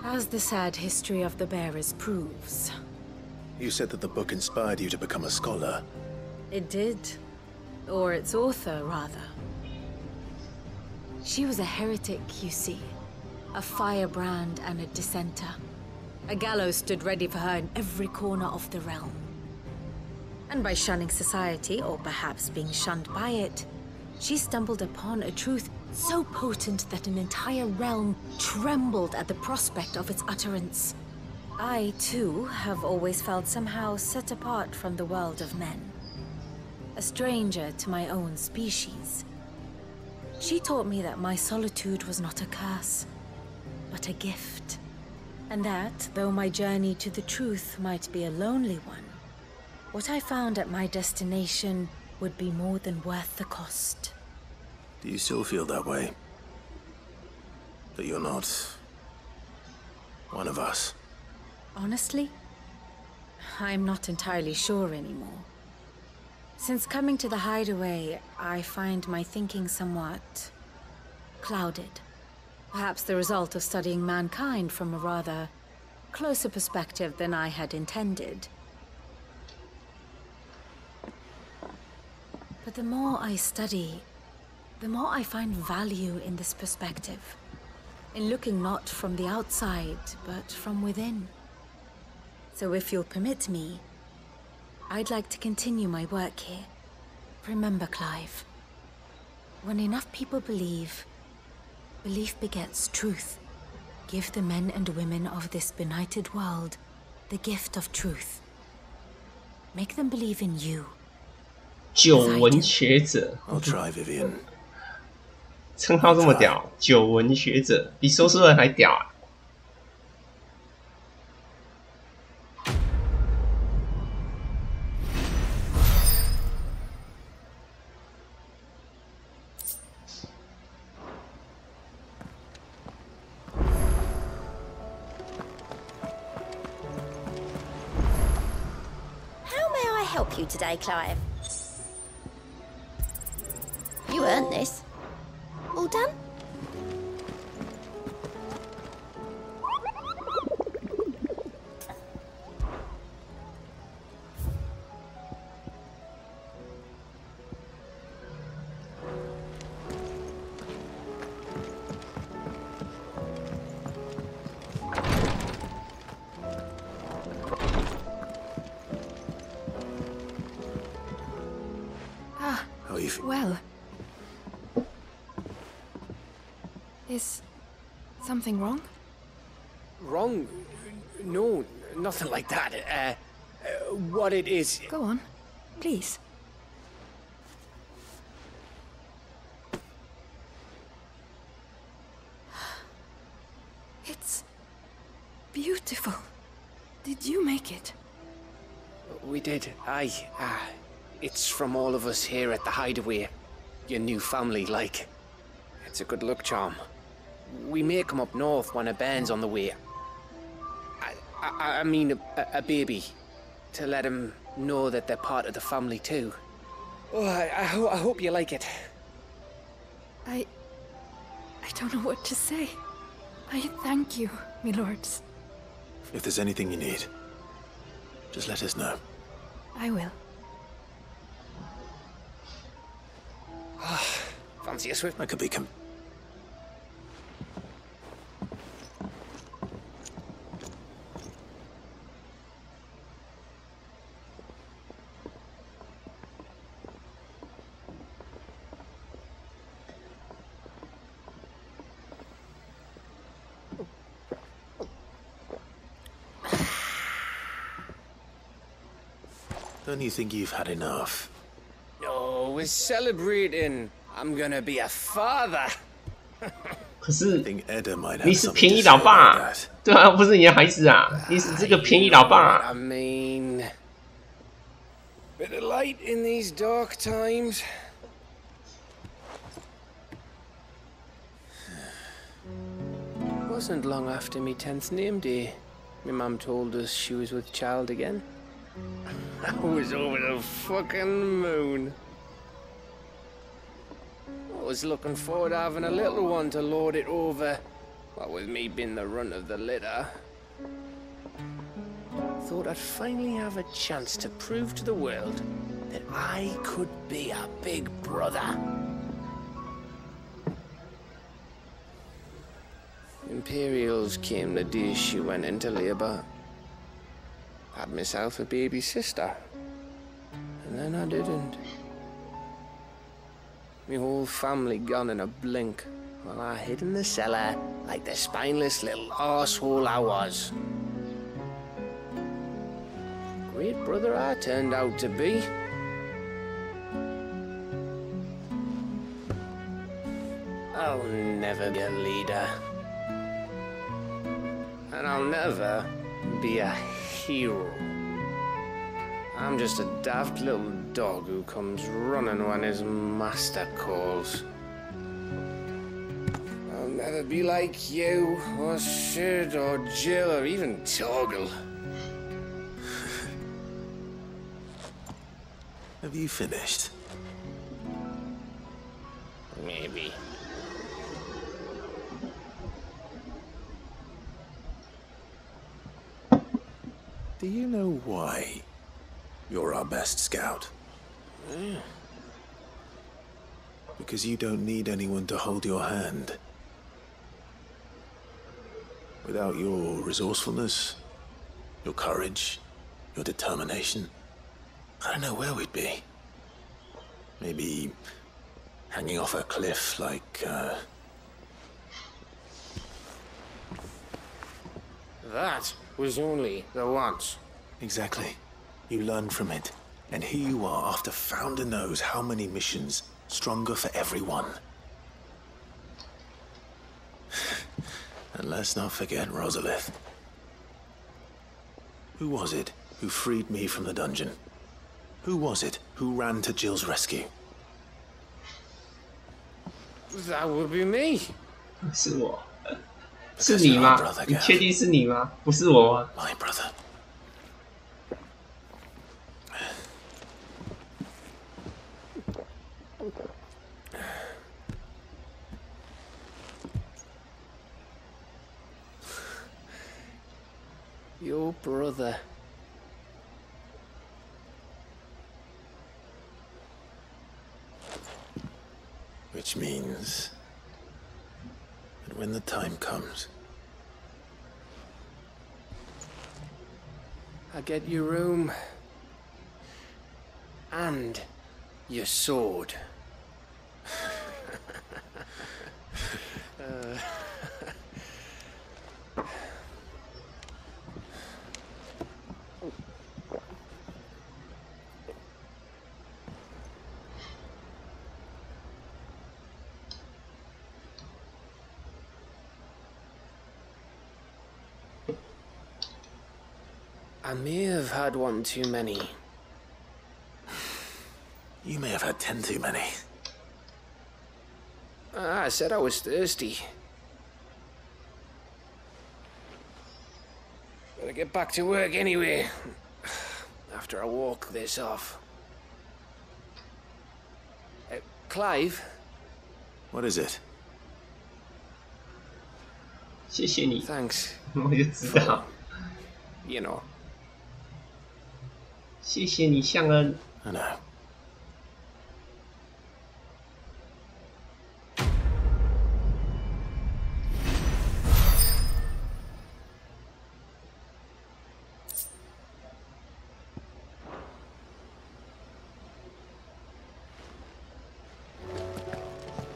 As the sad history of the Bearers proves.
You said that the book inspired you to become a scholar.
It did. Or its author, rather. She was a heretic, you see. A firebrand and a dissenter. A gallows stood ready for her in every corner of the realm. And by shunning society, or perhaps being shunned by it, she stumbled upon a truth so potent that an entire realm trembled at the prospect of its utterance. I, too, have always felt somehow set apart from the world of men. A stranger to my own species. She taught me that my solitude was not a curse, but a gift. And that, though my journey to the truth might be a lonely one, what I found at my destination would be more than worth the cost.
Do you still feel that way? That you're not one of us?
Honestly, I'm not entirely sure anymore. Since coming to the Hideaway, I find my thinking somewhat clouded. Perhaps the result of studying mankind from a rather closer perspective than I had intended. But the more I study, the more I find value in this perspective. In looking not from the outside, but from within. So if you'll permit me, I'd like to continue my work here. Remember, Clive, when enough people believe, belief begets truth. Give the men and women of this benighted world the gift of truth. Make them believe in you.
久闻学者
I'll try, Vivian.
称号这么屌，久闻学者比说书人还屌啊！
Help you today, Clive. You earned this. All done?
Well,
Is something wrong?
Wrong? No, nothing like that. What it is...
Go on, please. It's beautiful. Did you make it?
We did, aye. It's from all of us here at the Hideaway. Your new family, like. It's a good luck charm. We may come up north when a band's on the way. I mean a baby. To let him know that they're part of the family too. Oh, I hope you like it.
I don't know what to say. I thank you, my lords.
If there's anything you need, just let us know.
I will.
Fancy a swift?
I could be Don't you think you've had enough?
No, we're celebrating. I'm gonna be a father.
可是你是便宜老爸，对啊，不是你的孩子啊，你是这个便宜老爸。
I mean, bit of light in these dark times. Wasn't long after me 10th name day, my mum told us she was with child again. I was over the fucking moon. I was looking forward to having a little one to lord it over, what with me being the runt of the litter. Thought I'd finally have a chance to prove to the world that I could be a big brother. Imperials came the day she went into labour. Had myself a baby sister, and then I didn't. My whole family gone in a blink, while I hid in the cellar like the spineless little arsehole I was. Great brother I turned out to be. I'll never be a leader. And I'll never be a hero. I'm just a daft little dog who comes running when his master calls. I'll never be like you, or Sid, or Jill, or even Torgal.
Have you finished?
Maybe.
Do you know why you're our best scout? Because you don't need anyone to hold your hand. Without your resourcefulness, your courage, your determination, I don't know where we'd be. Maybe hanging off a cliff like,
That was only the once.
Exactly. You learn from it. And here you are after Founder knows how many missions, stronger for everyone. And let's not forget Rosalith. Who was it who freed me from the dungeon? Who was it who ran to Jill's rescue?
That would be me.
是我。是你吗？你确定是你吗？不是我吗
？My brother.
Your brother.
Which means that when the time comes,
I get your room and your sword. I may have had one too many.
You may have had 10 too many.
I said I was thirsty. Gotta get back to work anyway. After I walk this off. Clive?
What is it?
谢谢你。
Thanks.
我就知道。
You know.
谢谢你，向恩。
I know.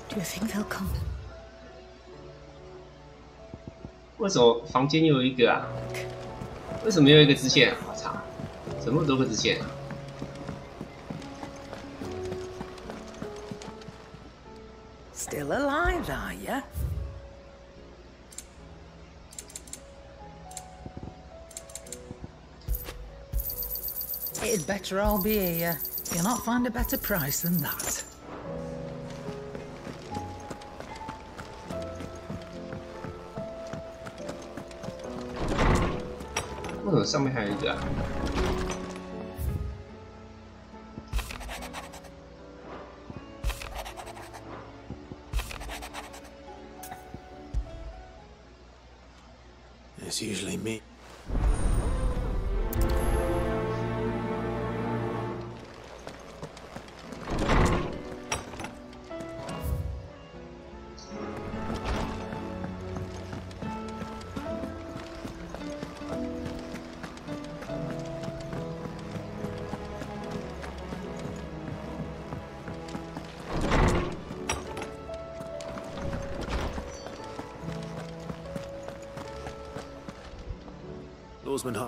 Do you think they'll come?
为什么房间又有一个啊？为什么又有一个支线？我操！怎么多个支线啊？
Still alive, are you? It'd better all be here. You'll not find a better price than that.
为什么上面还有一个啊？
It's usually me.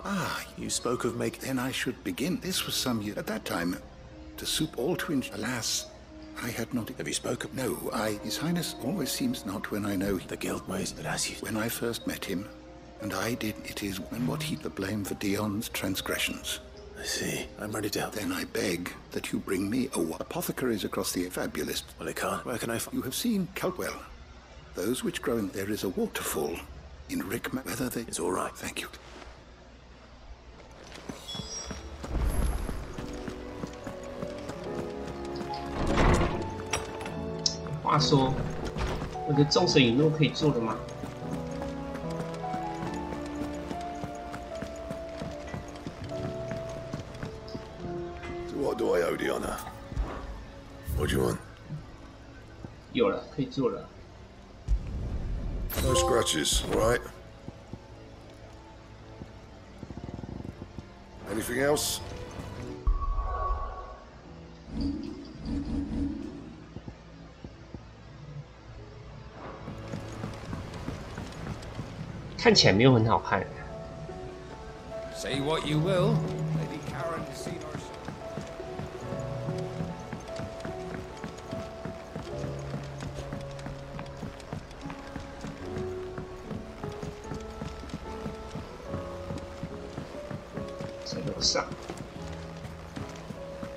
Ah,
you spoke of making...
Then I should begin. This was some year... At that time, to soup all twins... Alas, I had not...
Have you spoken?
No, His Highness always seems not when I know...
The guild ways, but as you...
When I first met him, and I did, it is... And what he... The blame for Dion's transgressions.
I see. I'm ready to help.
Then I beg that you bring me apothecaries across the fabulous...
Well, I can't. Where can I find...
You have seen Keltwell. Those which grow in... There is a waterfall in Rickma... Whether they...
It's all right.
Thank you.
话说，我的众神陨落可以做了吗？
What do I owe the honor? What do you want?
有了，可以做了。
No scratches, all right? Anything else?
看起来没有很好看。
Say what you will, Lady Karen has seen our...
在楼上。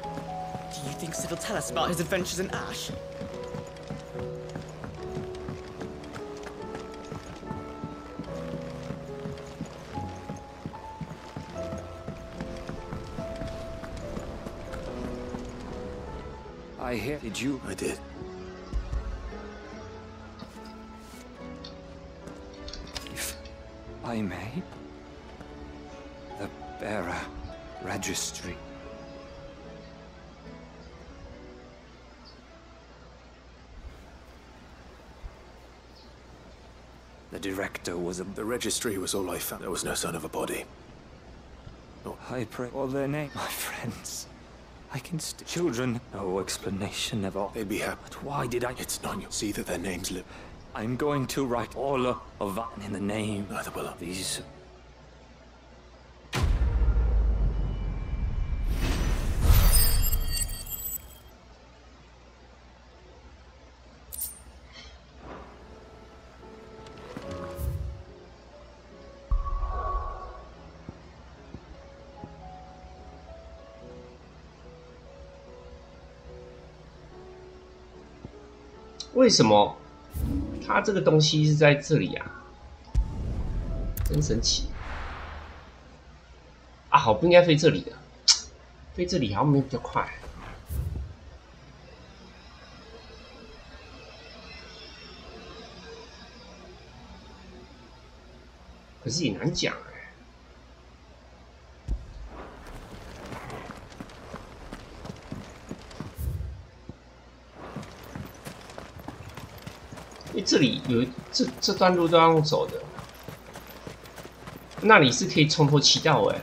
Do you think Sid will tell us about his adventures in Ash?
I hear. Did you?
I did.
If I may. The bearer registry. The director was a...
The registry was all I found. There was no sign of a body.
Oh. I pray all their name, my friends. I can children. No explanation of all.
They'd be happy.
But why did I...
It's not you. See that their names live.
I'm going to write all of that in the name.
Neither will I.
These...
为什么它这个东西是在这里啊？真神奇！啊，好，不应该飞这里的，飞这里好像没有比较快。可是也难讲哎。因为这里有这段路都要用走的，那里是可以从头骑到尾啊。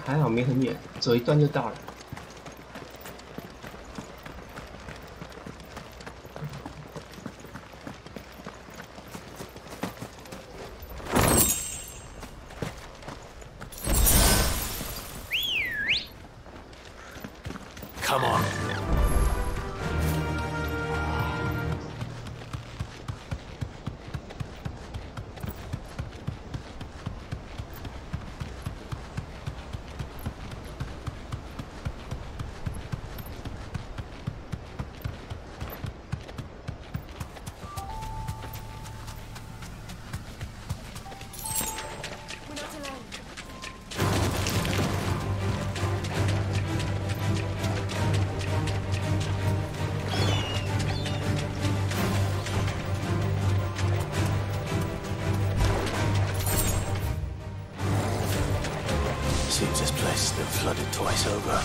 还好没很远，走一段就到了。
Come on. Seems this place has been flooded twice over.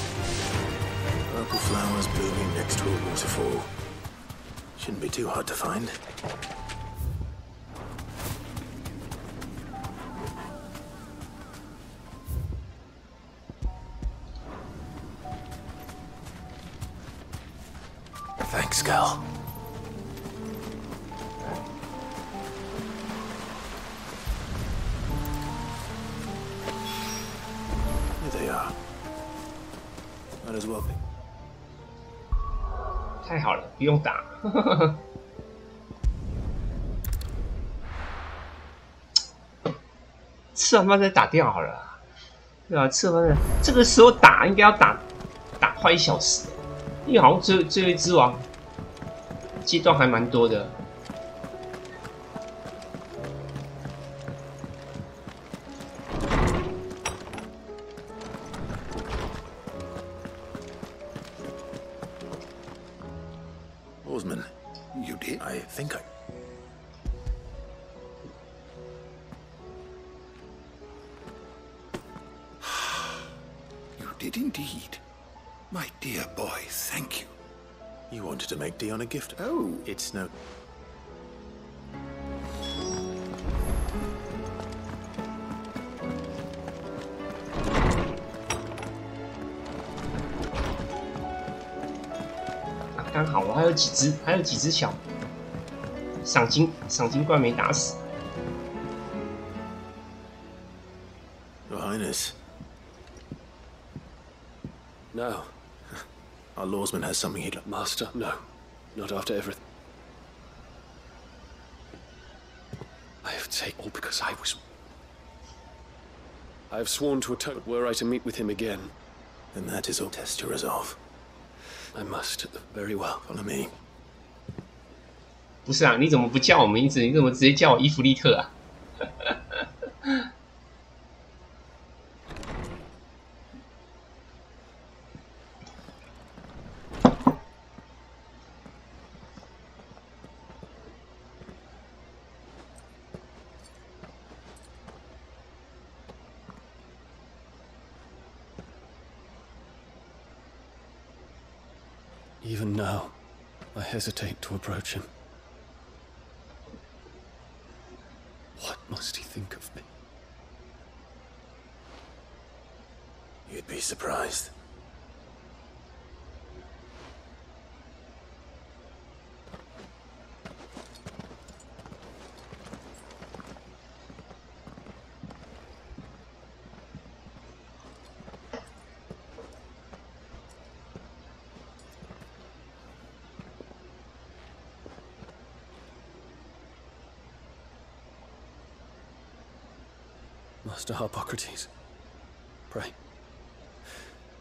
Purple flowers blooming next to a waterfall. Shouldn't be too hard to find. Thanks, Gal. Here they are. Might as well be.
太好了，不用打。吃完饭再打掉好了。对啊，吃完饭这个时候打应该要打快1小时，因为好像最后一只王阶段还蛮多的。
Oarsman, you did? I think I...
You did indeed. My dear boy, thank you.
You wanted to make Dion a gift?
Oh.
It's no...
啊，刚好我还有几只小赏金怪没打死。
Your Highness.
No.
Our lawsman has something he'd like.
Master, no. Not after everything. I have taken all because I have sworn to atone. Were I to meet with him again,
then that is all test to resolve.
I must. Very well.
Follow me.
不是啊，你怎么不叫我名字？你怎么直接叫我伊芙利特啊？Even
now, I hesitate to approach him. What must he think of me?
You'd be surprised.
Master Harpocrates, pray,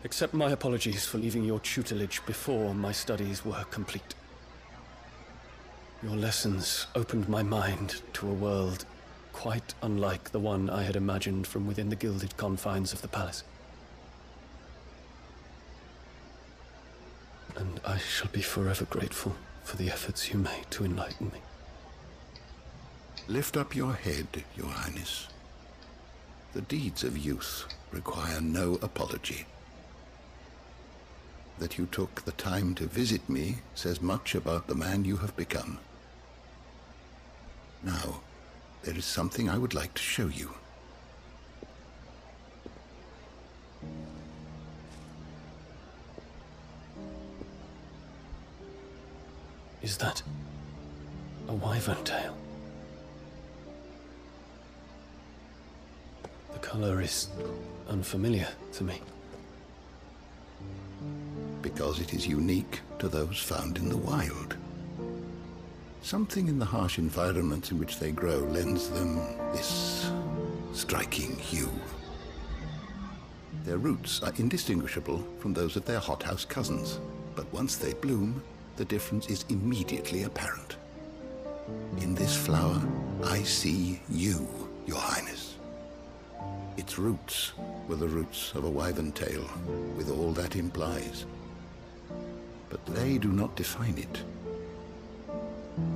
Accept my apologies for leaving your tutelage before my studies were complete. Your lessons opened my mind to a world quite unlike the one I had imagined from within the gilded confines of the palace. And I shall be forever grateful for the efforts you made to enlighten me.
Lift up your head, Your Highness. The deeds of youth require no apology. That you took the time to visit me says much about the man you have become. Now, there is something I would like to show you.
Is that a wyvern tail? The color is unfamiliar to me.
Because it is unique to those found in the wild. Something in the harsh environment in which they grow lends them this striking hue. Their roots are indistinguishable from those of their hothouse cousins, but once they bloom, the difference is immediately apparent. In this flower, I see you, Your Highness. Its roots were the roots of a wyvern tail, with all that implies. But they do not define it,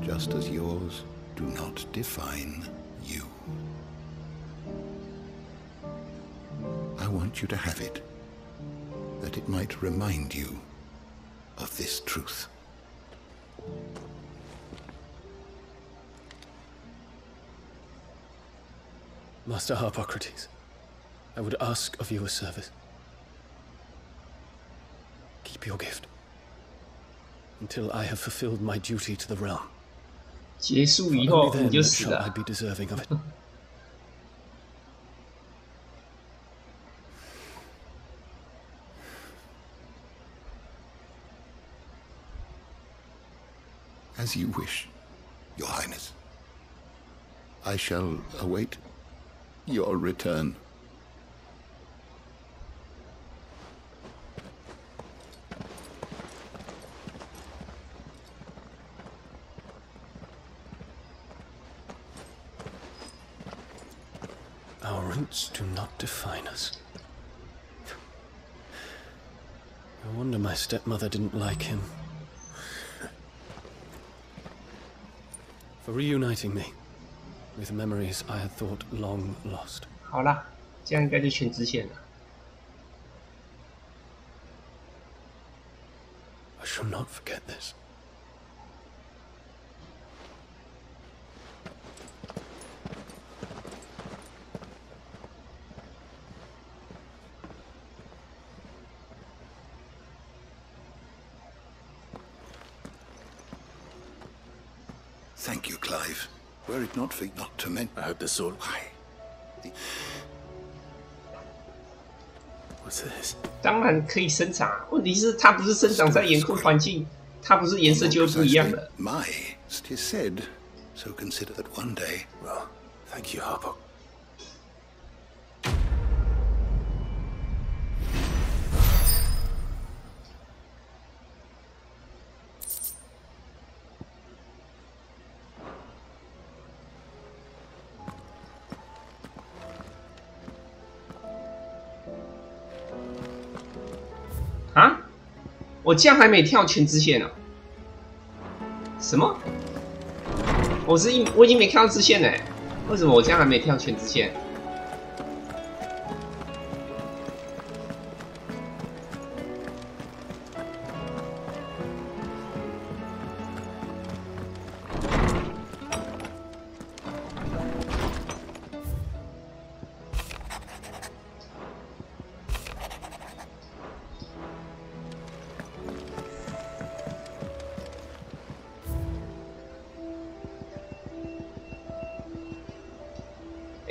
just as yours do not define you. I want you to have it, that it might remind you of this truth.
Master Harpocrates, I would ask of you a service. Keep your gift until I have fulfilled my duty to the realm.
结束以后你就死
Shall I
了。
be deserving of it?
As you wish, Your Highness. I shall await your return.
Our roots do not define us. No wonder my stepmother didn't like him. For reuniting me with memories I had thought long lost.
好啦，这样应该就全支线了。
I shall not forget this.
Thank you, Clive. Were it not for not to mention...
I hope the sword...
Why?
What's this?
当然可以生长，问题是它不是生长在严酷环境，它不是颜色就会不一样的。
My, 'tis said, so consider that one day...
Well, thank you, Harpo.
Huh? 啊！我这样还没跳全支线呢、什么？我已经没跳支线嘞，为什么我这样还没跳全支线？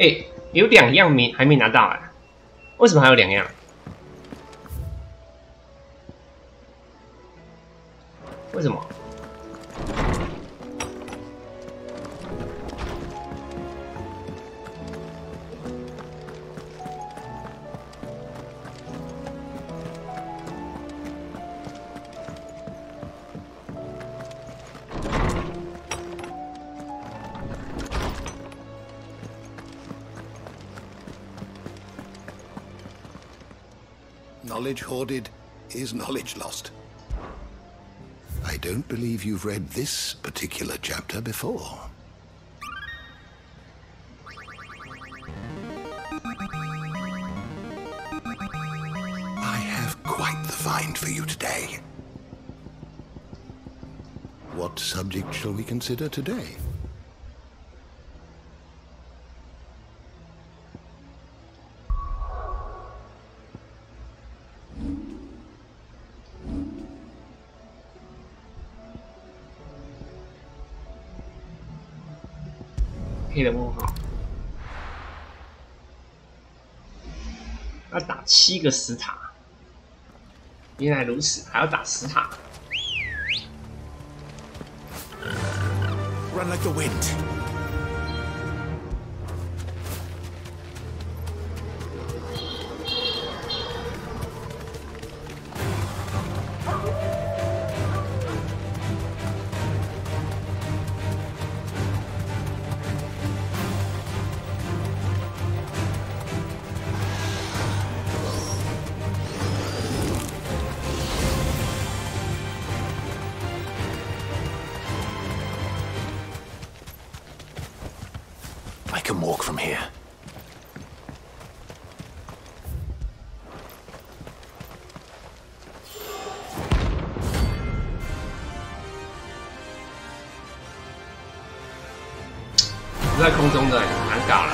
哎，有2样还没拿到啊？为什么还有2样？为什么？
knowledge hoarded is knowledge lost. I don't believe you've read this particular chapter before. I have quite the find for you today. What subject shall we consider today?
黑的问号，要打7个石塔，原来如此，还要打石塔。
Run like the wind.
I can walk from here.
"不在空中的，难搞了。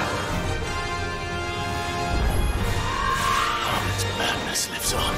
Its madness lives on.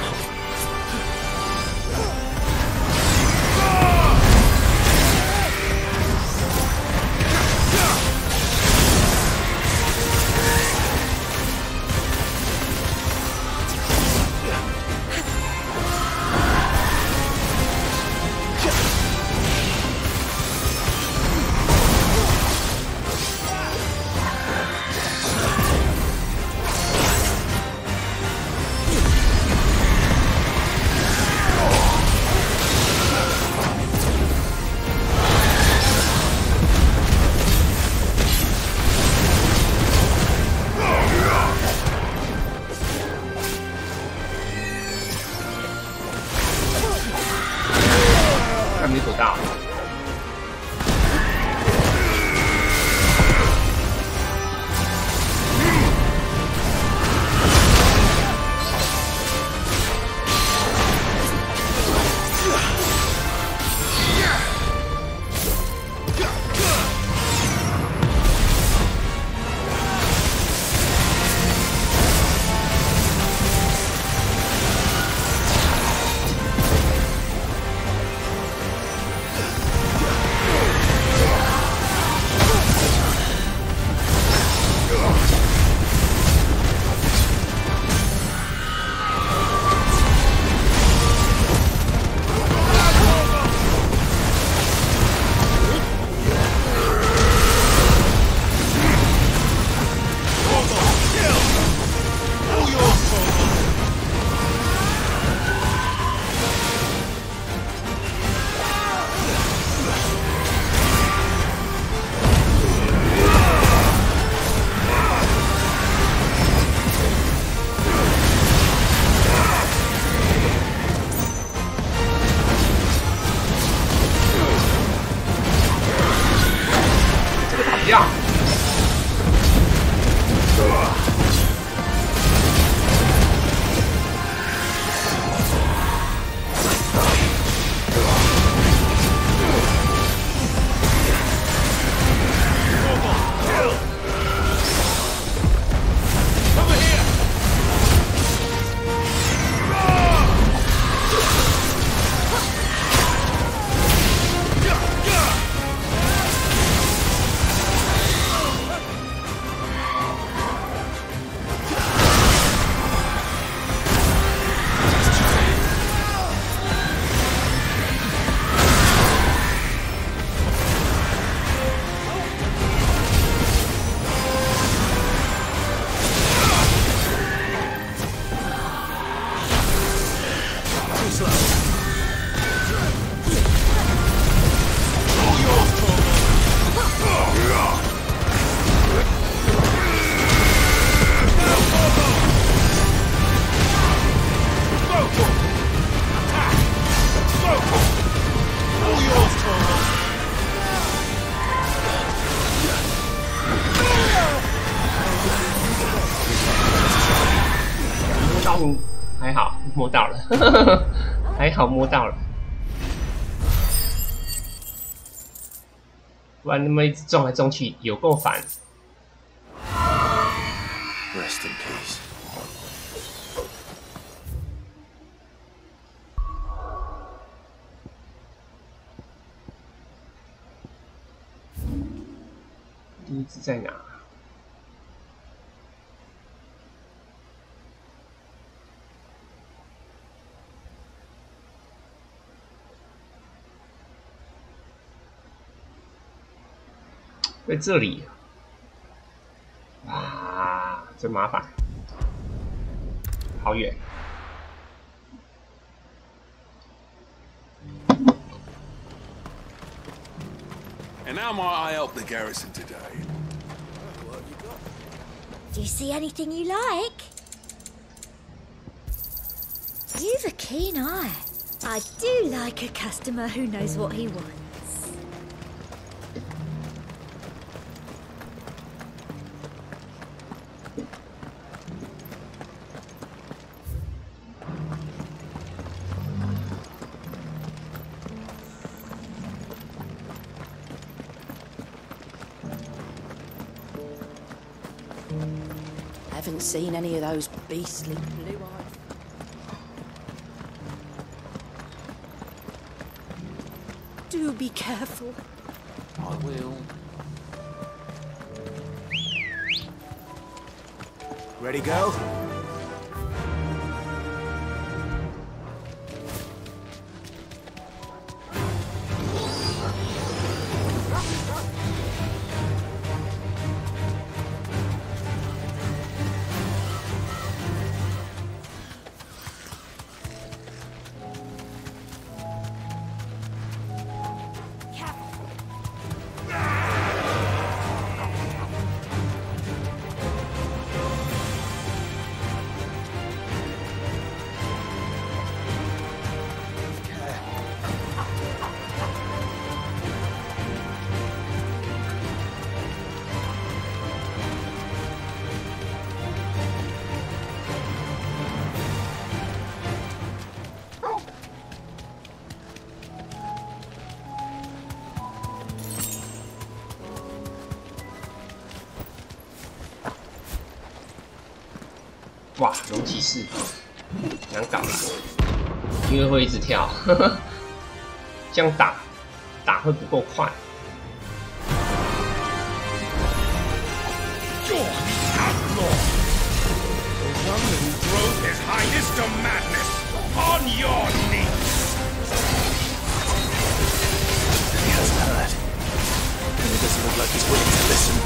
All yours, Torvald.
摸到还好，摸到了，还好摸到了，不然那么一直撞来撞去，有够烦。
Rest in peace.
第一只在哪？在这里啊，真麻烦，好远。
And how might I help the garrison today?
Do you see anything you like? You've a keen eye. I do like a customer who knows what he wants.
Haven't seen any of those beastly blue-eyed... Do be careful.
I will.
Ready, go?
哇，龙骑士难搞啦，因为会一直跳，这样打会不够快。
You're the outlaw! The one who drove his highness to madness! On your knees!
He hasn't heard. And it doesn't look like he's willing to listen.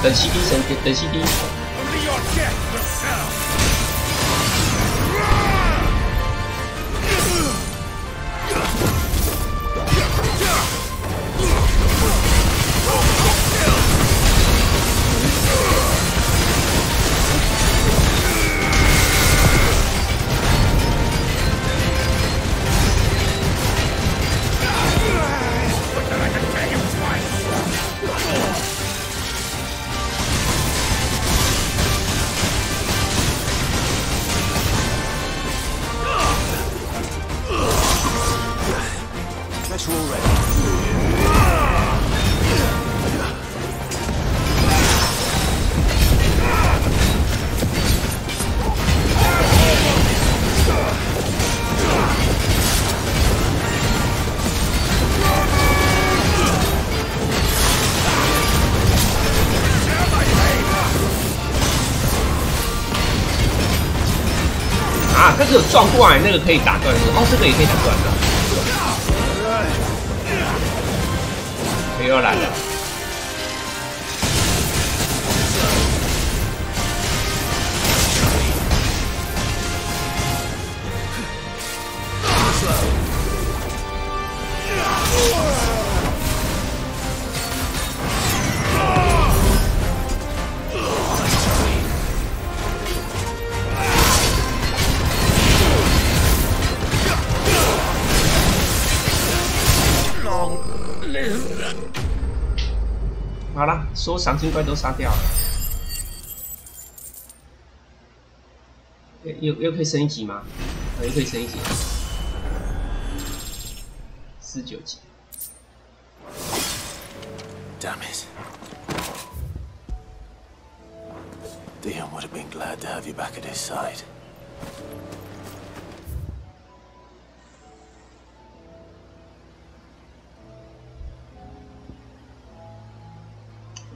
等 CD 神，等 CD。是有撞过来那个可以打断的，哦，这个也可以打断的。他又要来了。好了，所有赏金怪都杀掉了，又可以升一级吗？又可以升一级，49级。
Damn it. Dion would have been glad to have you back at his side.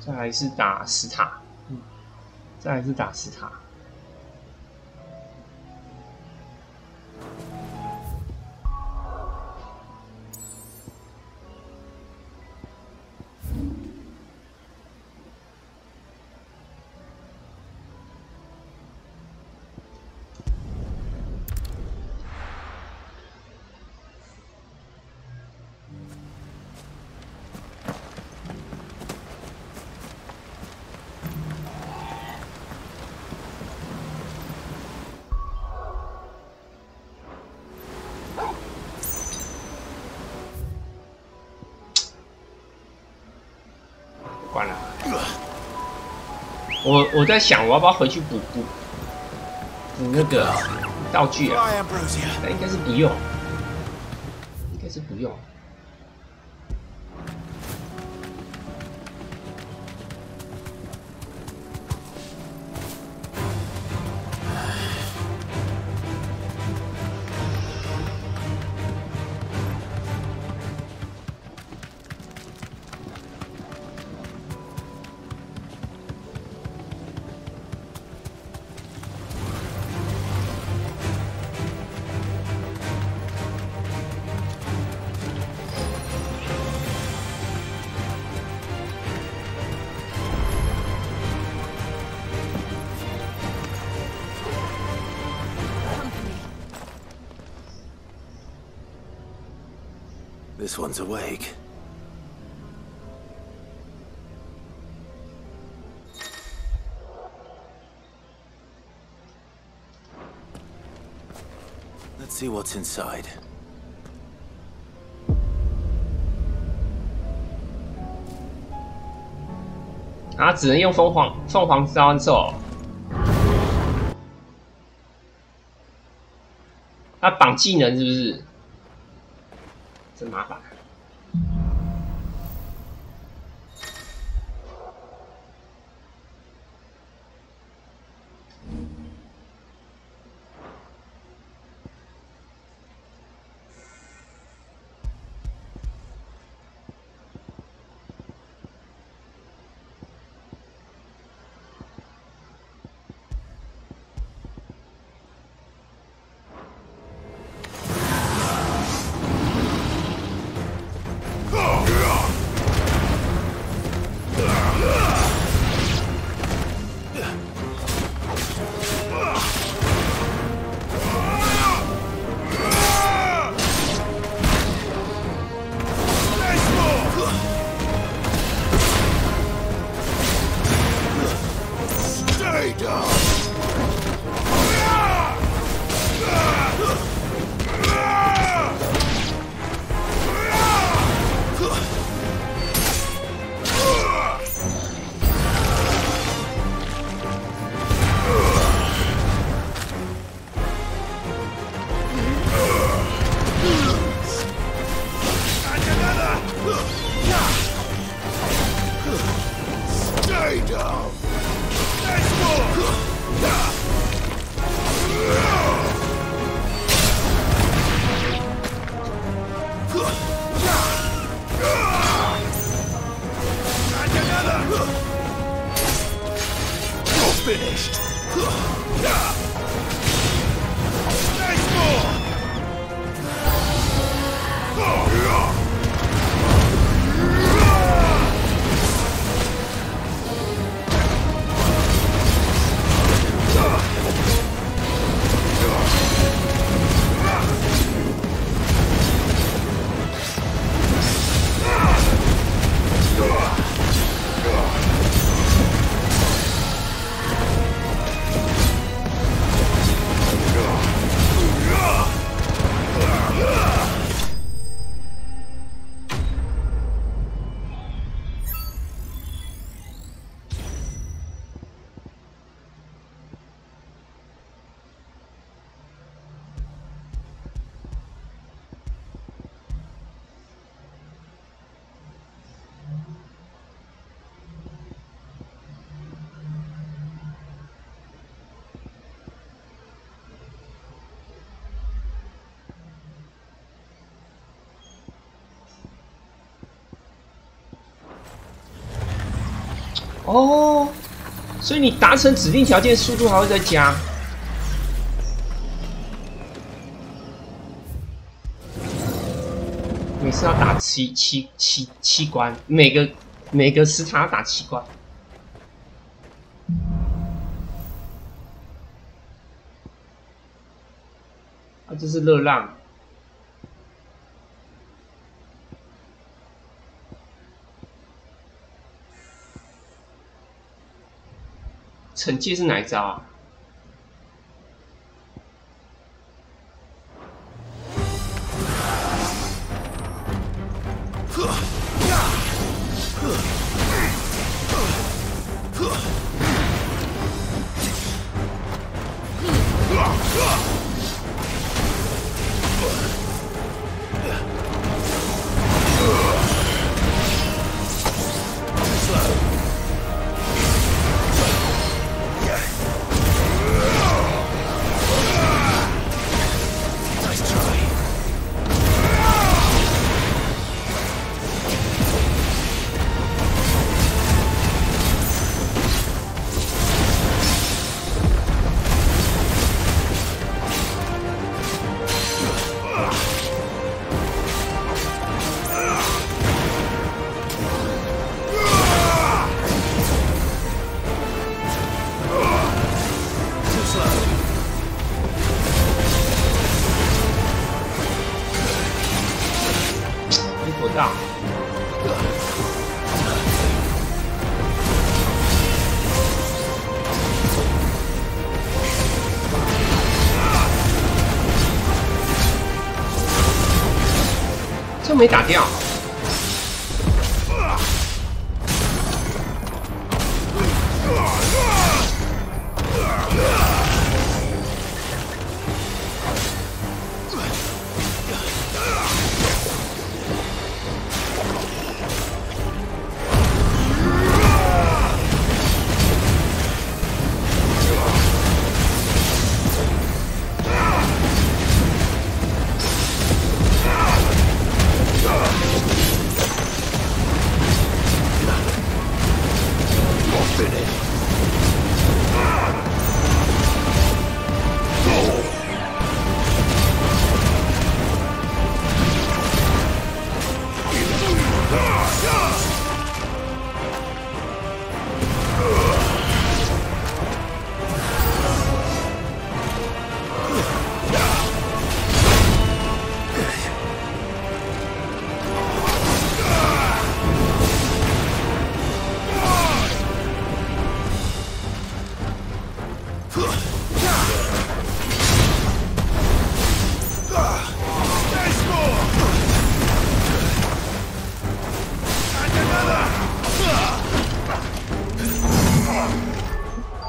再来是打史塔，再来是打史塔。关了。我在想，我要不要回去补那个道具啊？但应该是不用，应该是不用。
This one's awake. Let's see what's inside.
啊，只能用凤凰招咒。它绑技能是不是？真麻烦。哦，所以你达成指定条件，速度还会再加。每次要打七关，每个时塔要打7关。啊，这是热浪。惩戒是哪一招啊？这没打掉。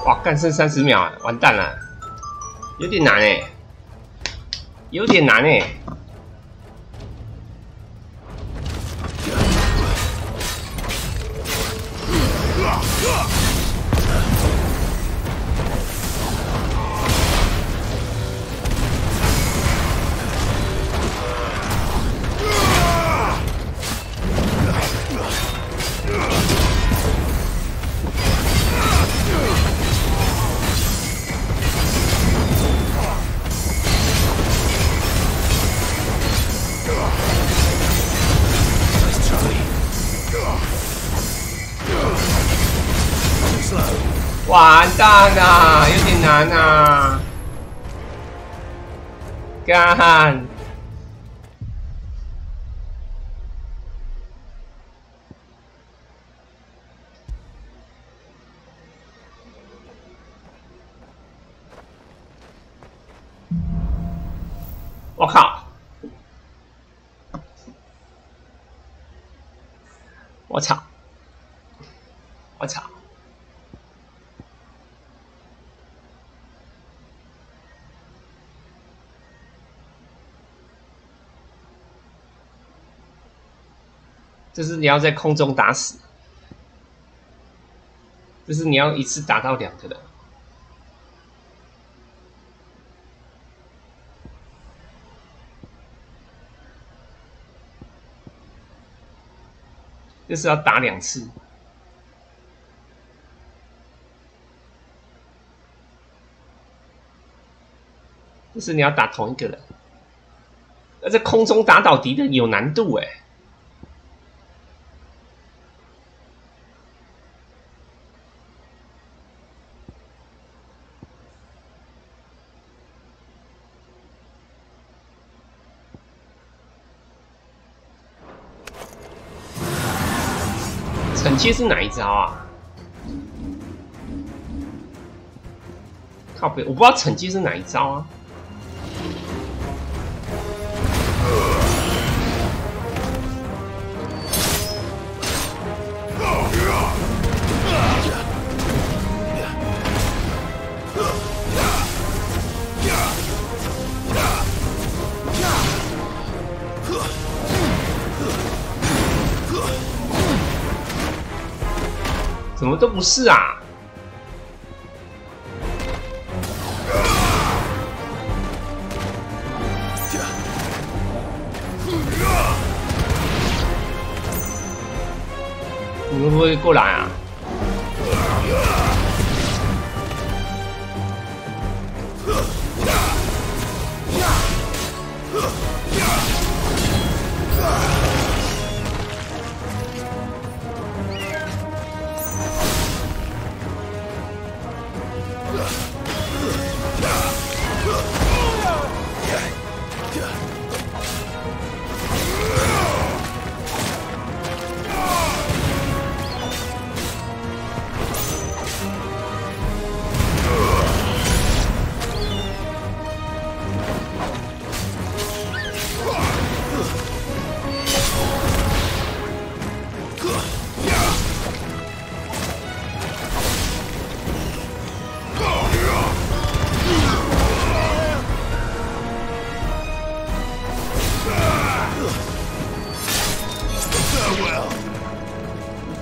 哇，干剩30秒啊，完蛋了，有点难哎，有点难哎。完蛋了，有点难啊！干！我靠！我操！我操！就是你要在空中打死，就是你要一次打到2个人。就是要打2次。就是你要打同一个人，而在空中打倒敌人有难度哎。惩戒是哪一招啊？靠北，我不知道惩戒是哪一招啊。怎么都不是啊！你会不会过来啊？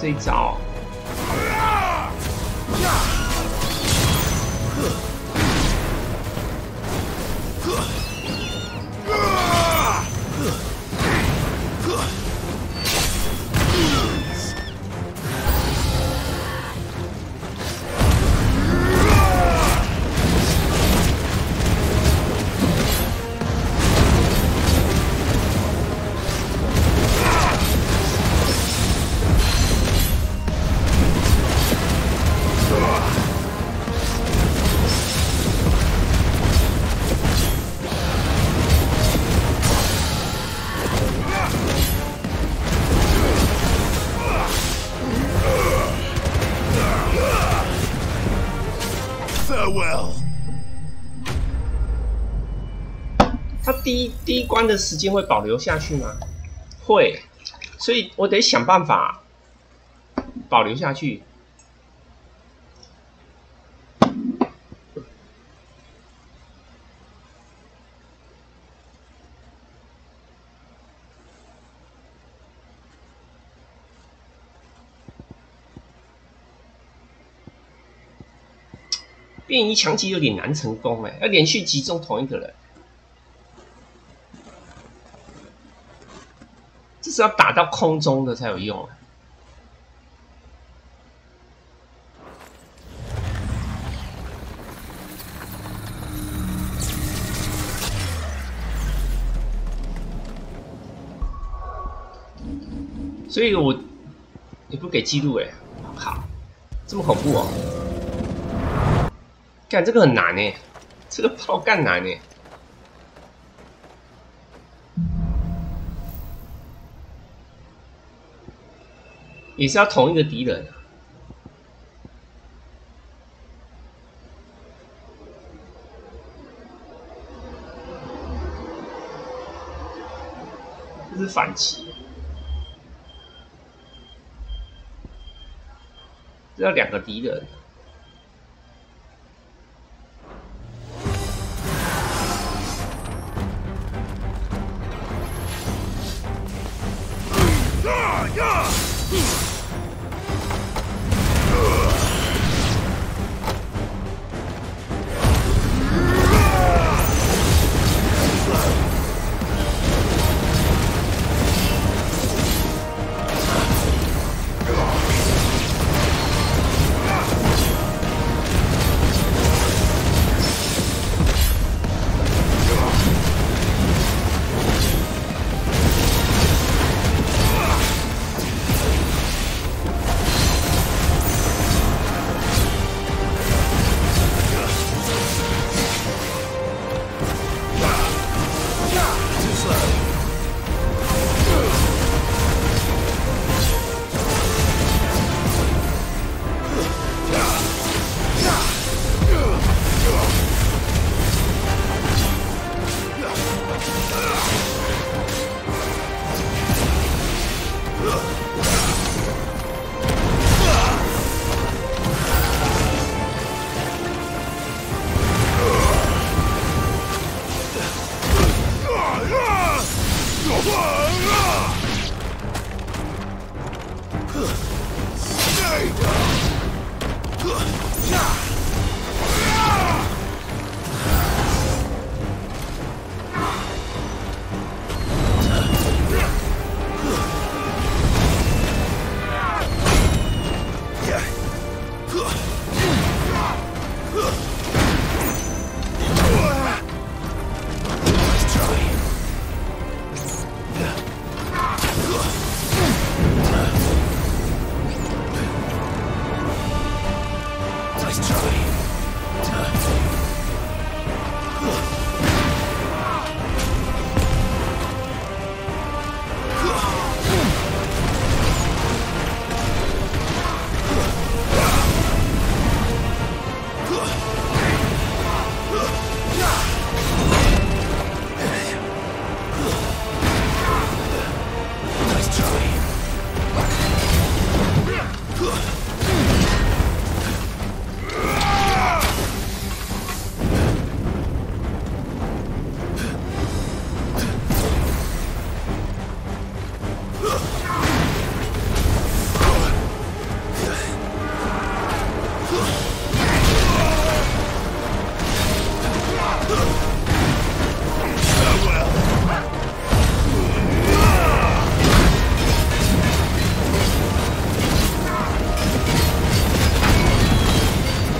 这一招。他第一关的时间会保留下去吗？会，所以我得想办法保留下去。变异强击有点难成功哎，要连续击中同一个人。这是要打到空中的才有用啊！所以我也不给记录哎，我靠，这么恐怖哦！干这个很难哎，这个炮干难哎。也是要同一个敌人，这是反击，这要两个敌人。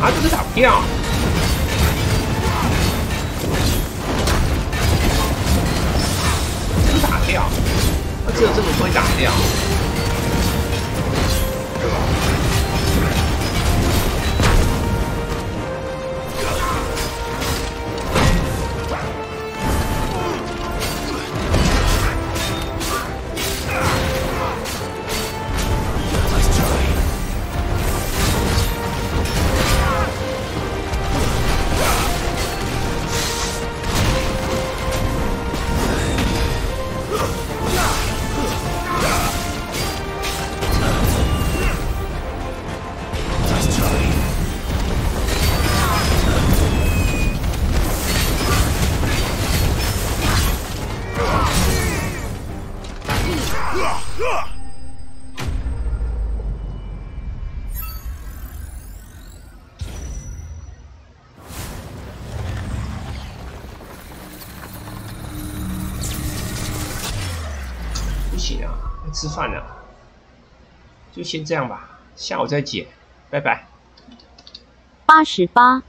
啊，这个打不掉，这个打掉，啊，这个真的不会打掉。不行啊，要吃饭了，就先这样吧，下午再解，拜拜。
88